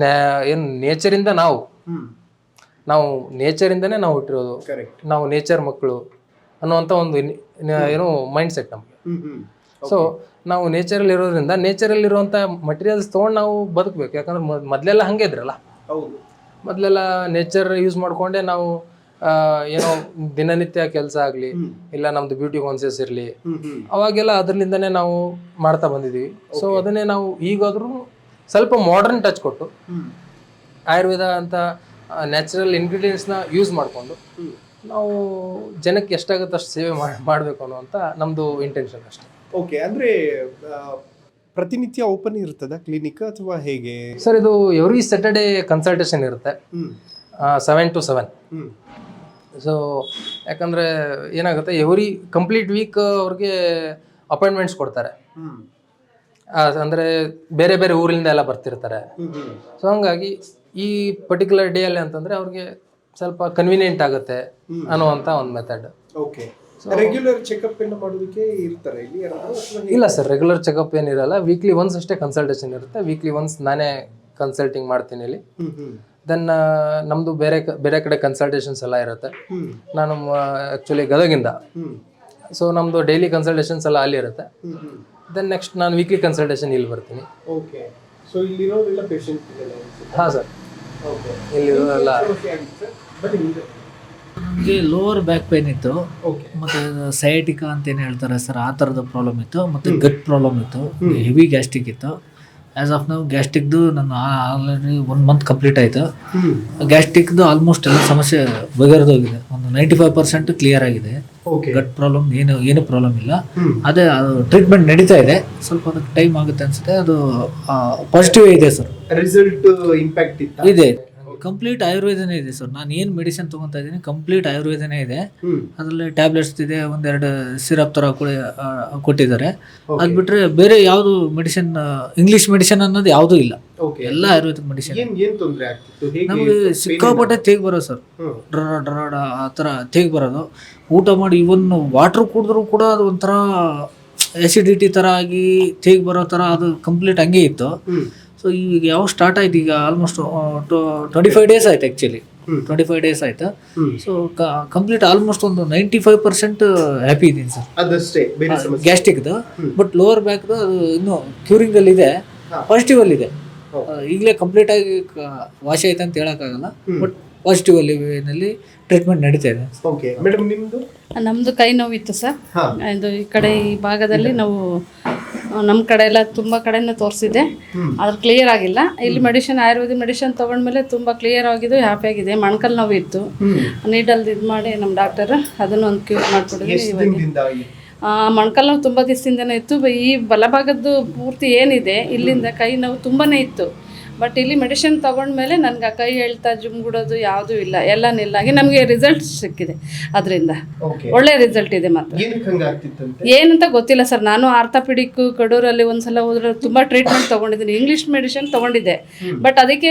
ಏನು ನೇಚರಿಂದ ನಾವು ನೇಚರಿಂದನೇ ನಾವು ಹುಟ್ಟಿರೋದು, ನಾವು ನೇಚರ್ ಮಕ್ಕಳು ಅನ್ನುವಂಥ ಒಂದು ಏನೋ ಮೈಂಡ್ ಸೆಟ್ ನಮಗೆ. ಸೊ ನಾವು ನೇಚರಲ್ಲಿ ಇರೋದ್ರಿಂದ ನೇಚರಲ್ಲಿರುವಂಥ ಮಟೀರಿಯಲ್ಸ್ ತೊಗೊಂಡು ನಾವು ಬದುಕಬೇಕು. ಯಾಕಂದ್ರೆ ಮೊದಲೆಲ್ಲ ಹಾಗೆ ಇದ್ರಲ್ಲ, ಮೊದಲೆಲ್ಲ ನೇಚರ್ ಯೂಸ್ ಮಾಡಿಕೊಂಡೇ ನಾವು ಏನೋ ದಿನನಿತ್ಯ ಕೆಲಸ ಆಗಲಿ ಇಲ್ಲ ನಮ್ಮದು ಬ್ಯೂಟಿ ಕಾನ್ಸಿಯಸ್ ಇರಲಿ ಅವಾಗೆಲ್ಲ ಅದರಿಂದನೇ ನಾವು ಮಾಡ್ತಾ ಬಂದಿದ್ದೀವಿ. ಸೊ ಅದನ್ನೇ ನಾವು ಈಗಾದ್ರೂ ಸ್ವಲ್ಪ ಮಾಡರ್ನ್ ಟಚ್ ಕೊಟ್ಟು ಆಯುರ್ವೇದ ಅಂತ ನ್ಯಾಚುರಲ್ ಇಂಗ್ರೀಡಿಯೆಂಟ್ಸ್ನ ಯೂಸ್ ಮಾಡಿಕೊಂಡು ನಾವು ಜನಕ್ಕೆ ಎಷ್ಟಾಗುತ್ತೆ ಅಷ್ಟು ಸೇವೆ ಮಾಡಬೇಕು ಅನ್ನುವಂಥ ನಮ್ಮದು ಇಂಟೆನ್ಷನ್ ಅಷ್ಟೇ. ಓಕೆ. ಅಂದರೆ ಪ್ರತಿನಿತ್ಯ ಓಪನ್ ಇರ್ತದ ಕ್ಲಿನಿಕ್ ಅಥವಾ ಹೇಗೆ ಸರ್? ಇದು ಎವ್ರಿ ಸ್ಯಾಟರ್ಡೇ ಕನ್ಸಲ್ಟೇಷನ್ ಇರುತ್ತೆ 7 to 7. ಸೊ ಯಾಕಂದರೆ ಏನಾಗುತ್ತೆ ಎವ್ರಿ ಕಂಪ್ಲೀಟ್ ವೀಕ್ ಅವ್ರಿಗೆ ಅಪಾಯಿಂಟ್ಮೆಂಟ್ಸ್ ಕೊಡ್ತಾರೆ. ಅಂದರೆ ಬೇರೆ ಬೇರೆ ಊರಿಂದ ಎಲ್ಲ ಬರ್ತಿರ್ತಾರೆ. ಸೊ ಹಂಗಾಗಿ ಈ ಪರ್ಟಿಕ್ಯುಲರ್ ಡೇ ಅಲ್ಲಿ ಅಂತಂದರೆ ಅವ್ರಿಗೆ ಸ್ವಲ್ಪ ಕನ್ವೀನಿಯೆಂಟ್ ಆಗುತ್ತೆ ಅನ್ನುವಂಥ ಒಂದು ಮೆಥಡ್. ಓಕೆ. ರೆಗ್ಯುಲರ್ ಚೆಕಪ್ ಎಲ್ಲ ಮಾಡೋದಕ್ಕೆ ಇರ್ತಾರೆ ಇಲ್ಲಿ? ಇಲ್ಲ ಸರ್, ರೆಗ್ಯುಲರ್ ಚೆಕಪ್ ಏನಿರಲ್ಲ. ವೀಕ್ಲಿ ಒನ್ಸ್ ಅಷ್ಟೇ ಕನ್ಸಲ್ಟೇಷನ್ ಇರುತ್ತೆ. ವೀಕ್ಲಿ ಒನ್ಸ್ ನಾನೇ ಕನ್ಸಲ್ಟಿಂಗ್ ಮಾಡ್ತೀನಿ ಇಲ್ಲಿ. ದೆನ್ ನಮ್ಮದು ಬೇರೆ ಕಡೆ ಕನ್ಸಲ್ಟೇಷನ್ಸ್ ಎಲ್ಲ ಇರುತ್ತೆ. ನಾನು ಆ್ಯಕ್ಚುಲಿ ಗದಗಿಂದ, ಸೊ ನಮ್ಮದು ಡೈಲಿ ಕನ್ಸಲ್ಟೇಷನ್ಸ್ ಎಲ್ಲ ಅಲ್ಲಿ ಇರುತ್ತೆ. ದೆನ್ ನೆಕ್ಸ್ಟ್ ನಾನು ವೀಕ್ಲಿ ಕನ್ಸಲ್ಟೇಷನ್ ಇಲ್ಲಿ ಬರ್ತೀನಿ. ಓಕೆ. ಸೊ ಇಲ್ಲಿರೋದೆಲ್ಲ ಪೇಷಂಟ್? ಹಾಂ ಸರ್, ಇಲ್ಲಿರೋದೆಲ್ಲ ನಮಗೆ ಲೋವರ್ ಬ್ಯಾಕ್ ಪೇನ್ ಇತ್ತು, ಮತ್ತು ಸಯಾಟಿಕಾ ಅಂತ ಏನು ಹೇಳ್ತಾರೆ ಸರ್, ಆ ಥರದ ಪ್ರಾಬ್ಲಮ್ ಇತ್ತು, ಮತ್ತು ಗಟ್ ಪ್ರಾಬ್ಲಮ್ ಇತ್ತು, ಹೆವಿ ಗ್ಯಾಸ್ಟ್ರಿಕ್ ಇತ್ತು. ಆ್ಯಸ್ ಆಫ್ ನಾವು ಗ್ಯಾಸ್ಟ್ರಿಕ್ದು ನಾನು ಆಲ್ರೆಡಿ 1 month ಕಂಪ್ಲೀಟ್ ಆಯಿತು. ಗ್ಯಾಸ್ಟ್ರಿಕ್ದು ಆಲ್ಮೋಸ್ಟ್ ಎಲ್ಲ ಸಮಸ್ಯೆ ಬಗೆಹರಿದೋಗಿದೆ. ಒಂದು 95% ಕ್ಲಿಯರ್ ಆಗಿದೆ. ಗಟ್ ಪ್ರಾಬ್ಲಮ್ ಏನು ಪ್ರಾಬ್ಲಮ್ ಇಲ್ಲ. ಅದೇ ಅದು ಟ್ರೀಟ್ಮೆಂಟ್ ನಡೀತಾ ಇದೆ. ಸ್ವಲ್ಪ ಅದಕ್ಕೆ ಟೈಮ್ ಆಗುತ್ತೆ ಅನಿಸುತ್ತೆ. ಅದು ಪಾಸಿಟಿವ್ ಇದೆ ಸರ್. ರಿಸಲ್ಟ್ ಇಂಪ್ಯಾಕ್ಟ್ ಇದೆ. ಕಂಪ್ಲೀಟ್ ಆಯುರ್ವೇದನೇ ಇದೆ ಸರ್. ನಾನು ಏನು ಮೆಡಿಸಿನ್ ತೊಗೊತಾ ಇದ್ದೀನಿ ಕಂಪ್ಲೀಟ್ ಆಯುರ್ವೇದನೇ ಇದೆ. ಅದರಲ್ಲಿ ಟ್ಯಾಬ್ಲೆಟ್ಸ್ ಇದೆ, 1-2 ಸಿರಪ್ ಥರ ಕೊಟ್ಟಿದ್ದಾರೆ. ಅದು ಬಿಟ್ಟರೆ ಬೇರೆ ಯಾವುದು ಮೆಡಿಸಿನ್, ಇಂಗ್ಲೀಷ್ ಮೆಡಿಸಿನ್ ಅನ್ನೋದು ಯಾವುದೂ ಇಲ್ಲ. ಎಲ್ಲ ಆಯುರ್ವೇದಿಕ್ ಮೆಡಿಸಿನ್. ನಮಗೆ ಸಿಕ್ಕಾಪಟ್ಟೆ ತೇಗ್ ಬರೋದು ಸರ್, ಡ್ರ ಆ ಥರ ತೇಗ್ ಬರೋದು. ಊಟ ಮಾಡಿ ಇವನ್ ವಾಟ್ರ್ ಕುಡಿದ್ರೂ ಕೂಡ ಅದು ಒಂಥರ ಆ್ಯಸಿಡಿಟಿ ಥರ ಆಗಿ ತೇಗ್ ಬರೋ ಥರ ಅದು ಕಂಪ್ಲೀಟ್ ಹಂಗೆ ಇತ್ತು. ಸೊ ಈಗ ಯಾವ ಸ್ಟಾರ್ಟ್ ಆಯ್ತು, ಈಗ ಆಲ್ಮೋಸ್ಟ್ 25 days ಆಯ್ತು ಆ್ಯಕ್ಚುಲಿ. 25 ಡೇಸ್ ಆಯ್ತು. ಸೊ ಕಂಪ್ಲೀಟ್ ಆಲ್ಮೋಸ್ಟ್ ಒಂದು 95% ಹ್ಯಾಪಿ ಇದ್ದೀನಿ ಸರ್. ಅದಷ್ಟೇ ಬೇರೆ ಸಮಸ್ಯೆ ಗ್ಯಾಸ್ಟ್ರಿಕ್ದು, ಬಟ್ ಲೋವರ್ ಬ್ಯಾಕ್ದು ಅದು ಇನ್ನೂ ಕ್ಯೂರಿಂಗ್ ಅಲ್ಲಿ ಇದೆ, ಪಾಸಿಟಿವ್ ಅಲ್ಲಿ ಇದೆ. ಈಗಲೇ ಕಂಪ್ಲೀಟ್ ಆಗಿ ವಾಸಿ ಆಯ್ತು ಅಂತ ಹೇಳೋಕ್ಕಾಗಲ್ಲ, ಬಟ್ ಪಾಸಿಟಿವ್ ಅಲ್ಲಿ ಟ್ರೀಟ್ಮೆಂಟ್ ನಡೀತಾ ಇದೆ. ಓಕೆ ಮೇಡಮ್, ನಿಮ್ಮದು? ನಮ್ಮದು ಕೈ ನೋವಿತ್ತು ಸರ್. ಇದು ಈ ಕಡೆ ಈ ಭಾಗದಲ್ಲಿ ನಾವು ನಮ್ಮ ಕಡೆ ಎಲ್ಲ ತುಂಬ ಕಡೆನೇ ತೋರಿಸಿದೆ, ಆದ್ರೆ ಕ್ಲಿಯರ್ ಆಗಿಲ್ಲ. ಇಲ್ಲಿ ಮೆಡಿಸಿನ್ ಆಯುರ್ವೇದಿಕ್ ಮೆಡಿಸಿನ್ ತೊಗೊಂಡ್ಮೇಲೆ ತುಂಬ ಕ್ಲಿಯರ್ ಆಗಿದ್ದು, ಹ್ಯಾಪಿ ಆಗಿದೆ. ಮೊಣಕಲ್ ನೋವು ಇತ್ತು, ನೀಡಲ್ ಇದು ಮಾಡಿ ನಮ್ಮ ಡಾಕ್ಟರ್ ಅದನ್ನು ಒಂದು ಕ್ಯೂರ್ ಮಾಡಿಕೊಡಿದ್ರು. ಮೊಣಕಲ್ ನೋವು ತುಂಬ ದಿವಸದಿಂದನೇ ಇತ್ತು. ಈ ಬಲಭಾಗದ್ದು ಪೂರ್ತಿ ಏನಿದೆ ಇಲ್ಲಿಂದ ಕೈ ನೋವು ತುಂಬಾ ಇತ್ತು. ಬಟ್ ಇಲ್ಲಿ ಮೆಡಿಸಿನ್ ತೊಗೊಂಡ್ಮೇಲೆ ನನಗೆ ಕೈ ಎಳ್ತಾ ಜುಮ್ಗುಡೋದು ಯಾವುದೂ ಇಲ್ಲ, ಎಲ್ಲ ನಿಲ್ಲಾಗಿ ನಮಗೆ ರಿಸಲ್ಟ್ ಸಿಕ್ಕಿದೆ. ಅದರಿಂದ ಒಳ್ಳೆ ರಿಸಲ್ಟ್ ಇದೆ. ಮಾತ್ರ ಏನಂತ ಗೊತ್ತಿಲ್ಲ ಸರ್. ನಾನು ಆರ್ಥೋಪೆಡಿಕ್ ಕಡೂರಲ್ಲಿ ಒಂದ್ಸಲ ಹೋದ್ರೆ ತುಂಬ ಟ್ರೀಟ್ಮೆಂಟ್ ತೊಗೊಂಡಿದ್ದೀನಿ, ಇಂಗ್ಲೀಷ್ ಮೆಡಿಸಿನ್ ತೊಗೊಂಡಿದ್ದೆ. ಬಟ್ ಅದಕ್ಕೆ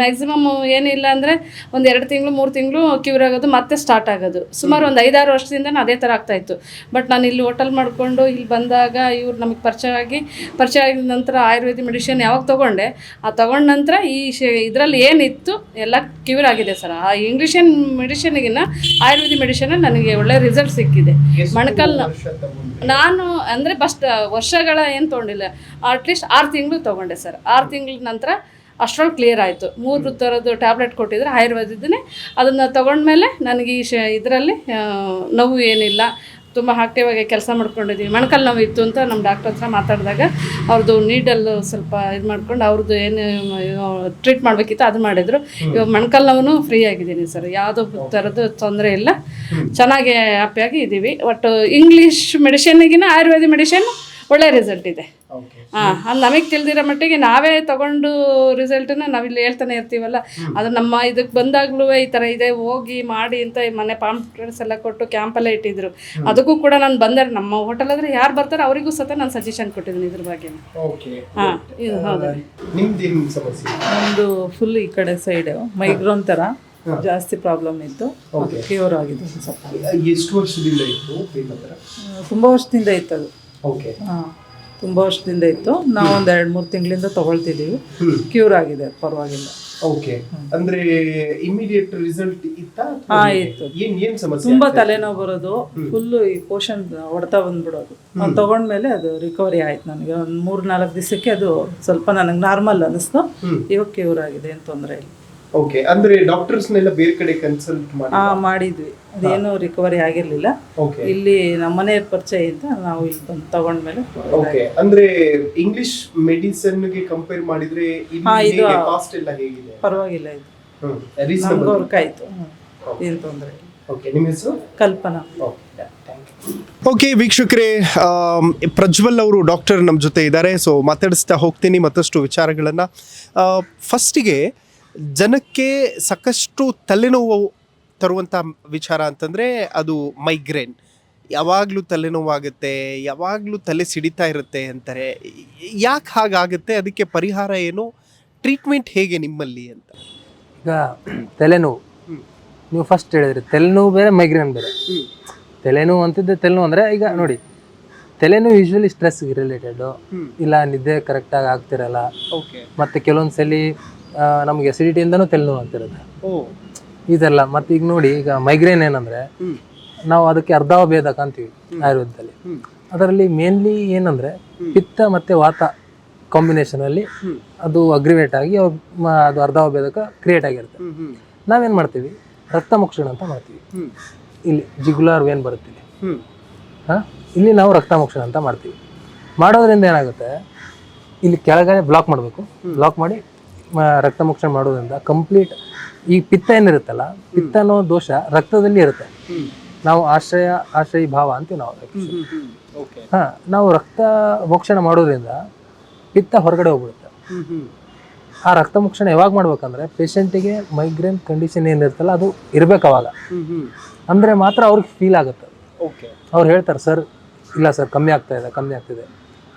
ಮ್ಯಾಕ್ಸಿಮಮ್ ಏನಿಲ್ಲ ಅಂದರೆ ಒಂದು 2 ತಿಂಗಳು 3 ತಿಂಗಳು ಕ್ಯೂರ್ ಆಗೋದು, ಮತ್ತೆ ಸ್ಟಾರ್ಟ್ ಆಗೋದು. ಸುಮಾರು ಒಂದು 5-6 ವರ್ಷದಿಂದ ಅದೇ ಥರ ಆಗ್ತಾಯಿತ್ತು. ಬಟ್ ನಾನು ಇಲ್ಲಿ ಹೋಟೆಲ್ ಮಾಡಿಕೊಂಡು ಇಲ್ಲಿ ಬಂದಾಗ ಇವ್ರು ನಮಗೆ ಪರಿಚಯ ಆಗಿದ ನಂತರ ಆಯುರ್ವೇದಿಕ್ ಮೆಡಿಸಿನ್ ಯಾವಾಗ ತೊಗೊಂಡೆ, ತಗೊಂಡ ನಂತರ ಈ ಇದರಲ್ಲಿ ಏನಿತ್ತು ಎಲ್ಲ ಕ್ಯೂರ್ ಆಗಿದೆ ಸರ್. ಆ ಇಂಗ್ಲೀಷ್ ಮೆಡಿಸಿನ್ಗಿನ್ನ ಆಯುರ್ವೇದಿಕ್ ಮೆಡಿಸಿನ್ ನನಗೆ ಒಳ್ಳೆ ರಿಸಲ್ಟ್ ಸಿಕ್ಕಿದೆ. ಮೊಣಕಲ್ ನಾನು ಅಂದರೆ ಫಸ್ಟ್ ವರ್ಷಗಳ ಏನು ತೊಗೊಂಡಿಲ್ಲ, ಅಟ್ಲೀಸ್ಟ್ 6 ತಿಂಗಳು ತೊಗೊಂಡೆ ಸರ್. 6 ತಿಂಗಳ ನಂತರ ಅಷ್ಟರಲ್ಲಿ ಕ್ಲಿಯರ್ ಆಯಿತು. 3 ಥರದ್ದು ಟ್ಯಾಬ್ಲೆಟ್ ಕೊಟ್ಟಿದ್ರು ಆಯುರ್ವೇದದೇ. ಅದನ್ನು ತೊಗೊಂಡ್ಮೇಲೆ ನನಗೆ ಈ ಇದರಲ್ಲಿ ನೋವು ಏನಿಲ್ಲ, ತುಂಬ ಆಕ್ಟಿವ್ ಆಗಿ ಕೆಲಸ ಮಾಡ್ಕೊಂಡಿದ್ದೀವಿ. ಮೊಣಕಲ್ ನೋವು ಇತ್ತು ಅಂತ ನಮ್ಮ ಡಾಕ್ಟರ್ ಹತ್ರ ಮಾತಾಡಿದಾಗ ಅವ್ರದ್ದು ನೀಡಲ್ಲು ಸ್ವಲ್ಪ ಇದು ಮಾಡ್ಕೊಂಡು ಅವ್ರದ್ದು ಏನು ಟ್ರೀಟ್ ಮಾಡಬೇಕಿತ್ತು ಅದು ಮಾಡಿದರು. ಇವಾಗ ಮೊಣಕಲ್ ನೋವು ಫ್ರೀ ಆಗಿದ್ದೀನಿ ಸರ್, ಯಾವುದೋ ಥರದ್ದು ತೊಂದರೆ ಇಲ್ಲ, ಚೆನ್ನಾಗಿ ಹ್ಯಾಪಿಯಾಗಿ ಇದ್ದೀವಿ. ಒಟ್ಟು ಇಂಗ್ಲೀಷ್ ಮೆಡಿಸಿನ್ಗಿನ ಆಯುರ್ವೇದಿಕ್ ಮೆಡಿಸಿನ್ ಒಳ್ಳೆ ರಿಸಲ್ಟ್ ಇದೆ. ಅದು ನಮಗೆ ತಿಳಿದಿರೋ ಮಟ್ಟಿಗೆ ನಾವೇ ತಗೊಂಡು ರಿಸಲ್ಟನ್ನ ನಾವಿಲ್ಲಿ ಹೇಳ್ತಾನೆ ಇರ್ತೀವಲ್ಲ, ಅದು ನಮ್ಮ ಇದಕ್ಕೆ ಬಂದಾಗಲೂ ಈ ಥರ ಇದೆ ಹೋಗಿ ಮಾಡಿ ಅಂತ ಮನೆ ಪಾಂಪ್ಲೆಟ್ಸ್ ಎಲ್ಲ ಕೊಟ್ಟು ಕ್ಯಾಂಪೆಲ್ಲ ಇಟ್ಟಿದ್ರು. ಅದಕ್ಕೂ ಕೂಡ ನಾನು ಬಂದರೆ ನಮ್ಮ ಹೋಟೆಲ್ ಆದರೆ ಯಾರು ಬರ್ತಾರೆ ಅವರಿಗೂ ಸಹ ನಾನು ಸಜೆಷನ್ ಕೊಟ್ಟಿದ್ದೀನಿ ಇದ್ರ ಬಗ್ಗೆ. ಹಾಂ, ಇದು ಹೌದು. ನಮ್ಮದು ಫುಲ್ ಈ ಕಡೆ ಸೈಡ್ ಮೈಗ್ರೋನ್ ಥರ ಜಾಸ್ತಿ ಪ್ರಾಬ್ಲಮ್ ಇತ್ತು, ಕ್ಯೂರ್ ಆಗಿದೆ ಸ್ವಲ್ಪ. ಎಷ್ಟು ವರ್ಷದಿಂದ ಇತ್ತು? ತುಂಬ ವರ್ಷದಿಂದ ಇತ್ತು ಅದು. ಹಾಂ, ತುಂಬ ವರ್ಷದಿಂದ ಇತ್ತು. ನಾವು ಒಂದು 2-3 ತಿಂಗಳಿಂದ ತೊಗೊಳ್ತಿದ್ದೀವಿ, ಕ್ಯೂರ್ ಆಗಿದೆ, ಪರವಾಗಿಲ್ಲ. ಓಕೆ, ಅಂದ್ರೆ ಇಮಿಡಿಯೇಟ್ ರಿಸಲ್ಟ್ ಇತ್ತಾ? ಇತ್ತು. ಏನ್ ಸಮಸ್ಯೆ? ತುಂಬಾ ತಲೆನೋವು ಬರೋದು, ಫುಲ್ಲು ಈ ಪೋಷನ್ ಹೊಡ್ತಾ ಬಂದ್ಬಿಡೋದು. ನಾನು ತೊಗೊಂಡ್ಮೇಲೆ ಅದು ರಿಕವರಿ ಆಯ್ತು. ನನಗೆ ಒಂದು 3-4 ದಿವಸಕ್ಕೆ ಅದು ಸ್ವಲ್ಪ ನನಗೆ ನಾರ್ಮಲ್ ಅನ್ನಿಸ್ತು. ಇವಾಗ ಕ್ಯೂರ್ ಆಗಿದೆ, ಏನು ತೊಂದರೆ ಇಲ್ಲ. ಓಕೆ, ಅಂದ್ರೆ ಡಾಕ್ಟರ್ಸ್ನೆಲ್ಲ ಬೇರೆ ಕಡೆ ಕನ್ಸಲ್ಟ್ ಮಾಡಿದ್ವಿ, ಅದೇನು ರಿಕವರಿ ಆಗಿರ್ಲಿಲ್ಲ. ಇಲ್ಲಿ ನಮ್ಮನೆ ಪರಿಚಯ ಅಂತ ನಾವು ಇಲ್ಲಿ ಬಂದು ತಗೊಂಡ್ಮೇಲೆ. ಓಕೆ, ಅಂದ್ರೆ ಇಂಗ್ಲಿಷ್ ಮೆಡಿಸಿನ್ ಗೆ ಕಂಪೇರ್ ಮಾಡಿದ್ರೆ ಇದು ಕಾಸ್ಟ್ ಎಲ್ಲ ಹೇಗಿದೆ? ಪರವಾಗಿಲ್ಲ, ಇದು ನಮ್ಗೆ ವರ್ಕ್ ಆಯ್ತು, ಏನು ತೊಂದರೆ ಇಲ್ಲ. ಓಕೆ, ನಿಮ್ಮ ಹೆಸರು? ಕಲ್ಪನಾ. ಓಕೆ ವೀಕ್ಷಕರೇ, ಪ್ರಜ್ವಲ್ ಅವರು ಡಾಕ್ಟರ್ ನಮ್ಮ ಜೊತೆ ಇದ್ದಾರೆ. ಸೊ ಮಾತಾಡಿಸ್ತಾ ಹೋಗ್ತೀನಿ ಮತ್ತಷ್ಟು ವಿಚಾರಗಳನ್ನು. ಫಸ್ಟಿಗೆ ಜನಕ್ಕೆ ಸಾಕಷ್ಟು ತಲೆನೋವು ತರುವಂಥ ವಿಚಾರ ಅಂತಂದರೆ ಅದು ಮೈಗ್ರೇನ್. ಯಾವಾಗಲೂ ತಲೆನೋವಾಗುತ್ತೆ, ಯಾವಾಗಲೂ ತಲೆ ಸಿಡಿತಾ ಇರುತ್ತೆ ಅಂತಾರೆ. ಯಾಕೆ ಹಾಗಾಗುತ್ತೆ? ಅದಕ್ಕೆ ಪರಿಹಾರ ಏನು? ಟ್ರೀಟ್ಮೆಂಟ್ ಹೇಗೆ ನಿಮ್ಮಲ್ಲಿ ಅಂತ? ಈಗ ತಲೆನೋವು ನೀವು ಫಸ್ಟ್ ಹೇಳಿದ್ರಿ, ತಲೆನೋವು ಬೇರೆ ಮೈಗ್ರೇನ್ ಬೇರೆ. ತಲೆನೋವು ಅಂತಿದ್ದೆ, ತಲೆನೋವು ಅಂದರೆ ಈಗ ನೋಡಿ, ತಲೆನೋವು ಯೂಶ್ವಲಿ ಸ್ಟ್ರೆಸ್ ರಿಲೇಟೆಡು, ಇಲ್ಲ ನಿದ್ದೆ ಕರೆಕ್ಟಾಗಿ ಆಗ್ತಿರಲ್ಲ, ಮತ್ತು ಕೆಲವೊಂದು ಸಲ ನಮ್ಗೆ ಅಸಿಡಿಟಿಯಿಂದನೂ ತಲೆನೋವು ಆಗ್ತಿರುತ್ತೆ ಇದೆಲ್ಲ. ಮತ್ತು ಈಗ ನೋಡಿ, ಈಗ ಮೈಗ್ರೇನ್ ಏನಂದರೆ ನಾವು ಅದಕ್ಕೆ ಅರ್ಧಾವಭೇದಕ ಅಂತೀವಿ ಆಯುರ್ವೇದದಲ್ಲಿ. ಅದರಲ್ಲಿ ಮೇನ್ಲಿ ಏನಂದರೆ ಪಿತ್ತ ಮತ್ತು ವಾತ ಕಾಂಬಿನೇಷನಲ್ಲಿ ಅದು ಅಗ್ರಿವೇಟ್ ಆಗಿ ಅದು ಅರ್ಧಾವಭೇದಕ ಕ್ರಿಯೇಟ್ ಆಗಿರುತ್ತೆ. ನಾವೇನು ಮಾಡ್ತೀವಿ, ರಕ್ತಮೋಕ್ಷಣ ಅಂತ ಮಾಡ್ತೀವಿ. ಇಲ್ಲಿ ಜಿಗುಲಾರ್ ವೇನ್ ಬರುತ್ತೆ ಇಲ್ಲಿ, ಇಲ್ಲಿ ನಾವು ರಕ್ತಮೋಕ್ಷಣ ಅಂತ ಮಾಡ್ತೀವಿ. ಮಾಡೋದ್ರಿಂದ ಏನಾಗುತ್ತೆ, ಇಲ್ಲಿ ಕೆಳಗಡೆ ಬ್ಲಾಕ್ ಮಾಡಬೇಕು. ಬ್ಲಾಕ್ ಮಾಡಿ ರಕ್ತಮೋಕ್ಷಣ ಮಾಡೋದ್ರಿಂದ ಕಂಪ್ಲೀಟ್ ಈ ಪಿತ್ತ ಏನಿರುತ್ತಲ್ಲ, ಪಿತ್ತ ಅನ್ನೋ ದೋಷ ರಕ್ತದಲ್ಲಿ ಇರುತ್ತೆ. ನಾವು ಆಶ್ರಯಿ ಭಾವ ಅಂತೀವಿ ನಾವು. ನಾವು ರಕ್ತ ಮೋಕ್ಷಣ ಮಾಡೋದ್ರಿಂದ ಪಿತ್ತ ಹೊರಗಡೆ ಹೋಗ್ಬಿಡುತ್ತೆ. ಆ ರಕ್ತ ಮೋಕ್ಷಣ ಯಾವಾಗ ಮಾಡ್ಬೇಕಂದ್ರೆ ಪೇಷಂಟಿಗೆ ಮೈಗ್ರೇನ್ ಕಂಡೀಷನ್ ಏನಿರುತ್ತಲ್ಲ ಅದು ಇರ್ಬೇಕು ಅವಾಗ. ಅಂದರೆ ಮಾತ್ರ ಅವ್ರಿಗೆ ಫೀಲ್ ಆಗುತ್ತೆ. ಅವ್ರು ಹೇಳ್ತಾರೆ, ಸರ್ ಇಲ್ಲ ಸರ್ ಕಮ್ಮಿ ಆಗ್ತಿದೆ.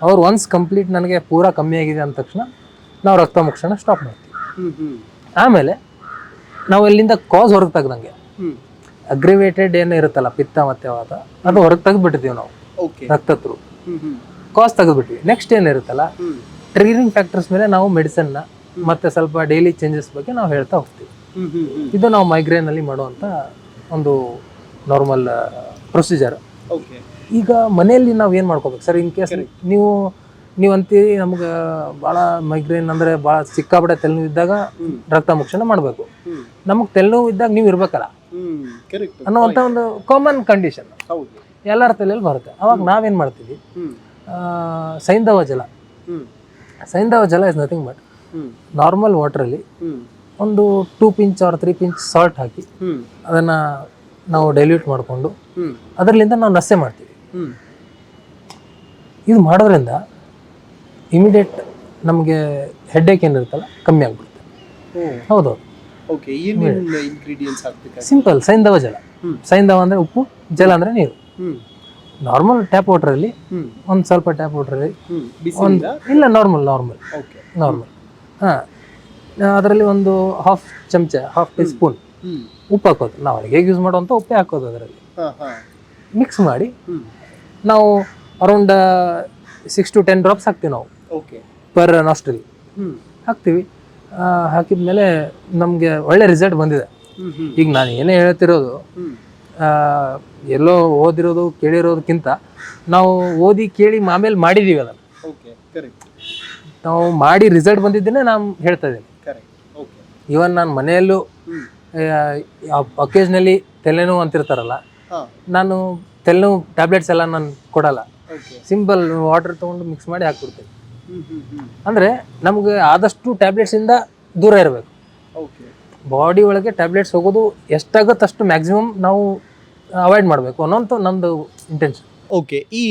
ಅವ್ರು ಒನ್ಸ್ ಕಂಪ್ಲೀಟ್ ನನಗೆ ಪೂರಾ ಕಮ್ಮಿ ಆಗಿದೆ ಅಂದ ತಕ್ಷಣ ನಾವು ರಕ್ತ ಮೋಕ್ಷಣ ಸ್ಟಾಪ್ ಮಾಡ್ತೀವಿ. ಆಮೇಲೆ ನಾವು ಇಲ್ಲಿಂದ ಕಾಸ್ ಹೊರಗೆ ತೆಗ್ದಂಗೆ, ಅಗ್ರಿವೇಟೆಡ್ ಏನು ಇರುತ್ತಲ್ಲ ಪಿತ್ತ ಮತ್ತೆ ವಾತ, ಅದು ಹೊರಗೆ ತೆಗೆದ್ಬಿಟ್ಟಿದ್ದೀವಿ ನಾವು ರಕ್ತ ಥ್ರೂ. ಕಾಸ್ ತೆಗೆದ್ಬಿಟ್ವಿ. ನೆಕ್ಸ್ಟ್ ಏನಿರುತ್ತಲ್ಲ ಟ್ರಿಗರಿಂಗ್ ಫ್ಯಾಕ್ಟರ್ಸ್ ಮೇಲೆ ನಾವು ಮೆಡಿಸನ್ನ ಮತ್ತೆ ಸ್ವಲ್ಪ ಡೈಲಿ ಚೇಂಜಸ್ ಬಗ್ಗೆ ನಾವು ಹೇಳ್ತಾ ಹೋಗ್ತೀವಿ. ಇದು ನಾವು ಮೈಗ್ರೇನಲ್ಲಿ ಮಾಡುವಂಥ ಒಂದು ನಾರ್ಮಲ್ ಪ್ರೊಸೀಜರ್. ಓಕೆ. ಈಗ ಮನೆಯಲ್ಲಿ ನಾವು ಏನು ಮಾಡ್ಕೋಬೇಕು ಸರ್, ಇನ್ ಕೇಸ್ ನೀವು ಅಂತೀರಿ ನಮ್ಗೆ ಭಾಳ ಮೈಗ್ರೇನ್ ಅಂದರೆ ಭಾಳ ಸಿಕ್ಕಾಪಟ್ಟೆ ತಲೆನೋವು ಇದ್ದಾಗ ರಕ್ತ ಮೋಕ್ಷಣ ಮಾಡಬೇಕು. ನಮಗೆ ತಲೆನೋವು ಇದ್ದಾಗ ನೀವು ಇರಬೇಕಲ್ಲ ಅನ್ನೋವಂಥ ಒಂದು ಕಾಮನ್ ಕಂಡೀಷನ್ ಎಲ್ಲರ ತಲೆಯಲ್ಲಿ ಬರುತ್ತೆ. ಅವಾಗ ನಾವೇನು ಮಾಡ್ತೀವಿ, ಸೈಂಧವ ಜಲ ಇಸ್ ನಥಿಂಗ್ ಬಟ್ ನಾರ್ಮಲ್ ವಾಟ್ರಲ್ಲಿ ಒಂದು 2 pinch or 3 pinch ಸಾಲ್ಟ್ ಹಾಕಿ ಅದನ್ನು ನಾವು ಡೈಲ್ಯೂಟ್ ಮಾಡಿಕೊಂಡು ಅದರಲ್ಲಿಂದ ನಾವು ನಸೆ ಮಾಡ್ತೀವಿ. ಇದು ಮಾಡೋದ್ರಿಂದ ಇಮಿಡಿಯೇಟ್ ನಮಗೆ ಹೆಡ್ಏಕ್ ಏನಿರುತ್ತಲ್ಲ ಕಮ್ಮಿ ಆಗ್ಬಿಡುತ್ತೆ. ಹೌದು. ಓಕೆ. ಏನೇನು ಇಂಗ್ರೀಡಿಯೆಂಟ್ಸ್ ಹಾಕ್ಬೇಕು? ಸಿಂಪಲ್, ಸೈಂಧವ ಅಂದರೆ ಉಪ್ಪು, ಜಲ ಅಂದರೆ ನೀರು. ನಾರ್ಮಲ್ ಟ್ಯಾಪ್ ವಾಟ್ರಲ್ಲಿ ಒಂದು ಸ್ವಲ್ಪ ಟ್ಯಾಪ್ ವಾಟ್ರಲ್ಲಿ ಇಲ್ಲ ನಾರ್ಮಲ್ ಹಾಂ, ಅದರಲ್ಲಿ ಒಂದು ಹಾಫ್ ಟೀ ಸ್ಪೂನ್ ಉಪ್ಪು ಹಾಕೋದು. ನಾವು ಅಡುಗೆಗೆ ಯೂಸ್ ಮಾಡುವಂಥ ಉಪ್ಪೇ ಹಾಕೋದು. ಅದರಲ್ಲಿ ಮಿಕ್ಸ್ ಮಾಡಿ ನಾವು ಅರೌಂಡ್ 6 to 10 drops ಹಾಕ್ತೀವಿ ನಾವು ಪರ್ ನಾಸ್ಟ್ರಿಲ್ ಹಾಕ್ತೀವಿ. ಹಾಕಿದ್ಮೇಲೆ ನಮಗೆ ಒಳ್ಳೆ ರಿಸಲ್ಟ್ ಬಂದಿದೆ. ಈಗ ನಾನು ಏನೇ ಹೇಳ್ತಿರೋದು ಎಲ್ಲೋ ಓದಿರೋದು ಕೇಳಿರೋದಕ್ಕಿಂತ ನಾವು ಓದಿ ಕೇಳಿ ಆಮೇಲೆ ಮಾಡಿದ್ದೀವಿ ಅದನ್ನು. ನಾವು ಮಾಡಿ ರಿಸಲ್ಟ್ ಬಂದಿದ್ದೇನೆ ನಾನು ಹೇಳ್ತಾ ಇದ್ದೀನಿ. ಇವನ್ ನಾನು ಮನೆಯಲ್ಲೂ ಅಕೇಜ್ನಲಿ ತಲೆನೋವು ಅಂತಿರ್ತಾರಲ್ಲ, ನಾನು ತಲೆನೋವು ಟ್ಯಾಬ್ಲೆಟ್ಸ್ ಎಲ್ಲ ನಾನು ಕೊಡಲ್ಲ. ಸಿಂಪಲ್ ವಾಟರ್ ತೊಗೊಂಡು ಮಿಕ್ಸ್ ಮಾಡಿ ಹಾಕ್ಬಿಡ್ತೇನೆ. ಅಂದರೆ ನಮಗೆ ಆದಷ್ಟು ಟ್ಯಾಬ್ಲೆಟ್ಸಿಂದ ದೂರ ಇರಬೇಕು. ಬಾಡಿ ಒಳಗೆ ಟ್ಯಾಬ್ಲೆಟ್ಸ್ ಹೋಗೋದು ಎಷ್ಟಾಗುತ್ತೆ ಅಷ್ಟು ಮ್ಯಾಕ್ಸಿಮಮ್ ನಾವು ಅವಾಯ್ಡ್ ಮಾಡಬೇಕು ಅನ್ನೋಂಥ ನಮ್ಮದು ಇಂಟೆನ್ಷನ್. ಓಕೆ. ಈ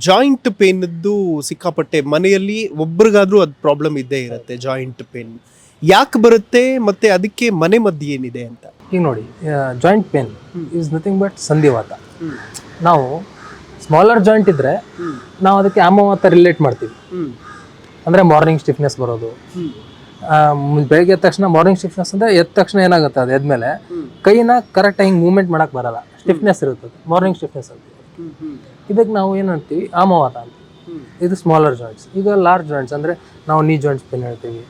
ಜಾಯಿಂಟ್ ಪೇನ್ದು ಸಿಕ್ಕಾಪಟ್ಟೆ ಮನೆಯಲ್ಲಿ ಒಬ್ರಿಗಾದ್ರೂ ಅದು ಪ್ರಾಬ್ಲಮ್ ಇದ್ದೇ ಇರುತ್ತೆ. ಜಾಯಿಂಟ್ ಪೇನ್ ಯಾಕೆ ಬರುತ್ತೆ ಮತ್ತೆ ಅದಕ್ಕೆ ಮನೆ ಮದ್ದು ಏನಿದೆ ಅಂತ? ಈಗ ನೋಡಿ, joint pain is nothing but ಸಂಧಿವಾತ. ನಾವು ಸ್ಮಾಲರ್ ಜಾಯಿಂಟ್ ಇದ್ರೆ ನಾವು ಅದಕ್ಕೆ ಆಮವಾತ ರಿಲೇಟ್ ಮಾಡ್ತೀವಿ. ಅಂದರೆ ಮಾರ್ನಿಂಗ್ ಸ್ಟಿಫ್ನೆಸ್ ಬರೋದು. ಬೆಳಗ್ಗೆ ಎದ್ದ ತಕ್ಷಣ ಮಾರ್ನಿಂಗ್ ಸ್ಟಿಫ್ನೆಸ್ ಅಂದರೆ ಎದ್ದ ತಕ್ಷಣ ಏನಾಗುತ್ತೆ, ಅದು ಎದ್ಮೇಲೆ ಕೈನ ಕರೆಕ್ಟಾಗಿ ಹಿಂಗೆ ಮೂವ್ಮೆಂಟ್ ಮಾಡೋಕ್ಕೆ ಬರಲ್ಲ, ಸ್ಟಿಫ್ನೆಸ್ ಇರುತ್ತದೆ, ಮಾರ್ನಿಂಗ್ ಸ್ಟಿಫ್ನೆಸ್ ಅಂತೀವಿ. ಇದಕ್ಕೆ ನಾವು ಏನು ಅಂತೀವಿ, ಆಮವಾತ ಅಂತೀವಿ. ಇದು ಸ್ಮಾಲರ್ ಜಾಯಿಂಟ್ಸ್. ಈಗ ಲಾರ್ಜ್ ಜಾಯಿಂಟ್ಸ್ ಅಂದರೆ ನಾವು ನೀ ಜಾಯಿಂಟ್ಸ್ ಪೇನ್ ಹೇಳ್ತೀವಿ.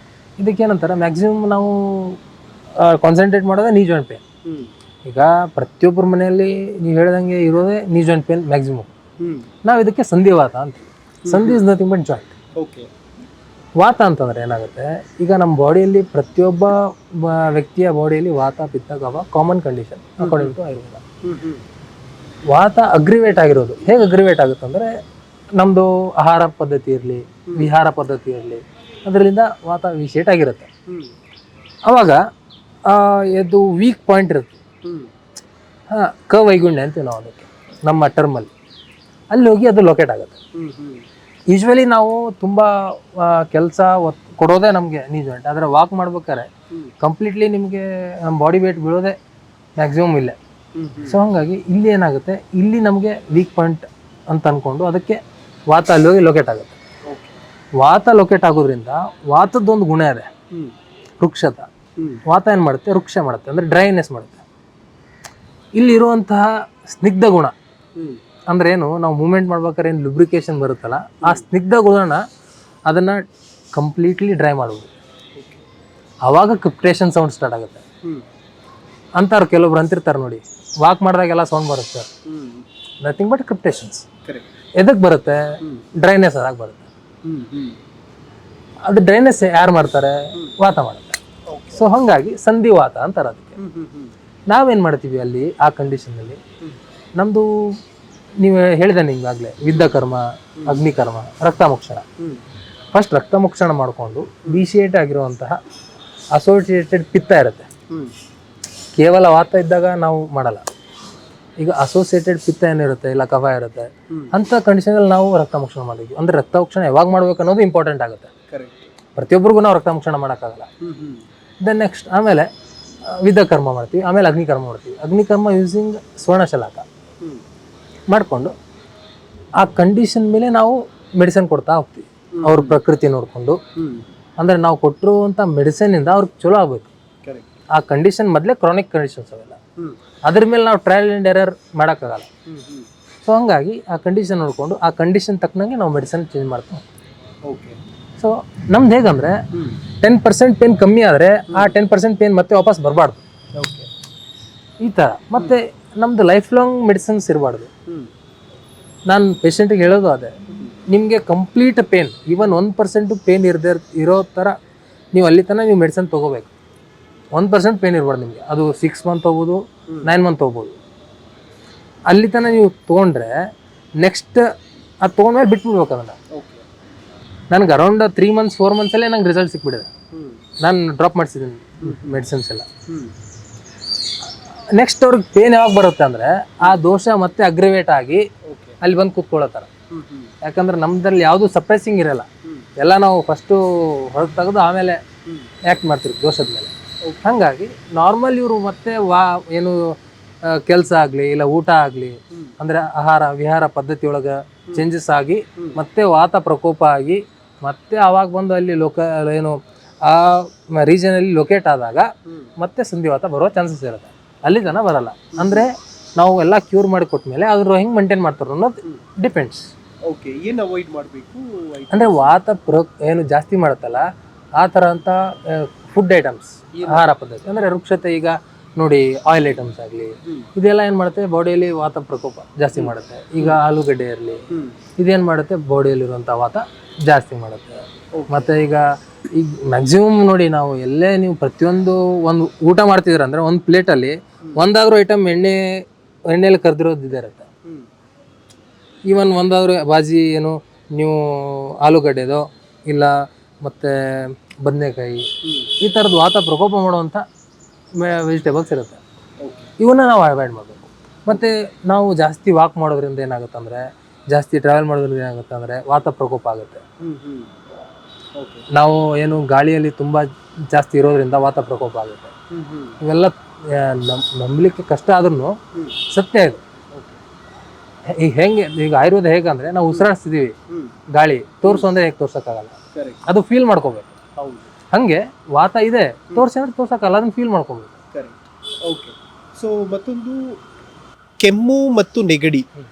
ಇದಕ್ಕೆ ಏನಂತಾರೆ, ಮ್ಯಾಕ್ಸಿಮಮ್ ನಾವು ಕಾನ್ಸಂಟ್ರೇಟ್ ಮಾಡೋದೇ ನೀ ಜಾಯಿಂಟ್ ಪೇನ್. ಈಗ ಪ್ರತಿಯೊಬ್ಬರ ಮನೆಯಲ್ಲಿ ನೀವು ಹೇಳ್ದಂಗೆ ಇರೋದೇ ನೀ ಜಾಯಿಂಟ್ ಪೇನ್ ಮ್ಯಾಕ್ಸಿಮಮ್. ನಾವು ಇದಕ್ಕೆ ಸಂಧಿವಾತ ಅಂತೀವಿ. ಸಂಧಿ is nothing but joint. Okay. ವಾತ ಅಂತಂದರೆ ಏನಾಗುತ್ತೆ, ಈಗ ನಮ್ಮ ಬಾಡಿಯಲ್ಲಿ ಪ್ರತಿಯೊಬ್ಬ ವ್ಯಕ್ತಿಯ ಬಾಡಿಯಲ್ಲಿ ವಾತ, ಪಿತ್ತ, ಕಫ common condition according to Ayurveda. ವಾತ ಅಗ್ರಿವೇಟ್ ಆಗಿರೋದು ಹೇಗೆ ಅಗ್ರಿವೇಟ್ ಆಗುತ್ತೆ ಅಂದರೆ, ನಮ್ಮದು ಆಹಾರ ಪದ್ಧತಿ ಇರಲಿ, ವಿಹಾರ ಪದ್ಧತಿ ಇರಲಿ, ಅದರಿಂದ ವಾತ ವಿಶೇಟ್ ಆಗಿರುತ್ತೆ. ಅವಾಗ ಇದು ವೀಕ್ ಪಾಯಿಂಟ್ ಇರುತ್ತೆ. ಕವೈಗುಣ್ಯ ಅಂತೀವಿ ನಾವು ಅದಕ್ಕೆ ನಮ್ಮ ಟರ್ಮಲ್ಲಿ. ಅಲ್ಲಿ ಹೋಗಿ ಅದು ಲೊಕೇಟ್ ಆಗುತ್ತೆ. ಯೂಶ್ವಲಿ ನಾವು ತುಂಬ ಕೆಲಸ ಕೊಡೋದೇ ನಮಗೆ ನೀ ಜಾಯಿಂಟ್. ಆದರೆ ವಾಕ್ ಮಾಡ್ಬೇಕಾದ್ರೆ ಕಂಪ್ಲೀಟ್ಲಿ ನಿಮಗೆ ನಮ್ಮ ಬಾಡಿ ವೇಟ್ ಬೀಳೋದೇ ಮ್ಯಾಕ್ಸಿಮಮ್ ಇಲ್ಲೇ. ಸೊ ಹಾಗಾಗಿ ಇಲ್ಲಿ ಏನಾಗುತ್ತೆ, ಇಲ್ಲಿ ನಮಗೆ ವೀಕ್ ಪಾಯಿಂಟ್ ಅಂತ ಅಂದ್ಕೊಂಡು ಅದಕ್ಕೆ ವಾತ ಅಲ್ಲಿ ಹೋಗಿ ಲೊಕೇಟ್ ಆಗುತ್ತೆ. ವಾತ ಲೊಕೇಟ್ ಆಗೋದ್ರಿಂದ ವಾತದ್ದೊಂದು ಗುಣ ಇದೆ, ವೃಕ್ಷತ. ವಾತ ಏನು ಮಾಡುತ್ತೆ, ವೃಕ್ಷ ಮಾಡುತ್ತೆ, ಅಂದರೆ ಡ್ರೈನೆಸ್ ಮಾಡುತ್ತೆ. ಇಲ್ಲಿರುವಂತಹ ಸ್ನಿಗ್ಧ ಗುಣ ಅಂದ್ರೆ ಏನು, ನಾವು ಮೂವ್ಮೆಂಟ್ ಮಾಡ್ಬೇಕಾದ್ರೆ ಏನು ಲುಬ್ರಿಕೇಶನ್ ಬರುತ್ತಲ್ಲ, ಆ ಸ್ನಿಗ್ಧ ಗುಣನ ಅದನ್ನು ಕಂಪ್ಲೀಟ್ಲಿ ಡ್ರೈ ಮಾಡ್ಬೋದು. ಆವಾಗ ಕ್ರಿಪ್ಟೇಷನ್ ಸೌಂಡ್ ಸ್ಟಾರ್ಟ್ ಆಗುತ್ತೆ ಅಂತಾರೆ. ಕೆಲವೊಬ್ರು ಅಂತಿರ್ತಾರೆ ನೋಡಿ, ವಾಕ್ ಮಾಡಿದಾಗೆಲ್ಲ ಸೌಂಡ್ ಬರುತ್ತೆ, ನಥಿಂಗ್ ಬಟ್ ಕ್ರಿಪ್ಟೇಷನ್ಸ್. ಎದಕ್ಕೆ ಬರುತ್ತೆ, ಡ್ರೈನೆಸ್ ಆದಾಗ ಬರುತ್ತೆ. ಅದು ಡ್ರೈನೆಸ್ ಯಾರು ಮಾಡ್ತಾರೆ, ವಾತ ಮಾಡುತ್ತೆ. ಸೊ ಹಾಗಾಗಿ ಸಂಧಿವಾತ ಅಂತಾರೆ ಅದಕ್ಕೆ. ನಾವೇನು ಮಾಡ್ತೀವಿ ಅಲ್ಲಿ ಆ ಕಂಡೀಷನ್ನಲ್ಲಿ, ನಮ್ಮದು ನೀವು ಹೇಳಿದೆ ನಿಮ್ಗಾಗಲೇ ವಿದ್ಧಕರ್ಮ, ಅಗ್ನಿಕರ್ಮ, ರಕ್ತಮೋಕ್ಷಣ. ಫಸ್ಟ್ ರಕ್ತಮೋಕ್ಷಣ ಮಾಡಿಕೊಂಡು ಬಿಸಿಯೇಟ್ ಆಗಿರುವಂತಹ ಅಸೋಸಿಯೇಟೆಡ್ ಪಿತ್ತ ಇರುತ್ತೆ. ಕೇವಲ ವಾತ ಇದ್ದಾಗ ನಾವು ಮಾಡಲ್ಲ. ಈಗ ಅಸೋಸಿಯೇಟೆಡ್ ಪಿತ್ತ ಏನಿರುತ್ತೆ, ಇಲ್ಲ ಕಫ ಇರುತ್ತೆ, ಅಂಥ ಕಂಡೀಷನಲ್ಲಿ ನಾವು ರಕ್ತಮೋಕ್ಷಣ ಮಾಡಿದ್ವಿ. ಅಂದರೆ ರಕ್ತಮೋಕ್ಷಣ ಯಾವಾಗ ಮಾಡ್ಬೇಕು ಅನ್ನೋದು ಇಂಪಾರ್ಟೆಂಟ್ ಆಗುತ್ತೆ. ಪ್ರತಿಯೊಬ್ಬರಿಗೂ ನಾವು ರಕ್ತಮೋಕ್ಷಣ ಮಾಡೋಕ್ಕಾಗಲ್ಲ. ದೆನ್ ನೆಕ್ಸ್ಟ್ ಆಮೇಲೆ ವಿದ್ಧಕರ್ಮ ಮಾಡ್ತೀವಿ, ಆಮೇಲೆ ಅಗ್ನಿಕರ್ಮ ಮಾಡ್ತೀವಿ. ಅಗ್ನಿಕರ್ಮ ಯೂಸಿಂಗ್ ಸ್ವರ್ಣಶಲಾಕ ಮಾಡಿಕೊಂಡು ಆ ಕಂಡೀಷನ್ ಮೇಲೆ ನಾವು ಮೆಡಿಸಿನ್ ಕೊಡ್ತಾ ಹೋಗ್ತೀವಿ. ಅವ್ರ ಪ್ರಕೃತಿ ನೋಡಿಕೊಂಡು, ಅಂದರೆ ನಾವು ಕೊಟ್ಟಿರುವಂಥ ಮೆಡಿಸಿನಿಂದ ಅವ್ರಿಗೆ ಚಲೋ ಆಗಬೇಕು. ಆ ಕಂಡೀಷನ್ ಮೊದಲೇ ಕ್ರಾನಿಕ್ ಕಂಡೀಷನ್ಸ್ ಅವೆಲ್ಲ, ಅದ್ರ ಮೇಲೆ ನಾವು ಟ್ರಯಲ್ ಆ್ಯಂಡ್ ಎರರ್ ಮಾಡೋಕ್ಕಾಗಲ್ಲ. ಸೊ ಹಂಗಾಗಿ ಆ ಕಂಡೀಷನ್ ನೋಡಿಕೊಂಡು ಆ ಕಂಡೀಷನ್ ತಕ್ಕನಂಗೆ ನಾವು ಮೆಡಿಸಿನ್ ಚೇಂಜ್ ಮಾಡ್ತೀವಿ. ಸೊ ನಮ್ದು ಹೇಗಂದರೆ 10% ಪೇನ್ ಕಮ್ಮಿ ಆದರೆ ಆ 10% ಪೇನ್ ಮತ್ತೆ ವಾಪಸ್ ಬರಬಾರ್ದು. ಓಕೆ. ಈ ಥರ. ಮತ್ತು ನಮ್ಮದು ಲೈಫ್ ಲಾಂಗ್ ಮೆಡಿಸಿನ್ಸ್ ಇರಬಾರ್ದು. ನಾನು ಪೇಷಂಟಿಗೆ ಹೇಳೋದು ಅದೇ, ನಿಮಗೆ ಕಂಪ್ಲೀಟ್ ಪೇನ್, ಈವನ್ 1% ಪೇನ್ ಇರೋ ಥರ ನೀವು ಅಲ್ಲಿ ತನಕ ನೀವು ಮೆಡಿಸಿನ್ ತೊಗೋಬೇಕು. 1% ಪೇನ್ ಇರಬಾರ್ದು ನಿಮಗೆ. ಅದು 6 ಮಂತ್ ಹೋಗ್ಬೋದು, 9 ಮಂತ್ ಹೋಗ್ಬೋದು. ಅಲ್ಲಿ ತನಕ ನೀವು ತೊಗೊಂಡ್ರೆ ನೆಕ್ಸ್ಟ್ ಅದು ತೊಗೊಂಡ್ಮೇಲೆ ಬಿಟ್ಬಿಡ್ಬೇಕು ಅದನ್ನು. ನನಗೆ ಅರೌಂಡ್ 3 ಮಂತ್ಸ್ 4 ಮಂತ್ಸಲ್ಲೇ ನಂಗೆ ರಿಸಲ್ಟ್ ಸಿಕ್ಬಿಟ್ಟಿದೆ. ನಾನು ಡ್ರಾಪ್ ಮಾಡಿಸಿದ್ದೀನಿ ಮೆಡಿಸಿನ್ಸ್ ಎಲ್ಲ. ನೆಕ್ಸ್ಟ್ ಅವ್ರಿಗೆ ಪೇನ್ ಯಾವಾಗ ಬರುತ್ತೆ ಅಂದರೆ ಆ ದೋಷ ಮತ್ತೆ ಅಗ್ರಿವೇಟ್ ಆಗಿ ಅಲ್ಲಿ ಬಂದು ಕೂತ್ಕೊಳ್ಳೋತಾರೆ. ಯಾಕಂದ್ರೆ ನಮ್ದ್ರಲ್ಲಿ ಯಾವುದು ಸಪ್ರೆಸಿಂಗ್ ಇರಲ್ಲ, ಎಲ್ಲ ನಾವು ಫಸ್ಟು ಹೊರಗೆ ತೆಗೆದು ಆಮೇಲೆ ಆ್ಯಕ್ಟ್ ಮಾಡ್ತೀವಿ ದೋಷದ ಮೇಲೆ. ಹಾಗಾಗಿ ನಾರ್ಮಲ್ ಇವರು ಮತ್ತೆ ಏನು ಕೆಲಸ ಆಗಲಿ ಇಲ್ಲ ಊಟ ಆಗಲಿ ಅಂದರೆ ಆಹಾರ ವಿಹಾರ ಪದ್ಧತಿ ಒಳಗೆ ಚೇಂಜಸ್ ಆಗಿ ಮತ್ತೆ ವಾತ ಪ್ರಕೋಪ ಆಗಿ ಮತ್ತೆ ಆವಾಗ ಬಂದು ಅಲ್ಲಿ ಏನು ಆ ರೀಜನಲ್ಲಿ ಲೊಕೇಟ್ ಆದಾಗ ಮತ್ತೆ ಸಂಧಿವಾತ ಬರೋ ಚಾನ್ಸಸ್ ಇರುತ್ತೆ. ಅಲ್ಲಿ ತನಕ ಬರಲ್ಲ. ಅಂದರೆ ನಾವು ಎಲ್ಲ ಕ್ಯೂರ್ ಮಾಡಿ ಕೊಟ್ಮೇಲೆ ಅದ್ರ ಹೆಂಗೆ ಮೇಂಟೈನ್ ಮಾಡ್ತಾರೆ ಅನ್ನೋದು ಡಿಪೆಂಡ್ಸ್. ಓಕೆ. ಏನು ಅವಾಯ್ಡ್ ಮಾಡಬೇಕು ಅಂದರೆ ವಾತ ಏನು ಜಾಸ್ತಿ ಮಾಡುತ್ತಲ್ಲ ಆ ಥರ ಅಂತ ಫುಡ್ ಐಟಮ್ಸ್, ಆಹಾರ ಪದ್ಧತಿ ಅಂದರೆ ವೃಕ್ಷತೆ. ಈಗ ನೋಡಿ ಆಯಿಲ್ ಐಟಮ್ಸ್ ಆಗಲಿ ಇದೆಲ್ಲ ಏನು ಮಾಡುತ್ತೆ ಬಾಡಿಯಲ್ಲಿ ವಾತ ಪ್ರಕೋಪ ಜಾಸ್ತಿ ಮಾಡುತ್ತೆ. ಈಗ ಆಲೂಗಡ್ಡೆ ಇರಲಿ ಇದೇನು ಮಾಡುತ್ತೆ ಬಾಡಿಯಲ್ಲಿರುವಂಥ ವಾತ ಜಾಸ್ತಿ ಮಾಡುತ್ತೆ. ಮತ್ತು ಈಗ ಮ್ಯಾಕ್ಸಿಮಮ್ ನೋಡಿ ನಾವು ಎಲ್ಲೇ ನೀವು ಪ್ರತಿಯೊಂದು ಒಂದು ಊಟ ಮಾಡ್ತಿದ್ದೀರ ಅಂದರೆ ಒಂದು ಪ್ಲೇಟಲ್ಲಿ ಒಂದಾದ್ರೂ ಐಟಮ್ ಎಣ್ಣೆಯಲ್ಲಿ ಕರೆದಿರೋದು ಇದೇ ಇರುತ್ತೆ. ಈವನ್ ಒಂದಾದ್ರೂ ಬಾಜಿ ಏನು ನೀವು ಆಲೂಗಡ್ಡೆದೋ ಇಲ್ಲ ಮತ್ತು ಬದನೆಕಾಯಿ ಈ ಥರದ್ದು ವಾತ ಪ್ರಕೋಪ ಮಾಡುವಂಥ ವೆಜಿಟೇಬಲ್ಸ್ ಇರುತ್ತೆ. ಇವನ್ನ ನಾವು ಅವಾಯ್ಡ್ ಮಾಡಬೇಕು. ಮತ್ತು ನಾವು ಜಾಸ್ತಿ ವಾಕ್ ಮಾಡೋದ್ರಿಂದ ಏನಾಗುತ್ತೆ ಅಂದರೆ, ಜಾಸ್ತಿ ಟ್ರಾವೆಲ್ ಮಾಡೋದ್ರಿಂದ ಏನಾಗುತ್ತೆ ಅಂದರೆ ವಾತ ಪ್ರಕೋಪ ಆಗುತ್ತೆ. ನಾವು ಏನು ಗಾಳಿಯಲ್ಲಿ ತುಂಬ ಜಾಸ್ತಿ ಇರೋದ್ರಿಂದ ವಾತ ಪ್ರಕೋಪ ಆಗುತ್ತೆ. ಇವೆಲ್ಲ ನಂಬಲಿಕ್ಕೆ ಕಷ್ಟ ಆದ್ರೂ ಸತ್ಯ ಇದು. ಈಗ ಹೆಂಗೆ ಈಗ ಆಯುರ್ವೇದ ಹೇಗಂದರೆ ನಾವು ಉಸಿರಾಡಿಸ್ತಿದ್ದೀವಿ ಗಾಳಿ ತೋರಿಸು ಅಂದರೆ ಹೇಗೆ ತೋರ್ಸೋಕ್ಕಾಗಲ್ಲ, ಅದು ಫೀಲ್ ಮಾಡ್ಕೋಬೇಕು. ಹಾಗೆ ವಾತ ಇದೆ ತೋರಿಸಿ ಅಂದ್ರೆ ತೋರ್ಸೋಕ್ಕಲ್ಲ, ಅದನ್ನು ಫೀಲ್ ಮಾಡ್ಕೋಬೇಕು. ಓಕೆ. ಸೊ ಮತ್ತೊಂದು ಕೆಮ್ಮು ಮತ್ತು ನೆಗಡಿ,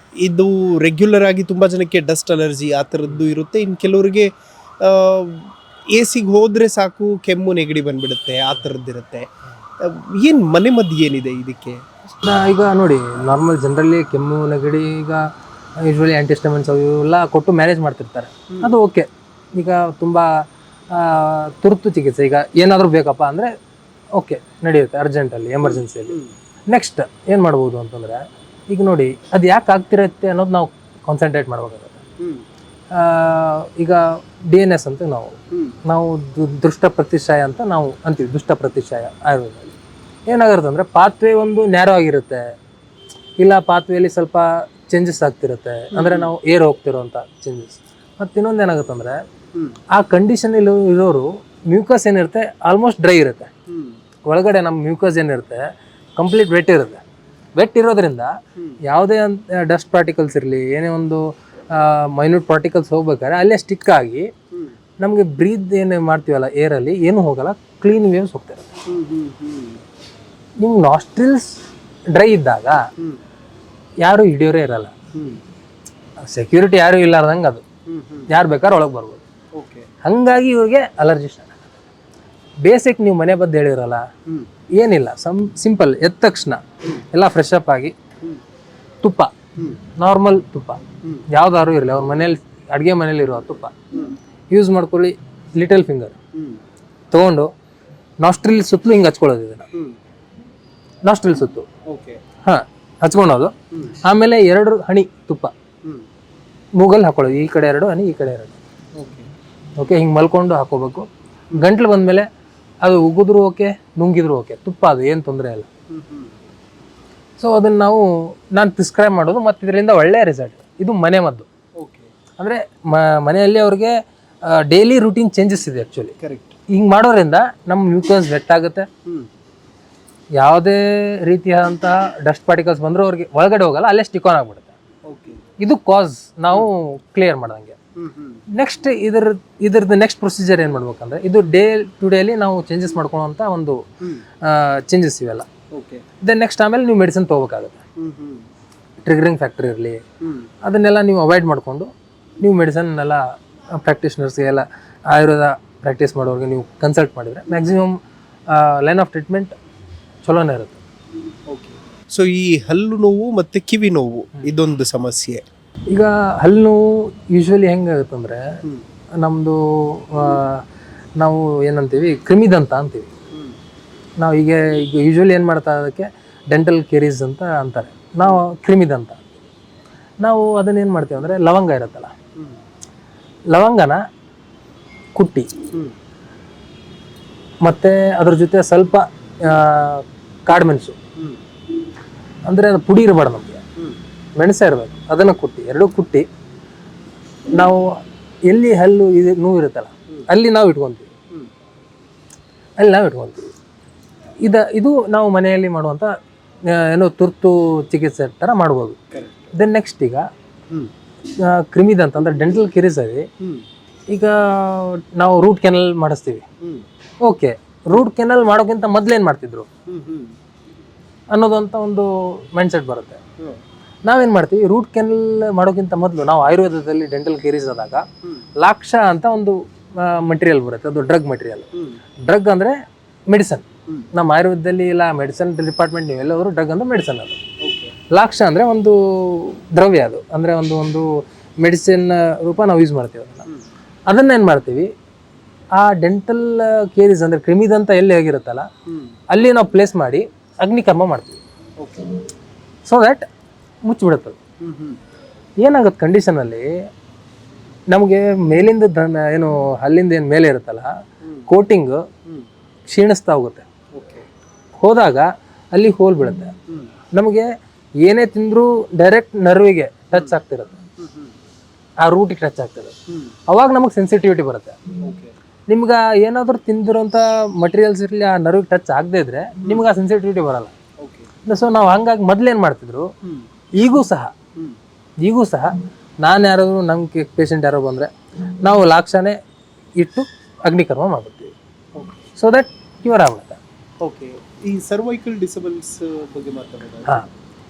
ಇದು ರೆಗ್ಯುಲರ್ ಆಗಿ ತುಂಬ ಜನಕ್ಕೆ ಡಸ್ಟ್ ಅಲರ್ಜಿ ಆ ಥರದ್ದು ಇರುತ್ತೆ. ಇನ್ನು ಕೆಲವರಿಗೆ AC ಗೆ ಹೋದರೆ ಸಾಕು ಕೆಮ್ಮು ನೆಗಡಿ ಬಂದ್ಬಿಡುತ್ತೆ, ಆ ಥರದ್ದಿರುತ್ತೆ. ಏನು ಮನೆ ಮದ್ದು ಏನಿದೆ ಇದಕ್ಕೆ? ಈಗ ನೋಡಿ ನಾರ್ಮಲ್ ಜನರಲ್ಲಿ ಕೆಮ್ಮು ನೆಗಡಿ ಈಗ ಯೂಶ್ವಲಿ ಆ್ಯಂಟಿಸ್ಟಮಿನ್ಸ್ ಅವೆಲ್ಲ ಕೊಟ್ಟು ಮ್ಯಾನೇಜ್ ಮಾಡ್ತಿರ್ತಾರೆ, ಅದು ಓಕೆ. ಈಗ ತುಂಬ ತುರ್ತು ಚಿಕಿತ್ಸೆ ಈಗ ಏನಾದರೂ ಬೇಕಪ್ಪ ಅಂದರೆ ಓಕೆ ನಡೆಯುತ್ತೆ ಅರ್ಜೆಂಟಲ್ಲಿ ಎಮರ್ಜೆನ್ಸಿಯಲ್ಲಿ. ನೆಕ್ಸ್ಟ್ ಏನು ಮಾಡ್ಬೋದು ಅಂತಂದರೆ ಈಗ ನೋಡಿ ಅದು ಯಾಕೆ ಆಗ್ತಿರುತ್ತೆ ಅನ್ನೋದು ನಾವು ಕಾನ್ಸಂಟ್ರೇಟ್ ಮಾಡಬೇಕಾಗುತ್ತೆ. ಈಗ DNS ಅಂತ ನಾವು ದೃಷ್ಟ ಪ್ರತಿಶಾಯ ಅಂತ ನಾವು ಅಂತೀವಿ. ದುಷ್ಟ ಪ್ರತಿಶಾಯ ಆಯುರ್ವೇದದಲ್ಲಿ ಏನಾಗಿರುತ್ತೆ ಅಂದರೆ ಪಾತ್ವೆ ಒಂದು ನ್ಯಾರೋ ಆಗಿರುತ್ತೆ, ಇಲ್ಲ ಪಾತ್ವೆಯಲ್ಲಿ ಸ್ವಲ್ಪ ಚೇಂಜಸ್ ಆಗ್ತಿರುತ್ತೆ, ಅಂದರೆ ನಾವು ಏರ್ ಹೋಗ್ತಿರೋ ಅಂತ ಚೇಂಜಸ್. ಮತ್ತು ಇನ್ನೊಂದು ಏನಾಗುತ್ತೆ ಅಂದರೆ ಆ ಕಂಡೀಷನಲ್ಲಿ ಇರೋರು ಮ್ಯೂಕಸ್ ಏನಿರುತ್ತೆ ಆಲ್ಮೋಸ್ಟ್ ಡ್ರೈ ಇರುತ್ತೆ. ಒಳಗಡೆ ನಮ್ಮ ಮ್ಯೂಕಸ್ ಏನಿರುತ್ತೆ ಕಂಪ್ಲೀಟ್ ವೆಟ್ ಇರುತ್ತೆ. ವೆಟ್ ಇರೋದ್ರಿಂದ ಯಾವುದೇ ಡಸ್ಟ್ ಪಾರ್ಟಿಕಲ್ಸ್ ಇರಲಿ ಏನೇ ಒಂದು ಮೈನ್ಯೂಟ್ ಪಾರ್ಟಿಕಲ್ಸ್ ಹೋಗ್ಬೇಕಾದ್ರೆ ಅಲ್ಲೇ ಸ್ಟಿಕ್ ಆಗಿ ನಮಗೆ ಬ್ರೀದ್ ಏನು ಮಾಡ್ತೀವಲ್ಲ ಏರಲ್ಲಿ ಏನೂ ಹೋಗಲ್ಲ, ಕ್ಲೀನ್ ವೇವ್ಸ್ ಹೋಗ್ತಾರೆ. ನಿಮ್ಗೆ ನಾಸ್ಟ್ರಿಲ್ಸ್ ಡ್ರೈ ಇದ್ದಾಗ ಯಾರು ಹಿಡಿಯೋರೇ ಇರಲ್ಲ, ಸೆಕ್ಯೂರಿಟಿ ಯಾರು ಇಲ್ಲಾರ್ದಂಗೆ ಅದು ಯಾರು ಬೇಕಾದ್ರೂ ಒಳಗೆ ಬರ್ಬೋದು. ಹಾಗಾಗಿ ಇವ್ರಿಗೆ ಅಲರ್ಜಿ ಸ್ಟಾರ್ಟ್ ಆಗುತ್ತೆ. ಬೇಸಿಕ್ ನೀವು ಮನೆ ಬದ್ದು ಹೇಳಿರಲ್ಲ, ಏನಿಲ್ಲ, ಸಿಂಪಲ್ ಎದ್ದ ತಕ್ಷಣ ಎಲ್ಲ ಫ್ರೆಶ್ ಅಪ್ ಆಗಿ ತುಪ್ಪ, ನಾರ್ಮಲ್ ತುಪ್ಪ ಯಾವ್ದಾದ್ರು ಇರಲಿ, ಅವ್ರ ಮನೇಲಿ ಅಡುಗೆ ಮನೇಲಿ ಇರೋ ತುಪ್ಪ ಯೂಸ್ ಮಾಡ್ಕೊಳ್ಳಿ. ಲಿಟಲ್ ಫಿಂಗರ್ ತೊಗೊಂಡು ನಾಸ್ಟ್ರಿಲ್ ಸುತ್ತಲೂ ಹಿಂಗೆ ಹಚ್ಕೊಳ್ಳೋದು, ಇದನ್ನು ನಾಸ್ಟ್ರಿಲ್ ಸುತ್ತು ಹಾಂ ಹಚ್ಕೊಳೋದು. ಆಮೇಲೆ 2 ಹನಿ ತುಪ್ಪ ಮೂಗಲ್ಲಿ ಹಾಕೊಳ್ಳೋದು, ಈ ಕಡೆ 2 ಹನಿ ಈ ಕಡೆ 2. ಓಕೆ, ಹಿಂಗೆ ಮಲ್ಕೊಂಡು ಹಾಕೋಬೇಕು. ಗಂಟ್ಲು ಬಂದಮೇಲೆ ಅದು ಉಗಿದ್ರು ಓಕೆ ನುಂಗಿದ್ರು ಓಕೆ, ತುಪ್ಪ ಅದು ಏನು ತೊಂದರೆ ಇಲ್ಲ. ಸೊ ಅದನ್ನು ನಾನು ಪ್ರಿಸ್ಕ್ರೈಬ್ ಮಾಡೋದು, ಮತ್ತು ಇದರಿಂದ ಒಳ್ಳೆಯ ರಿಸಲ್ಟ್. ಇದು ಮನೆ ಮದ್ದು. ಅಂದರೆ ಮನೆಯಲ್ಲಿ ಅವ್ರಿಗೆ ಡೈಲಿ ರೂಟೀನ್ ಚೇಂಜಸ್ ಇದೆ ಆ್ಯಕ್ಚುಲಿ. ಕರೆಕ್ಟ್. ಹಿಂಗೆ ಮಾಡೋದ್ರಿಂದ ನಮ್ಮ ಮ್ಯೂಕಸ್ ವೆಟ್ ಆಗುತ್ತೆ, ಯಾವುದೇ ರೀತಿಯಾದಂತಹ ಡಸ್ಟ್ ಪಾರ್ಟಿಕಲ್ಸ್ ಬಂದರೂ ಅವ್ರಿಗೆ ಒಳಗಡೆ ಹೋಗಲ್ಲ, ಅಲ್ಲೇ ಸ್ಟಿಕ್ ಆನ್ ಆಗಿಬಿಡುತ್ತೆ. ಇದು ಕಾಸ್ ನಾವು ಕ್ಲಿಯರ್ ಮಾಡ್ದಂಗೆ. ನೆಕ್ಸ್ಟ್ ಇದ್ರದ್ದು ನೆಕ್ಸ್ಟ್ ಪ್ರೊಸೀಜರ್ ಏನು ಮಾಡ್ಬೇಕಂದ್ರೆ, ಇದು ಡೇ ಟು ಡೇಲಿ ನಾವು ಚೇಂಜಸ್ ಮಾಡ್ಕೊಳ್ಳೋಂಥ ಒಂದು ಚೇಂಜಸ್ ಇವೆಲ್ಲ. ದೆನ್ ನೆಕ್ಸ್ಟ್ ಆಮೇಲೆ ನೀವು ಮೆಡಿಸಿನ್ ತೊಗೋಬೇಕಾಗುತ್ತೆ. ಟ್ರಿಗರಿಂಗ್ ಫ್ಯಾಕ್ಟರ್ ಇರಲಿ ಅದನ್ನೆಲ್ಲ ನೀವು ಅವಾಯ್ಡ್ ಮಾಡಿಕೊಂಡು ನೀವು ಮೆಡಿಸನ್ನೆಲ್ಲ ಪ್ರಾಕ್ಟೀಷನರ್ಸ್ಗೆಲ್ಲ ಆಯುರ್ವೇದ ಪ್ರಾಕ್ಟೀಸ್ ಮಾಡೋರಿಗೆ ನೀವು ಕನ್ಸಲ್ಟ್ ಮಾಡಿದರೆ ಮ್ಯಾಕ್ಸಿಮಮ್ ಲೈನ್ ಆಫ್ ಟ್ರೀಟ್ಮೆಂಟ್ ಚಲೋನೇ ಇರುತ್ತೆ. ಸೊ ಈ ಹಲ್ಲು ನೋವು ಮತ್ತು ಕಿವಿ ನೋವು ಇದೊಂದು ಸಮಸ್ಯೆ. ಈಗ ಹಲ್ಲು ನೋವು ಯೂಶ್ವಲಿ ಹೆಂಗಾಗುತ್ತಂದರೆ ನಮ್ಮದು ನಾವು ಏನಂತೀವಿ ಕ್ರಿಮಿದಂತ ಅಂತೀವಿ ನಾವು. ಈಗ ಯೂಶ್ವಲಿ ಏನು ಮಾಡ್ತಾ ಅದಕ್ಕೆ ಡೆಂಟಲ್ ಕೇರೀಸ್ ಅಂತ ಅಂತಾರೆ, ನಾವು ಕ್ರಿಮಿದಂತ. ನಾವು ಅದನ್ನೇನು ಮಾಡ್ತೀವಿ ಅಂದರೆ ಲವಂಗ ಇರುತ್ತಲ್ಲ, ಲವಂಗನ ಕುಟ್ಟಿ ಮತ್ತು ಅದ್ರ ಜೊತೆ ಸ್ವಲ್ಪ ಕಾಡುಮೆಣಸು, ಅಂದರೆ ಅದು ಪುಡಿ ಇರಬಾರ್ದು ನಮಗೆ, ಮೆಣಸೇ ಇರಬೇಕು, ಅದನ್ನು ಕುಟ್ಟಿ ಎರಡೂ ಕುಟ್ಟಿ ನಾವು ಎಲ್ಲಿ ಹಲ್ಲು ಇದು ನೋವು ಇರುತ್ತಲ್ಲ ಅಲ್ಲಿ ನಾವು ಇಟ್ಕೊತೀವಿ, ಇದು ನಾವು ಮನೆಯಲ್ಲಿ ಮಾಡುವಂಥ ಏನೋ ತುರ್ತು ಚಿಕಿತ್ಸೆ ಥರ ಮಾಡ್ಬೋದು. ದೆನ್ ನೆಕ್ಸ್ಟ್ ಈಗ ಕ್ರಿಮಿದಂತ ಅಂದರೆ ಡೆಂಟಲ್ ಕೇರೀಸಲ್ಲಿ ಈಗ ನಾವು ರೂಟ್ ಕೆನಲ್ ಮಾಡಿಸ್ತೀವಿ. ಓಕೆ, ರೂಟ್ ಕೆನಲ್ ಮಾಡೋಕ್ಕಿಂತ ಮೊದಲೇನು ಮಾಡ್ತಿದ್ರು ಅನ್ನೋದಂತ ಒಂದು ಮೈಂಡ್ಸೆಟ್ ಬರುತ್ತೆ. ನಾವೇನು ಮಾಡ್ತೀವಿ, ರೂಟ್ ಕೆನಲ್ ಮಾಡೋಕ್ಕಿಂತ ಮೊದಲು ನಾವು ಆಯುರ್ವೇದದಲ್ಲಿ ಡೆಂಟಲ್ ಕೇರೀಸ್ ಆದಾಗ ಲಾಕ್ಷ ಅಂತ ಒಂದು ಮಟೀರಿಯಲ್ ಬರುತ್ತೆ, ಅದು ಡ್ರಗ್ ಮಟೀರಿಯಲ್. ಡ್ರಗ್ ಅಂದರೆ ಮೆಡಿಸನ್. ನಮ್ಮ ಆಯುರ್ವೇದದಲ್ಲಿ ಇಲ್ಲ ಮೆಡಿಸನ್ ಡಿಪಾರ್ಟ್ಮೆಂಟ್ ನೀವೆಲ್ಲವರು ಡ್ರಗ್ ಅಂದರೆ ಮೆಡಿಸನ್. ಅದು ಲಾಕ್ಷ ಅಂದರೆ ಒಂದು ದ್ರವ್ಯ, ಅದು ಅಂದರೆ ಒಂದು ಮೆಡಿಸಿನ್ ರೂಪ ನಾವು ಯೂಸ್ ಮಾಡ್ತೀವಿ. ಅದನ್ನೇನು ಮಾಡ್ತೀವಿ, ಆ ಡೆಂಟಲ್ ಕೇರೀಸ್ ಅಂದರೆ ಕ್ರಿಮಿದಂತ ಎಲ್ಲಿ ಆಗಿರುತ್ತಲ್ಲ ಅಲ್ಲಿ ನಾವು ಪ್ಲೇಸ್ ಮಾಡಿ ಅಗ್ನಿಕರ್ಮ ಮಾಡ್ತೀವಿ. ಸೊ ದ್ಯಾಟ್ ಮುಚ್ಚಿಬಿಡುತ್ತದೆ. ಏನಾಗುತ್ತೆ ಕಂಡೀಷನಲ್ಲಿ ನಮಗೆ ಮೇಲಿಂದ ಏನು ಹಲ್ಲಿಂದ ಏನು ಮೇಲೆ ಇರುತ್ತಲ್ಲ ಕೋಟಿಂಗ್ ಕ್ಷೀಣಿಸ್ತಾ ಹೋಗುತ್ತೆ. ಹೋದಾಗ ಅಲ್ಲಿ ಹೋಲ್ ಬೀಳುತ್ತೆ. ನಮಗೆ ಏನೇ ತಿಂದರೂ ಡೈರೆಕ್ಟ್ ನರ್ವಿಗೆ ಟಚ್ ಆಗ್ತಿರುತ್ತೆ, ಆ ರೂಟಿಗೆ ಟಚ್ ಆಗ್ತಿರುತ್ತೆ. ಅವಾಗ ನಮಗೆ ಸೆನ್ಸಿಟಿವಿಟಿ ಬರುತ್ತೆ. ನಿಮ್ಗೆ ಏನಾದರೂ ತಿಂದಿರೋಂಥ ಮಟೀರಿಯಲ್ಸ್ ಇರಲಿ ಆ ನರ್ವಿಗೆ ಟಚ್ ಆಗದೇ ಇದ್ರೆ ನಿಮ್ಗೆ ಆ ಸೆನ್ಸಿಟಿವಿಟಿ ಬರಲ್ಲ. ಸೊ ನಾವು ಹಂಗಾಗಿ ಮೊದಲೇನು ಮಾಡ್ತಿದ್ರು, ಈಗೂ ಸಹ ನಾನು ಯಾರಾದರೂ ನಮ್ಗೆ ಪೇಷಂಟ್ ಯಾರೋ ಬಂದರೆ ನಾವು ಲಾಕ್ಷನೇ ಇಟ್ಟು ಅಗ್ನಿಕರ್ಮ ಮಾಡ್ಬಿಡ್ತೀವಿ. ಸೊ ದಟ್ ಕ್ಯೂರ್ ಆಗುತ್ತೆ. ಓಕೆ, ಈ ಸರ್ವೈಕಲ್ ಡಿಸಬಲ್ಸ್ ಬಗ್ಗೆ ಮಾತಾಡೋದು. ಹಾಂ,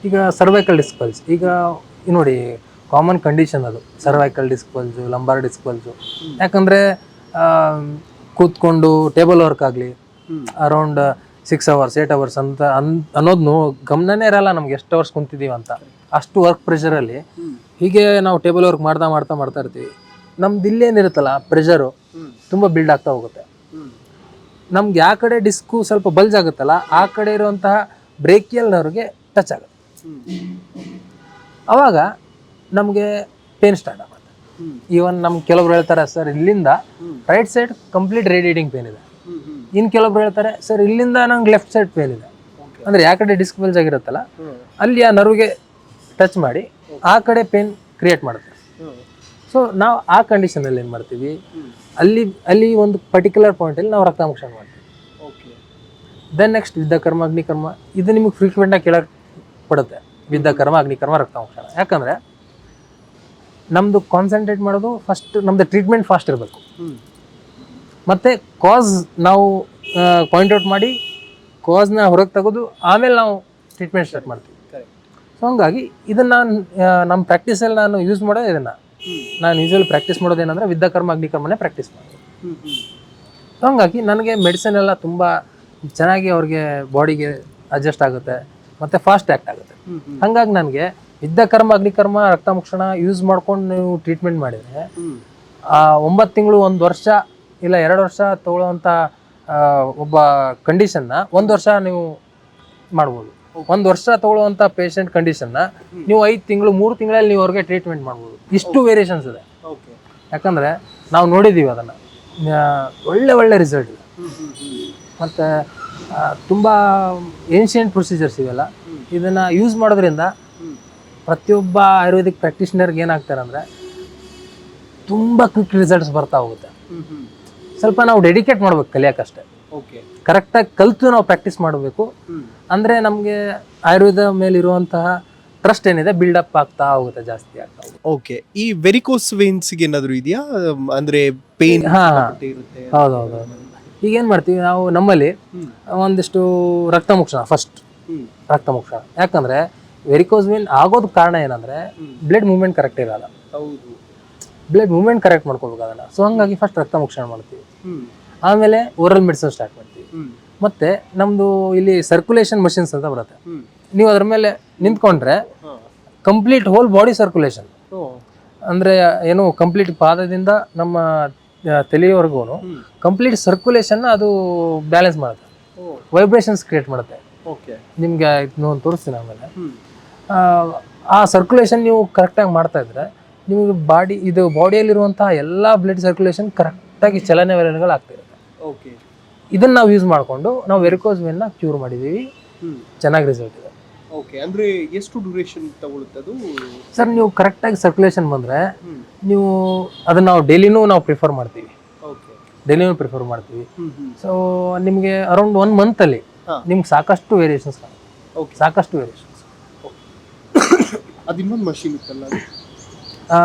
ಈಗ ಸರ್ವೈಕಲ್ ಡಿಸ್ಪಲ್ಸ್ ಈಗ ನೋಡಿ ಕಾಮನ್ ಕಂಡೀಷನ್ ಅದು ಸರ್ವೈಕಲ್ ಡಿಸ್ಪಲ್ಸು, ಲಂಬಾರ್ ಡಿಸ್ಪಲ್ಸು. ಯಾಕಂದರೆ ಕೂತ್ಕೊಂಡು ಟೇಬಲ್ ವರ್ಕ್ ಆಗಲಿ ಅರೌಂಡ್ 6 hours 8 hours ಅಂತ ಅನ್ನೋದು ಗಮನನೇ ಇರಲ್ಲ ನಮ್ಗೆ ಎಷ್ಟು ಅವರ್ಸ್ ಕುಂತಿದ್ದೀವಿ ಅಂತ. ಅಷ್ಟು ವರ್ಕ್ ಪ್ರೆಷರಲ್ಲಿ ಹೀಗೆ ನಾವು ಟೇಬಲ್ ವರ್ಕ್ ಮಾಡ್ತಾ ಇರ್ತೀವಿ. ನಮ್ದು ಇಲ್ಲೇನಿರುತ್ತಲ್ಲ ಪ್ರೆಷರು ತುಂಬ ಬಿಲ್ಡ್ ಆಗ್ತಾ ಹೋಗುತ್ತೆ. ನಮ್ಗೆ ಯಾವ ಕಡೆ ಡಿಸ್ಕು ಸ್ವಲ್ಪ ಬಲ್ಜ್ ಆಗುತ್ತಲ್ಲ ಆ ಕಡೆ ಇರುವಂತಹ ಬ್ರೇಕಿಯಲ್ ನರ್ವ್ಗೆ ಟಚ್ ಆಗುತ್ತೆ. ಅವಾಗ ನಮಗೆ ಪೇನ್ ಸ್ಟಾರ್ಟ್ ಆಗುತ್ತೆ. ಈವನ್ ನಮ್ಗೆ ಕೆಲವ್ರು ಹೇಳ್ತಾರೆ, ಸರ್ ಇಲ್ಲಿಂದ right side complete radiating pain ಇದೆ. ಇನ್ನು ಕೆಲವೊಬ್ರು ಹೇಳ್ತಾರೆ, ಸರ್ ಇಲ್ಲಿಂದ ನಂಗೆ ಲೆಫ್ಟ್ ಸೈಡ್ ಪೇನ್ ಇದೆ. ಅಂದರೆ ಯಾವ ಕಡೆ ಡಿಸ್ಕ್ ಬಲ್ಜ್ ಆಗಿರುತ್ತಲ್ಲ ಅಲ್ಲಿ ಆ ನರ್ವ್ಗೆ ಟಚ್ ಮಾಡಿ ಆ ಕಡೆ ಪೇನ್ ಕ್ರಿಯೇಟ್ ಮಾಡುತ್ತೆ. ಸೊ ನಾವು ಆ ಕಂಡೀಷನಲ್ಲಿ ಏನು ಮಾಡ್ತೀವಿ, ಅಲ್ಲಿ ಒಂದು ಪರ್ಟಿಕ್ಯುಲರ್ ಪಾಯಿಂಟಲ್ಲಿ ನಾವು ರಕ್ತಮೋಕ್ಷಣ ಮಾಡ್ತೀವಿ. ದೆನ್ ನೆಕ್ಸ್ಟ್ ವಿದ್ಯಾಕರ್ಮ ಅಗ್ನಿಕರ್ಮ, ಇದು ನಿಮಗೆ ಫ್ರೀಕ್ವೆಂಟಾಗಿ ಕೇಳಕ್ಕೆ ಪಡುತ್ತೆ. ವಿದ್ಯಾಕರ್ಮ ಅಗ್ನಿಕರ್ಮ ರಕ್ತಮೋಕ್ಷಣ. ಯಾಕಂದರೆ ನಮ್ಮದು ಕಾನ್ಸಂಟ್ರೇಟ್ ಮಾಡೋದು ಫಸ್ಟ್, ನಮ್ಮದು ಟ್ರೀಟ್ಮೆಂಟ್ ಫಾಸ್ಟ್ ಇರಬೇಕು. ಮತ್ತು ಕಾಸ್ ನಾವು ಪಾಯಿಂಟ್ ಔಟ್ ಮಾಡಿ ಕಾಸ್ನ ಹೊರಗೆ ತೆಗೆದು ಆಮೇಲೆ ನಾವು ಟ್ರೀಟ್ಮೆಂಟ್ ಸ್ಟಾರ್ಟ್ ಮಾಡ್ತೀವಿ. ಸೊ ಹಂಗಾಗಿ ಇದನ್ನು ನಮ್ಮ ಪ್ರಾಕ್ಟೀಸಲ್ಲಿ ನಾನು ಯೂಸ್ ಮಾಡೋದು ಇದನ್ನು. ನಾನು ಯೂಶ್ವಲಿ ಪ್ರಾಕ್ಟೀಸ್ ಮಾಡೋದೇನೆಂದರೆ ವಿದ್ಯಾಕರ್ಮ ಅಗ್ನಿಕರ್ಮನೇ ಪ್ರಾಕ್ಟೀಸ್ ಮಾಡೋದು. ಸೊ ಹಂಗಾಗಿ ನನಗೆ ಮೆಡಿಸಿನ್ ಎಲ್ಲ ತುಂಬ ಚೆನ್ನಾಗಿ ಅವ್ರಿಗೆ ಬಾಡಿಗೆ ಅಡ್ಜಸ್ಟ್ ಆಗುತ್ತೆ ಮತ್ತು ಫಾಸ್ಟ್ ಆ್ಯಕ್ಟ್ ಆಗುತ್ತೆ. ಹಾಗಾಗಿ ನನಗೆ ವಿದ್ಯಾಕರ್ಮ ಅಗ್ನಿಕರ್ಮ ರಕ್ತಮೋಕ್ಷಣ ಯೂಸ್ ಮಾಡ್ಕೊಂಡು ನೀವು ಟ್ರೀಟ್ಮೆಂಟ್ ಮಾಡಿದರೆ 9 ತಿಂಗಳು 1 ವರ್ಷ ಇಲ್ಲ 2 ವರ್ಷ ತೊಗೊಳ್ಳೋವಂಥ ಒಬ್ಬ ಕಂಡೀಷನ್ನ 1 ವರ್ಷ ನೀವು ಮಾಡ್ಬೋದು. 1 ವರ್ಷ ತೊಗೊಳ್ಳುವಂಥ ಪೇಷಂಟ್ ಕಂಡೀಷನ್ನ ನೀವು 5 ತಿಂಗಳು 3 ತಿಂಗಳಲ್ಲಿ ನೀವು ಅವ್ರಿಗೆ ಟ್ರೀಟ್ಮೆಂಟ್ ಮಾಡ್ಬೋದು. ಇಷ್ಟು ವೇರಿಯೇಷನ್ಸ್ ಇದೆ. ಯಾಕಂದರೆ ನಾವು ನೋಡಿದ್ದೀವಿ ಅದನ್ನು, ಒಳ್ಳೆ ರಿಸಲ್ಟ್ ಇದೆ. ಮತ್ತು ತುಂಬ ಏನ್ಷಿಯಂಟ್ ಪ್ರೊಸೀಜರ್ಸ್ ಇವೆಲ್ಲ. ಇದನ್ನು ಯೂಸ್ ಮಾಡೋದ್ರಿಂದ ಪ್ರತಿಯೊಬ್ಬ ಆಯುರ್ವೇದಿಕ್ ಪ್ರಾಕ್ಟೀಷನರ್ಗೆ ಏನಾಗ್ತಾರೆ ಅಂದರೆ ತುಂಬ ಕ್ವಿಕ್ ರಿಸಲ್ಟ್ಸ್ ಬರ್ತಾ ಹೋಗುತ್ತೆ. ಸ್ವಲ್ಪ ನಾವು ಡೆಡಿಕೇಟ್ ಮಾಡ್ಬೇಕು ಕಲಿಯೋಕ್ಕಷ್ಟೇ. ಕರೆಕ್ಟಾಗಿ ಕಲಿತು ನಾವು ಪ್ರಾಕ್ಟೀಸ್ ಮಾಡಬೇಕು. ಅಂದರೆ ನಮಗೆ ಆಯುರ್ವೇದ ಮೇಲಿರುವಂತಹ ಟ್ರಸ್ಟ್ ಏನಿದೆ ಬಿಲ್ಡಪ್ ಆಗ್ತಾ ಹೋಗುತ್ತೆ, ಜಾಸ್ತಿ ಆಗ್ತಾ ಹೋಗುತ್ತೆ. ಓಕೆ, ಈ ವೆರಿಕೋಸ್ ವೇನ್ಸ್ಗೆ ಏನಾದರೂ ಇದೆಯಾ? ಅಂದರೆ ಪೇನ್? ಹೌದೌದು. ಈಗೇನು ಮಾಡ್ತೀವಿ ನಾವು, ನಮ್ಮಲ್ಲಿ ಒಂದಿಷ್ಟು ರಕ್ತಮೋಕ್ಷಣ ಫಸ್ಟ್ ರಕ್ತಮೋಕ್ಷಣ. ಯಾಕಂದರೆ ವೆರಿಕೋಸ್ ವೇನ್ ಆಗೋದು ಕಾರಣ ಏನಂದರೆ ಬ್ಲಡ್ ಮೂವ್ಮೆಂಟ್ ಕರೆಕ್ಟ್ ಇರಲ್ಲ. ಬ್ಲಡ್ ಮೂವ್ಮೆಂಟ್ ಕರೆಕ್ಟ್ ಮಾಡ್ಕೋಬೇಕು ಅದನ್ನು. ಸೊ ಹಂಗಾಗಿ ಫಸ್ಟ್ ರಕ್ತಮೋಕ್ಷಣ ಮಾಡ್ತೀವಿ, ಆಮೇಲೆ ಓರಲ್ ಮೆಡಿಸಿನ್ ಸ್ಟಾರ್ಟ್ ಮಾಡ್ತೀವಿ. ಮತ್ತು ನಮ್ಮದು ಇಲ್ಲಿ ಸರ್ಕ್ಯುಲೇಷನ್ ಮಷಿನ್ಸ್ ಅಂತ ಬರುತ್ತೆ. ನೀವು ಅದ್ರ ಮೇಲೆ ನಿಂತ್ಕೊಂಡ್ರೆ ಕಂಪ್ಲೀಟ್ ಹೋಲ್ ಬಾಡಿ ಸರ್ಕ್ಯುಲೇಷನ್, ಅಂದರೆ ಏನು ಕಂಪ್ಲೀಟ್ ಪಾದದಿಂದ ನಮ್ಮ ತಲೆಯವರೆಗೂ ಕಂಪ್ಲೀಟ್ ಸರ್ಕ್ಯುಲೇಷನ್ ಅದು ಬ್ಯಾಲೆನ್ಸ್ ಮಾಡುತ್ತೆ, ವೈಬ್ರೇಷನ್ಸ್ ಕ್ರಿಯೇಟ್ ಮಾಡುತ್ತೆ. ನಿಮಗೆ ಇದನ್ನು ತೋರಿಸ್ತೀನಿ ಆಮೇಲೆ. ಆ ಸರ್ಕ್ಯುಲೇಷನ್ ನೀವು ಕರೆಕ್ಟಾಗಿ ಮಾಡ್ತಾ ಇದ್ರೆ ನಿಮಗೆ ಬಾಡಿಯಲ್ಲಿರುವಂತಹ ಎಲ್ಲ ಬ್ಲಡ್ ಸರ್ಕ್ಯುಲೇಷನ್ ಕರೆಕ್ಟಾಗಿ ಚಲನವಲನಗಳು ಆಗ್ತಿರುತ್ತೆ. ಇದನ್ನು ನಾವು ಯೂಸ್ ಮಾಡಿಕೊಂಡು ನಾವು ವೆರಿಕೋಸ್ ವೇನ್ನ ಕ್ಯೂರ್ ಮಾಡಿದ್ದೀವಿ, ಚೆನ್ನಾಗಿ ರಿಸಲ್ಟ್ ಇದೆ. ಓಕೆ, ಅಂದರೆ ಎಷ್ಟು ಡ್ಯೂರೇಷನ್ ತಗೊಳುತ್ತೆ ಅದು? ಸರ್ ನೀವು ಕರೆಕ್ಟಾಗಿ ಸರ್ಕ್ಯುಲೇಷನ್ ಬಂದರೆ ನೀವು ಅದನ್ನು ನಾವು ಡೈಲಿನೂ ನಾವು ಪ್ರಿಫರ್ ಮಾಡ್ತೀವಿ. ಸೊ ನಿಮಗೆ ಅರೌಂಡ್ 1 ಮಂತಲ್ಲಿ ನಿಮ್ಗೆ ಸಾಕಷ್ಟು ವೇರಿಯೇಷನ್ಸ್ ಕಾಣುತ್ತೆ, ಸಾಕಷ್ಟು ವೇರಿಯೇಷನ್ಸ್. ಅದು ಇನ್ನೊಂದು ಮಷೀನ್ ಇತ್ತಲ್ಲ,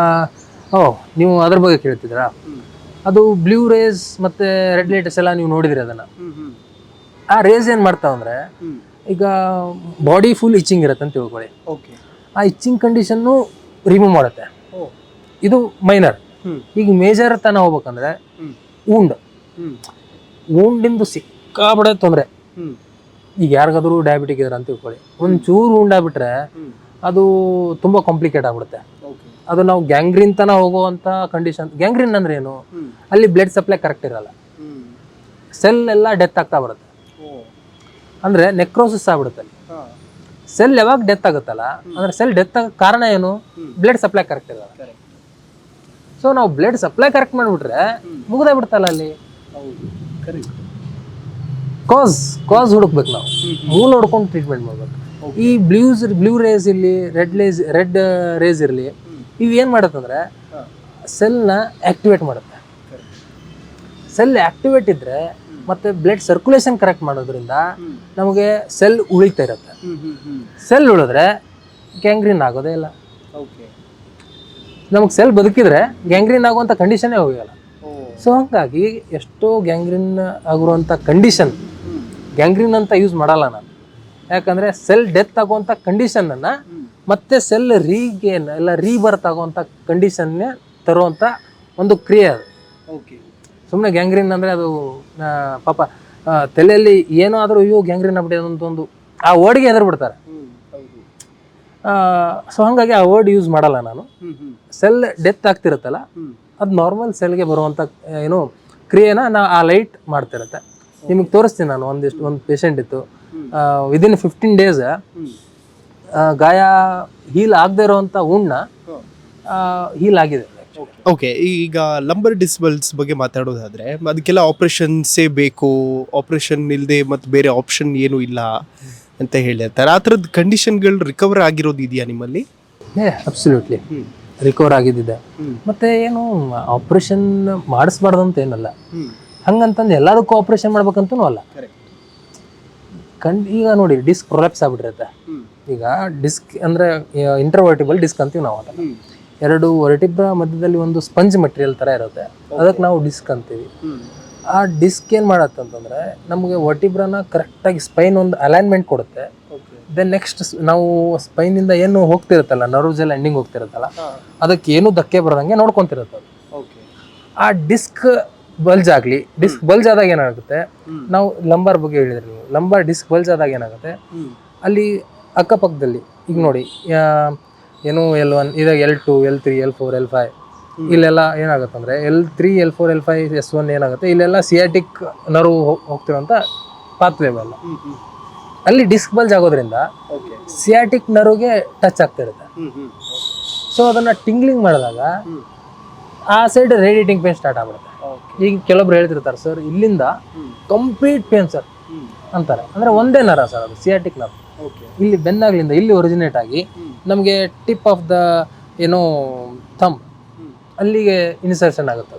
ನೀವು ಅದ್ರ ಬಗ್ಗೆ ಕೇಳ್ತಿದ್ದೀರಾ? ಅದು ಬ್ಲೂ ರೇಸ್ ಮತ್ತು ರೆಡ್ ಲೈಟ್ಸ್ ಎಲ್ಲ ನೀವು ನೋಡಿದ್ರಿ ಅದನ್ನು. ಆ ರೇಸ್ ಏನು ಮಾಡ್ತಾವಂದ್ರೆ, ಈಗ ಬಾಡಿ ಫುಲ್ ಇಚ್ಚಿಂಗ್ ಇರುತ್ತೆ ಅಂತ ತಿಳ್ಕೊಳ್ಳಿ. ಆ ಇಚ್ಚಿಂಗ್ ಕಂಡೀಷನ್ನು ರಿಮೂವ್ ಮಾಡುತ್ತೆ. ಇದು ಮೈನರ್. ಈಗ ಮೇಜರ್ ತನ ಹೋಗ್ಬೇಕಂದ್ರೆ ಊಂಡಿಂದು ಸಿಕ್ಕಾಬಡೆ ತೊಂದರೆ. ಈಗ ಯಾರಿಗಾದ್ರೂ ಡಯಾಬಿಟಿಕ್ ಇದ್ರೆ ಅಂತ ತಿಳ್ಕೊಳ್ಳಿ, ಒಂಚೂರು ಉಂಡಾಗ್ಬಿಟ್ರೆ ಅದು ತುಂಬ ಕಾಂಪ್ಲಿಕೇಟ್ ಆಗ್ಬಿಡುತ್ತೆ. ಅದು ನಾವು ಗ್ಯಾಂಗ್ರೀನ್ ತನ ಹೋಗುವಂಥ ಕಂಡೀಷನ್. ಗ್ಯಾಂಗ್ರೀನ್ ಅಂದ್ರೆ ಏನು? ಅಲ್ಲಿ ಬ್ಲಡ್ ಸಪ್ಲೈ ಕರೆಕ್ಟ್ ಇರಲ್ಲ, ಸೆಲ್ ಎಲ್ಲ ಡೆತ್ ಆಗ್ತಾ ಬರುತ್ತೆ, ಅಂದರೆ ನೆಕ್ರೋಸಿಸ್ ಆಗ್ಬಿಡುತ್ತೆ. ಸೆಲ್ ಯಾವಾಗ ಡೆತ್ ಆಗುತ್ತಲ್ಲ, ಅಂದ್ರೆ ಸೆಲ್ ಡೆತ್ ಆಗೋ ಕಾರಣ ಏನು? ಬ್ಲಡ್ ಸಪ್ಲೈ ಕರೆಕ್ಟ್ ಇರಲ್ಲ. ಸೊ ನಾವು ಬ್ಲಡ್ ಸಪ್ಲೈ ಕರೆಕ್ಟ್ ಮಾಡಿಬಿಟ್ರೆ ಮುಗ್ದೇ ಬಿಡ್ತಲ್ಲ ಅಲ್ಲಿ. ಕಾಸ್ ಹುಡುಕ್ಬೇಕು ನಾವು, ಮೂಲ ಹುಡ್ಕೊಂಡು ಟ್ರೀಟ್ಮೆಂಟ್ ಮಾಡ್ಬೇಕು. ಈ ಬ್ಲೂ ರೇಸ್ ಇರಲಿ, ರೆಡ್ ರೇಸ್ ಇರಲಿ, ಇವು ಏನು ಮಾಡುತ್ತಂದ್ರೆ ಸೆಲ್ನ ಆಕ್ಟಿವೇಟ್ ಮಾಡುತ್ತೆ. ಸೆಲ್ ಆಕ್ಟಿವೇಟ್ ಇದ್ರೆ ಮತ್ತೆ ಬ್ಲಡ್ ಸರ್ಕ್ಯುಲೇಷನ್ ಕರೆಕ್ಟ್ ಮಾಡೋದ್ರಿಂದ ನಮಗೆ ಸೆಲ್ ಉಳಿತಾ ಇರುತ್ತೆ. ಸೆಲ್ ಉಳಿದ್ರೆ ಗ್ಯಾಂಗ್ರೀನ್ ಆಗೋದೇ ಇಲ್ಲ. ನಮಗೆ ಸೆಲ್ ಬದುಕಿದ್ರೆ ಗ್ಯಾಂಗ್ರೀನ್ ಆಗುವಂಥ ಕಂಡೀಷನ್ನೇ ಹೋಗಲ್ಲ. ಸೊ ಹಾಗಾಗಿ ಎಷ್ಟೋ ಗ್ಯಾಂಗ್ರೀನ್ ಆಗಿರುವಂಥ ಕಂಡೀಷನ್ ಗ್ಯಾಂಗ್ರೀನ್ ಅಂತ ಯೂಸ್ ಮಾಡಲ್ಲ ನಾನು. ಯಾಕಂದರೆ ಸೆಲ್ ಡೆತ್ ಆಗುವಂಥ ಕಂಡೀಷನನ್ನು ಮತ್ತೆ ಸೆಲ್ ರೀಗೇನ್ ಎಲ್ಲ ರೀಬರ್ತ್ ಆಗುವಂಥ ಕಂಡೀಷನ್ನೇ ತರುವಂಥ ಒಂದು ಕ್ರಿಯೆ ಅದು. ಸುಮ್ಮನೆ ಗ್ಯಾಂಗ್ರೀನ್ ಅಂದರೆ ಅದು ಪಾಪ ತಲೆಯಲ್ಲಿ ಏನೋ ಆದರೂ ಅಯ್ಯೋ ಗ್ಯಾಂಗ್ರೀನ್ ಆಗ್ಬಿಟ್ಟಿದೆ ಅಂತ ಒಂದು ಆ ವರ್ಡ್ಗೆ ಹೆದರ್ ಬಿಡ್ತಾರೆ. ಸೊ ಹಾಗಾಗಿ ಆ ವರ್ಡ್ ಯೂಸ್ ಮಾಡಲ್ಲ ನಾನು. ಸೆಲ್ ಡೆತ್ ಆಗ್ತಿರುತ್ತಲ್ಲ, ಅದು ನಾರ್ಮಲ್ ಸೆಲ್ಗೆ ಬರುವಂಥ ಏನು ಕ್ರಿಯೆನ ಆ ಲೈಟ್ ಮಾಡ್ತಿರುತ್ತೆ. ನಿಮಗೆ ತೋರಿಸ್ತೀನಿ ನಾನು. ಒಂದು ಪೇಷಂಟ್ ಇತ್ತು, ವಿದಿನ್ 15 days ಗಾಯ ಹೀಲ್ ಆಗದೆ ಇರೋವಂಥ ಉಣ್ಣ ಹೀಲ್ ಆಗಿದೆ. ಓಕೆ, ಈಗ ಲಂಬರ್ ಡಿಸ್ಬಲ್ಸ್ ಬಗ್ಗೆ ಮಾತಾಡೋದಾದ್ರೆ ಅದಕ್ಕೆಲ್ಲ ಆಪರೇಷನ್ಸೇ ಬೇಕು, ಆಪರೇಷನ್ ಇಲ್ಲದೆ ಮತ್ತು ಬೇರೆ ಆಪ್ಷನ್ ಏನೂ ಇಲ್ಲ ಅಂತ ಹೇಳಿರ್ತಾರೆ. ಆ ಥರದ್ದು ಕಂಡೀಷನ್ಗಳು ರಿಕವರ್ ಆಗಿರೋದು ಇದೆಯಾ ನಿಮ್ಮಲ್ಲಿ? ಅಬ್ಸಲ್ಯೂಟ್ಲಿ ರಿಕವರ್ ಆಗಿದ್ದಿದೆ. ಮತ್ತೆ ಏನು ಆಪರೇಷನ್ ಮಾಡಿಸ್ಬಾರ್ದು ಅಂತ ಏನಲ್ಲ, ಹಂಗಂತಂದು ಎಲ್ಲದಕ್ಕೂ ಆಪರೇಷನ್ ಮಾಡ್ಬೇಕಂತೂ ಅಲ್ಲ. ಈಗ ನೋಡಿ, ಡಿಸ್ಕ್ ಪ್ರೊಲ್ಯಾಪ್ಸ್ ಆಗ್ಬಿಟ್ಟಿರುತ್ತೆ. ಈಗ ಡಿಸ್ಕ್ ಅಂದರೆ ಇಂಟರ್ವರ್ಟಿಬಲ್ ಡಿಸ್ಕ್ ಅಂತೀವಿ ನಾವು. ಅದನ್ನು 2 ವರ್ಟಿಬ್ರಾ ಮಧ್ಯದಲ್ಲಿ ಒಂದು ಸ್ಪಂಜ್ ಮೆಟೀರಿಯಲ್ ಥರ ಇರುತ್ತೆ, ಅದಕ್ಕೆ ನಾವು ಡಿಸ್ಕ್ ಅಂತೀವಿ. ಆ ಡಿಸ್ಕ್ ಏನು ಮಾಡತ್ತಂತಂದರೆ ನಮಗೆ ವರ್ಟಿಬ್ರಾನ ಕರೆಕ್ಟಾಗಿ ಸ್ಪೈನ್ ಒಂದು ಅಲೈನ್ಮೆಂಟ್ ಕೊಡುತ್ತೆ. ದೆನ್ ನೆಕ್ಸ್ಟ್ ನಾವು ಸ್ಪೈನಿಂದ ಏನು ಹೋಗ್ತಿರುತ್ತಲ್ಲ, ನರ್ವ್ಸ್ ಎಲ್ಲ ಎಂಡಿಂಗ್ ಹೋಗ್ತಿರುತ್ತಲ್ಲ, ಅದಕ್ಕೆ ಏನೂ ಧಕ್ಕೆ ಬರೋದಂಗೆ ನೋಡ್ಕೊತಿರುತ್ತೆ ಅದು. ಆ ಡಿಸ್ಕ್ ಬಲ್ಜ್ ಆಗಲಿ, ಡಿಸ್ಕ್ ಬಲ್ಜ್ ಆದಾಗ ಏನಾಗುತ್ತೆ, ನಾವು ಲಂಬಾರ್ ಬಗ್ಗೆ ಹೇಳಿದ್ರಿ ನೀವು, ಲಂಬಾರ್ ಡಿಸ್ಕ್ ಬಲ್ಜ್ ಆದಾಗ ಏನಾಗುತ್ತೆ, ಅಲ್ಲಿ ಅಕ್ಕಪಕ್ಕದಲ್ಲಿ ಈಗ ನೋಡಿ ಏನು L1 ಇದಾಗ L2 L3 L4 L5 ಇಲ್ಲೆಲ್ಲ ಏನಾಗುತ್ತೆ ಅಂದರೆ L3 L4 L5 S1 ಏನಾಗುತ್ತೆ, ಇಲ್ಲೆಲ್ಲ ಸಿಯಾಟಿಕ್ ನರ್ವ್ ಹೋಗ್ತಿರೋಂಥ ಪಾತ್ವೆ ಅಲ್ಲ, ಅಲ್ಲಿ ಡಿಸ್ಕ್ ಬಲ್ಜ್ ಆಗೋದ್ರಿಂದ ಸಿಯಾಟಿಕ್ ನರ್ವ್ಗೆ ಟಚ್ ಆಗ್ತಿರುತ್ತೆ. ಸೊ ಅದನ್ನು ಟಿಂಗ್ಲಿಂಗ್ ಮಾಡಿದಾಗ ಆ ಸೈಡ್ ರೇಡಿಯೇಟಿಂಗ್ ಪೇನ್ ಸ್ಟಾರ್ಟ್ ಆಗ್ಬಿಡುತ್ತೆ. ಈಗ ಕೆಲವೊಬ್ರು ಹೇಳ್ತಿರ್ತಾರೆ, ಸರ್ ಇಲ್ಲಿಂದ ಕಂಪ್ಲೀಟ್ ಪೇನ್ ಸರ್ ಅಂತಾರೆ. ಅಂದರೆ ಒಂದೇ ನರ ಸರ್, ಅದು ಸಿಯಾಟಿಕ್ ನರ್ವ್. ಇಲ್ಲಿ ಬೆನ್ನಾಗ್ಲಿಂದ ಇಲ್ಲಿ ಒರಿಜಿನೇಟ್ ಆಗಿ ನಮಗೆ ಟಿಪ್ ಆಫ್ ದ ಏನೋ ಥಂಬ್ ಅಲ್ಲಿಗೆ ಇನ್ಸರ್ಷನ್ ಆಗುತ್ತೆ.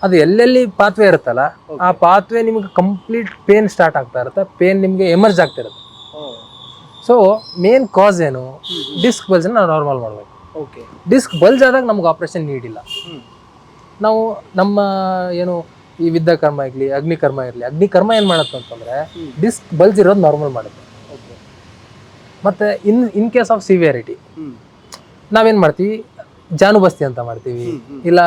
ಅದು ಎಲ್ಲೆಲ್ಲಿ ಪಾತ್ವೆ ಇರುತ್ತಲ್ಲ, ಆ ಪಾತ್ವೆ ನಿಮಗೆ ಕಂಪ್ಲೀಟ್ ಪೇನ್ ಸ್ಟಾರ್ಟ್ ಆಗ್ತಾ ಇರುತ್ತೆ, ಪೇನ್ ನಿಮಗೆ ಎಮರ್ಜ್ ಆಗ್ತಿರುತ್ತೆ. ಸೊ ಮೇನ್ ಕಾಸ್ ಏನು, ಡಿಸ್ಕ್ ಬಲ್ಜನ್ನ ನಾವು ನಾರ್ಮಲ್ ಮಾಡಬೇಕು. ಡಿಸ್ಕ್ ಬಲ್ಜ್ ಆದಾಗ ನಮ್ಗೆ ಆಪ್ರೇಷನ್ ನೀಡಿಲ್ಲ. ನಾವು ನಮ್ಮ ಏನು ಈ ವಿದ್ಯಾ ಕರ್ಮ ಆಗಲಿ, ಅಗ್ನಿಕರ್ಮ ಇರಲಿ, ಅಗ್ನಿಕರ್ಮ ಏನು ಮಾಡುತ್ತೆ ಅಂತಂದರೆ ಡಿಸ್ಕ್ ಬಲ್ಜ್ ಇರೋದು ನಾರ್ಮಲ್ ಮಾಡುತ್ತೆ. ಮತ್ತು ಇನ್ ಕೇಸ್ ಆಫ್ ಸಿವಿಯಾರಿಟಿ ನಾವೇನು ಮಾಡ್ತೀವಿ, ಜಾನುಬಸ್ತಿ ಅಂತ ಮಾಡ್ತೀವಿ, ಇಲ್ಲ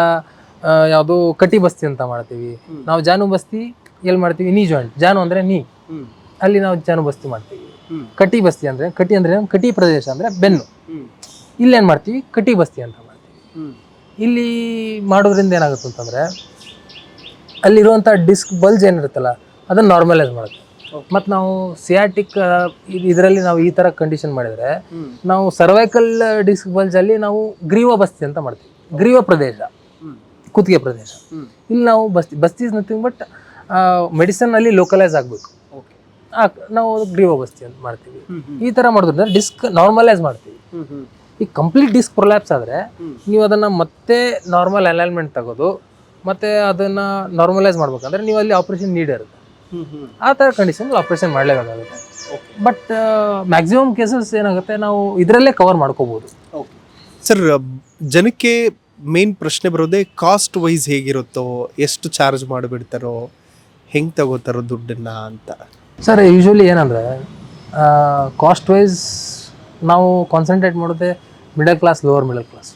ಯಾವುದು ಕಟಿ ಬಸ್ತಿ ಅಂತ ಮಾಡ್ತೀವಿ. ನಾವು ಜಾನುಬಸ್ತಿ ಎಲ್ಲಿ ಮಾಡ್ತೀವಿ, ನೀ ಜಾಯಿಂಟ್. ಜಾನು ಅಂದರೆ ನೀ, ಅಲ್ಲಿ ನಾವು ಜಾನು ಬಸ್ತಿ ಮಾಡ್ತೀವಿ. ಕಟಿ ಬಸ್ತಿ ಅಂದರೆ ಕಟಿ ಪ್ರದೇಶ ಅಂದರೆ ಬೆನ್ನು. ಇಲ್ಲೇನು ಮಾಡ್ತೀವಿ, ಕಟಿ ಬಸ್ತಿ ಅಂತ ಮಾಡ್ತೀವಿ. ಇಲ್ಲಿ ಮಾಡೋದ್ರಿಂದ ಏನಾಗುತ್ತೆ ಅಂತಂದರೆ ಅಲ್ಲಿರುವಂಥ ಡಿಸ್ಕ್ ಬಲ್ಜ್ ಏನಿರುತ್ತಲ್ಲ ಅದನ್ನು ನಾರ್ಮಲೈಸ್ ಮಾಡುತ್ತೆ. ಮತ್ತು ನಾವು ಸಿಯಾಟಿಕ್ ಇದರಲ್ಲಿ ನಾವು ಈ ಥರ ಕಂಡೀಷನ್ ಮಾಡಿದರೆ ನಾವು ಸರ್ವೈಕಲ್ ಡಿಸ್ಕ್ ಬಲ್ಜಲ್ಲಿ ನಾವು ಗ್ರೀವ ಬಸ್ತಿ ಅಂತ ಮಾಡ್ತೀವಿ. ಗ್ರೀವ ಪ್ರದೇಶ, ಕುತ್ತಿಗೆ ಪ್ರದೇಶ. ಇಲ್ಲಿ ನಾವು ಬಸ್ತಿ ಇಸ್ ನಥಿಂಗ್ ಬಟ್ ಮೆಡಿಸನ್ ಅಲ್ಲಿ ಲೋಕಲೈಸ್ ಆಗಬೇಕು. ನಾವು ಗ್ರೀವ ಬಸ್ತಿ ಅಂತ ಮಾಡ್ತೀವಿ. ಈ ಥರ ಮಾಡೋದ್ರಿಂದ ಡಿಸ್ಕ್ ನಾರ್ಮಲೈಸ್ ಮಾಡ್ತೀವಿ. ಈ ಕಂಪ್ಲೀಟ್ ಡಿಸ್ಕ್ ಪ್ರೊಲ್ಯಾಪ್ಸ್ ಆದರೆ ನೀವು ಅದನ್ನು ಮತ್ತೆ ನಾರ್ಮಲ್ ಅಲೈನ್ಮೆಂಟ್ ತೆಗೆದು ಮತ್ತೆ ಅದನ್ನು ನಾರ್ಮಲೈಸ್ ಮಾಡ್ಬೇಕಂದ್ರೆ ನೀವು ಅಲ್ಲಿ ಆಪ್ರೇಷನ್ ನೀಡ್ ಇರುತ್ತೆ. ಆ ಥರ ಕಂಡೀಷನ್ ಆಪ್ರೇಷನ್ ಮಾಡಲೇಬೇಕಾಗುತ್ತೆ. ಬಟ್ ಮ್ಯಾಕ್ಸಿಮಮ್ ಕೇಸಸ್ ಏನಾಗುತ್ತೆ ನಾವು ಇದರಲ್ಲೇ ಕವರ್ ಮಾಡ್ಕೋಬೋದು. ಸರ್, ಜನಕ್ಕೆ ಮೇನ್ ಪ್ರಶ್ನೆ ಬರೋದೇ ಕಾಸ್ಟ್ ವೈಸ್ ಹೇಗಿರುತ್ತೋ, ಎಷ್ಟು ಚಾರ್ಜ್ ಮಾಡಿಬಿಡ್ತಾರೋ, ಹೆಂಗೆ ತಗೋತಾರೋ ದುಡ್ಡನ್ನು ಅಂತ. ಸರ್, ಯೂಶ್ವಲಿ ಏನಂದರೆ ಕಾಸ್ಟ್ ವೈಸ್ ನಾವು ಕಾನ್ಸಂಟ್ರೇಟ್ ಮಾಡೋದೇ middle class, lower middle class.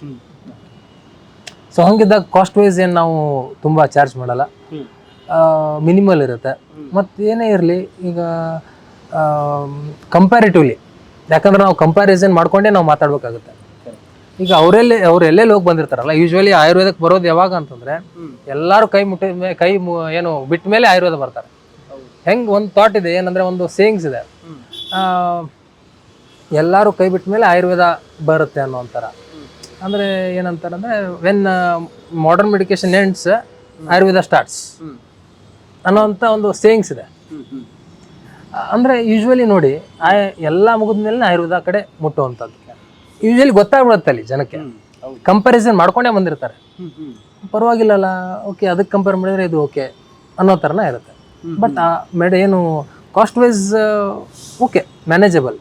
So ಹಂಗಿದ್ದಾಗ ಕಾಸ್ಟ್ ವೈಸ್ ಏನು ನಾವು ತುಂಬ ಚಾರ್ಜ್ ಮಾಡಲ್ಲ, ಮಿನಿಮಲ್ ಇರುತ್ತೆ. ಮತ್ತು ಏನೇ ಇರಲಿ ಈಗ ಕಂಪ್ಯಾರಿಟಿವ್ಲಿ, ಯಾಕಂದ್ರೆ ನಾವು ಕಂಪ್ಯಾರಿಸನ್ ಮಾಡ್ಕೊಂಡೇ ನಾವು ಮಾತಾಡ್ಬೇಕಾಗುತ್ತೆ. ಈಗ ಅವರೆಲ್ಲೇ ಹೋಗಿ ಬಂದಿರ್ತಾರಲ್ಲ, ಯೂಶ್ವಲಿ ಆಯುರ್ವೇದಕ್ಕೆ ಬರೋದು ಯಾವಾಗ ಅಂತಂದರೆ ಎಲ್ಲರೂ ಏನು ಬಿಟ್ಟ ಮೇಲೆ ಆಯುರ್ವೇದ ಬರ್ತಾರೆ. ಹೆಂಗೆ ಒಂದು ಥಾಟ್ ಇದೆ, ಏನಂದರೆ ಒಂದು ಸೇಯಿಂಗ್ಸ್ ಇದೆ, ಎಲ್ಲರೂ ಕೈ ಬಿಟ್ಟ ಮೇಲೆ ಆಯುರ್ವೇದ ಬರುತ್ತೆ ಅನ್ನೋ ಒಂಥರ. ಅಂದರೆ ಏನಂತಾರಂದರೆ when modern medication ends Ayurveda starts ಅನ್ನೋವಂಥ ಒಂದು ಸೇಯಿಂಗ್ಸ್ ಇದೆ. ಅಂದರೆ ಯೂಶ್ವಲಿ ನೋಡಿ, ಎಲ್ಲ ಮುಗಿದ ಮೇಲೆ ಆಯುರ್ವೇದ ಕಡೆ ಮುಟ್ಟುವಂಥದ್ದು ಯೂಶ್ವಲಿ ಗೊತ್ತಾಗ್ಬಿಡುತ್ತೆ ಅಲ್ಲಿ ಜನಕ್ಕೆ. ಕಂಪ್ಯಾರಿಸನ್ ಮಾಡ್ಕೊಂಡೇ ಬಂದಿರ್ತಾರೆ, ಪರವಾಗಿಲ್ಲಲ್ಲ, ಓಕೆ ಅದಕ್ಕೆ ಕಂಪೇರ್ ಮಾಡಿದರೆ ಇದು ಓಕೆ ಅನ್ನೋ ಥರನೇ ಇರುತ್ತೆ. ಬಟ್ ಏನು ಕಾಸ್ಟ್ ವೈಸ್ ಓಕೆ, ಮ್ಯಾನೇಜಬಲ್.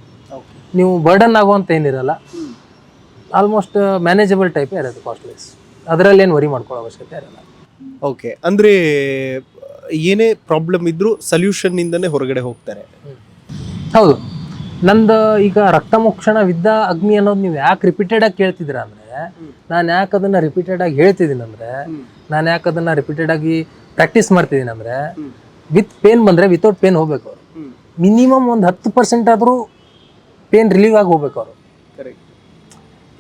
ನೀವು ಬರ್ಡನ್ ಆಗುವಂತ ಏನಿರಲ್ಲ, ಆಲ್ಮೋಸ್ಟ್ ಮ್ಯಾನೇಜಬಲ್ ಟೈಪೇ ಇರುತ್ತೆ ಕಾಸ್ಟ್ ವೈಸ್. ಅದರಲ್ಲಿ ಏನು ವರಿ ಮಾಡ್ಕೊಳ್ಳೋ ಅವಶ್ಯಕತೆ ಇರಲ್ಲ. ಓಕೆ, ಅಂದರೆ ಏನೇ ಪ್ರಾಬ್ಲಮ್ ಇದ್ರೂ ಸೊಲ್ಯೂಷನ್ನಿಂದನೇ ಹೊರಗಡೆ ಹೋಗ್ತಾರೆ. ಹೌದು. ನಂದು ಈಗ ರಕ್ತಮೋಕ್ಷಣ ವಿದ್ಯಾ ಅಗ್ನಿ ಅನ್ನೋದು ನೀವು ಯಾಕೆ ರಿಪೀಟೆಡಾಗಿ ಕೇಳ್ತಿದ್ದೀರಾ ಅಂದರೆ, ನಾನು ಯಾಕೆ ಅದನ್ನು ರಿಪೀಟೆಡಾಗಿ ಹೇಳ್ತಿದ್ದೀನಿ ಅಂದರೆ, ನಾನು ಯಾಕೆ ಅದನ್ನು ರಿಪೀಟೆಡಾಗಿ ಪ್ರಾಕ್ಟೀಸ್ ಮಾಡ್ತಿದ್ದೀನಿ ಅಂದರೆ, ವಿತ್ ಪೇನ್ ಬಂದರೆ ವಿತೌಟ್ ಪೇನ್ ಹೋಗ್ಬೇಕು ಅವರು. ಮಿನಿಮಮ್ ಒಂದು 10% ಆದರೂ ಪೇನ್ ರಿಲೀವ್ ಆಗಿ ಹೋಗ್ಬೇಕು ಅವರು.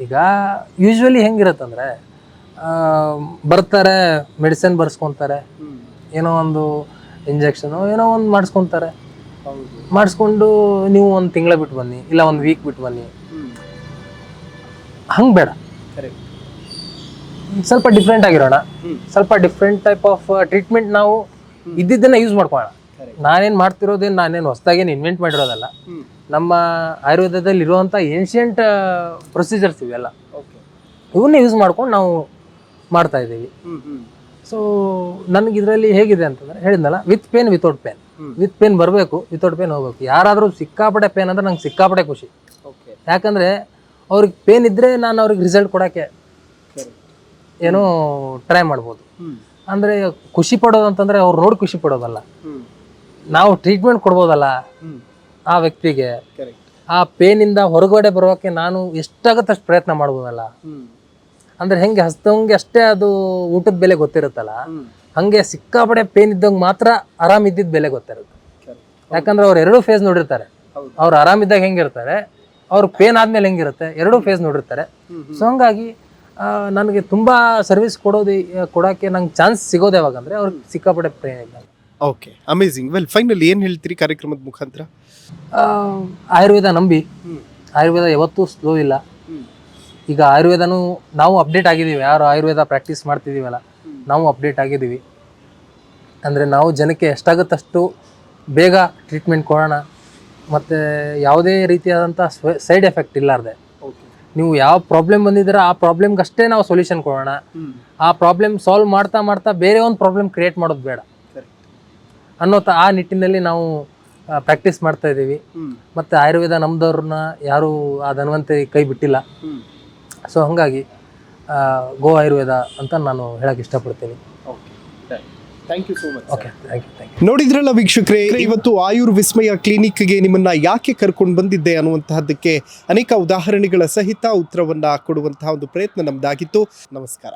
ಈಗ ಯೂಶ್ವಲಿ ಹೆಂಗಿರುತ್ತಂದರೆ ಬರ್ತಾರೆ, ಮೆಡಿಸಿನ್ ಬರ್ಸ್ಕೊತಾರೆ, ಏನೋ ಒಂದು ಇಂಜೆಕ್ಷನು ಏನೋ ಒಂದು ಮಾಡಿಸ್ಕೊತಾರೆ. ಮಾಡಿಸ್ಕೊಂಡು ನೀವು ಒಂದು ತಿಂಗಳ ಬಿಟ್ಟು ಬನ್ನಿ, ಇಲ್ಲ ಒಂದು ವೀಕ್ ಬಿಟ್ಟು ಬನ್ನಿ, ಹಂಗೆ ಬೇಡ. ಸ್ವಲ್ಪ ಡಿಫ್ರೆಂಟ್ ಆಗಿರೋಣ, ಸ್ವಲ್ಪ ಡಿಫ್ರೆಂಟ್ ಟೈಪ್ ಆಫ್ ಟ್ರೀಟ್ಮೆಂಟ್ ನಾವು ಇದ್ದಿದ್ದನ್ನು ಯೂಸ್ ಮಾಡ್ಕೊಳ್ಳೋಣ. ನಾನೇನು ಮಾಡ್ತಿರೋದೇನು ನಾನೇನು ಹೊಸದಾಗೇನು ಇನ್ವೆಂಟ್ ಮಾಡಿರೋದಲ್ಲ. ನಮ್ಮ ಆಯುರ್ವೇದದಲ್ಲಿ ಇರುವಂಥ ಏನ್ಷಿಯಂಟ್ ಪ್ರೊಸೀಜರ್ಸ್ ಇವೆಲ್ಲ, ಇವನ್ನೇ ಯೂಸ್ ಮಾಡ್ಕೊಂಡು ನಾವು ಮಾಡ್ತಾ ಇದ್ದೀವಿ. ಸೊ ನನಗೆ ಇದರಲ್ಲಿ ಹೇಗಿದೆ ಅಂತಂದರೆ, ಹೇಳಿದ್ನಲ್ಲ, with pain without pain. With pain ಬರಬೇಕು, ವಿತೌಟ್ ಪೇನ್ ಹೋಗ್ಬೇಕು. ಯಾರಾದರೂ ಸಿಕ್ಕಾಪಟ್ಟೆ ಪೇನ್ ಅಂದರೆ ನಂಗೆ ಸಿಕ್ಕಾಪಟ್ಟೆ ಖುಷಿ. ಯಾಕಂದರೆ ಅವ್ರಿಗೆ ಪೇನ್ ಇದ್ದರೆ ನಾನು ಅವ್ರಿಗೆ ರಿಸಲ್ಟ್ ಕೊಡೋಕ್ಕೆ ಏನೋ ಟ್ರೈ ಮಾಡ್ಬೋದು. ಅಂದರೆ ಖುಷಿ ಪಡೋದು ಅಂತಂದರೆ ಅವ್ರು ನೋಡಿ ಖುಷಿ ಪಡೋದಲ್ಲ, ನಾವು ಟ್ರೀಟ್ಮೆಂಟ್ ಕೊಡ್ಬೋದಲ್ಲ ಆ ವ್ಯಕ್ತಿಗೆ. ಆ ಪೇನಿಂದ ಹೊರಗಡೆ ಬರೋಕ್ಕೆ ನಾನು ಎಷ್ಟಾಗತ್ತೆ ಅಷ್ಟು ಪ್ರಯತ್ನ ಮಾಡ್ಬೋದಲ್ಲ. ಅಂದರೆ ಹೆಂಗೆ ಹಸ್ತವಂಗೆ ಅಷ್ಟೇ ಅದು ಊಟದ ಬೆಲೆ ಗೊತ್ತಿರುತ್ತಲ್ಲ, ಹಾಗೆ ಸಿಕ್ಕಾಪಡೆ ಪೇನ್ ಇದ್ದಂಗೆ ಮಾತ್ರ ಆರಾಮಿದ್ದಿದ್ದ ಬೆಲೆ ಗೊತ್ತಿರುತ್ತೆ. ಯಾಕಂದ್ರೆ ಅವ್ರು ಎರಡೂ ಫೇಸ್ ನೋಡಿರ್ತಾರೆ. ಅವ್ರು ಆರಾಮಿದ್ದಾಗ ಹೆಂಗಿರ್ತಾರೆ, ಅವ್ರು ಪೇನ್ ಆದ್ಮೇಲೆ ಹೆಂಗಿರುತ್ತೆ, ಎರಡೂ ಫೇಸ್ ನೋಡಿರ್ತಾರೆ. ಸೊ ಹಂಗಾಗಿ ನನಗೆ ತುಂಬ ಸರ್ವಿಸ್ ಕೊಡೋಕ್ಕೆ ನಂಗೆ ಚಾನ್ಸ್ ಸಿಗೋದು ಯಾವಾಗ ಅಂದರೆ ಅವ್ರಿಗೆ ಸಿಕ್ಕಾಪಡೆ ಪೇನ್ ಇದ್ದಾಗ. Okay, amazing. ವೆಲ್, ಫೈನಲ್ ಏನು ಹೇಳ್ತೀರಿ ಕಾರ್ಯಕ್ರಮದ ಮುಖಾಂತರ? ಆಯುರ್ವೇದ ನಂಬಿ, ಆಯುರ್ವೇದ ಯಾವತ್ತೂ ಸ್ಲೋ ಇಲ್ಲ. ಈಗ ಆಯುರ್ವೇದನೂ ನಾವು ಅಪ್ಡೇಟ್ ಆಗಿದ್ದೀವಿ, ಯಾರು ಆಯುರ್ವೇದ ಪ್ರಾಕ್ಟೀಸ್ ಮಾಡ್ತಿದ್ದೀವಲ್ಲ ನಾವು ಅಪ್ಡೇಟ್ ಆಗಿದ್ದೀವಿ. ಅಂದರೆ ನಾವು ಜನಕ್ಕೆ ಎಷ್ಟಾಗುತ್ತಷ್ಟು ಬೇಗ ಟ್ರೀಟ್ಮೆಂಟ್ ಕೊಡೋಣ, ಮತ್ತು ಯಾವುದೇ ರೀತಿಯಾದಂಥ ಸೈಡ್ ಎಫೆಕ್ಟ್ ಇಲ್ಲಾರ್ದೆ. ನೀವು ಯಾವ ಪ್ರಾಬ್ಲಮ್ ಬಂದಿದ್ದೀರ ಆ ಪ್ರಾಬ್ಲಮ್ಗೆ ಅಷ್ಟೇ ನಾವು ಸೊಲ್ಯೂಷನ್ ಕೊಡೋಣ. ಆ ಪ್ರಾಬ್ಲಮ್ ಸಾಲ್ವ್ ಮಾಡ್ತಾ ಮಾಡ್ತಾ ಬೇರೆ ಒಂದು ಪ್ರಾಬ್ಲಮ್ ಕ್ರಿಯೇಟ್ ಮಾಡೋದು ಬೇಡ ಅನ್ನೋ ಆ ನಿಟ್ಟಿನಲ್ಲಿ ನಾವು ಪ್ರಾಕ್ಟೀಸ್ ಮಾಡ್ತಾ ಇದ್ದೀವಿ. ಮತ್ತು ಆಯುರ್ವೇದ ನಮ್ದವ್ರನ್ನ ಯಾರೂ ಆ ಧನ್ವಂತರಿ ಕೈ ಬಿಟ್ಟಿಲ್ಲ. ಸೊ ಹಾಗಾಗಿ ಗೋ ಆಯುರ್ವೇದ ಅಂತ ನಾನು ಹೇಳಕ್ಕೆ ಇಷ್ಟಪಡ್ತೀನಿ. Thank you so much. Okay, thank you. ನೋಡಿದ್ರಲ್ಲ ವೀಕ್ಷಕರೇ, ಇವತ್ತು ಆಯುರ್ ವಿಸ್ಮಯ ಕ್ಲಿನಿಕ್ಗೆ ನಿಮ್ಮನ್ನ ಯಾಕೆ ಕರ್ಕೊಂಡು ಬಂದಿದ್ದೆ ಅನ್ನುವಂತಹದ್ದಕ್ಕೆ ಅನೇಕ ಉದಾಹರಣೆಗಳ ಸಹಿತ ಉತ್ತರವನ್ನ ಕೊಡುವಂತಹ ಒಂದು ಪ್ರಯತ್ನ ನಮ್ದಾಗಿತ್ತು. ನಮಸ್ಕಾರ.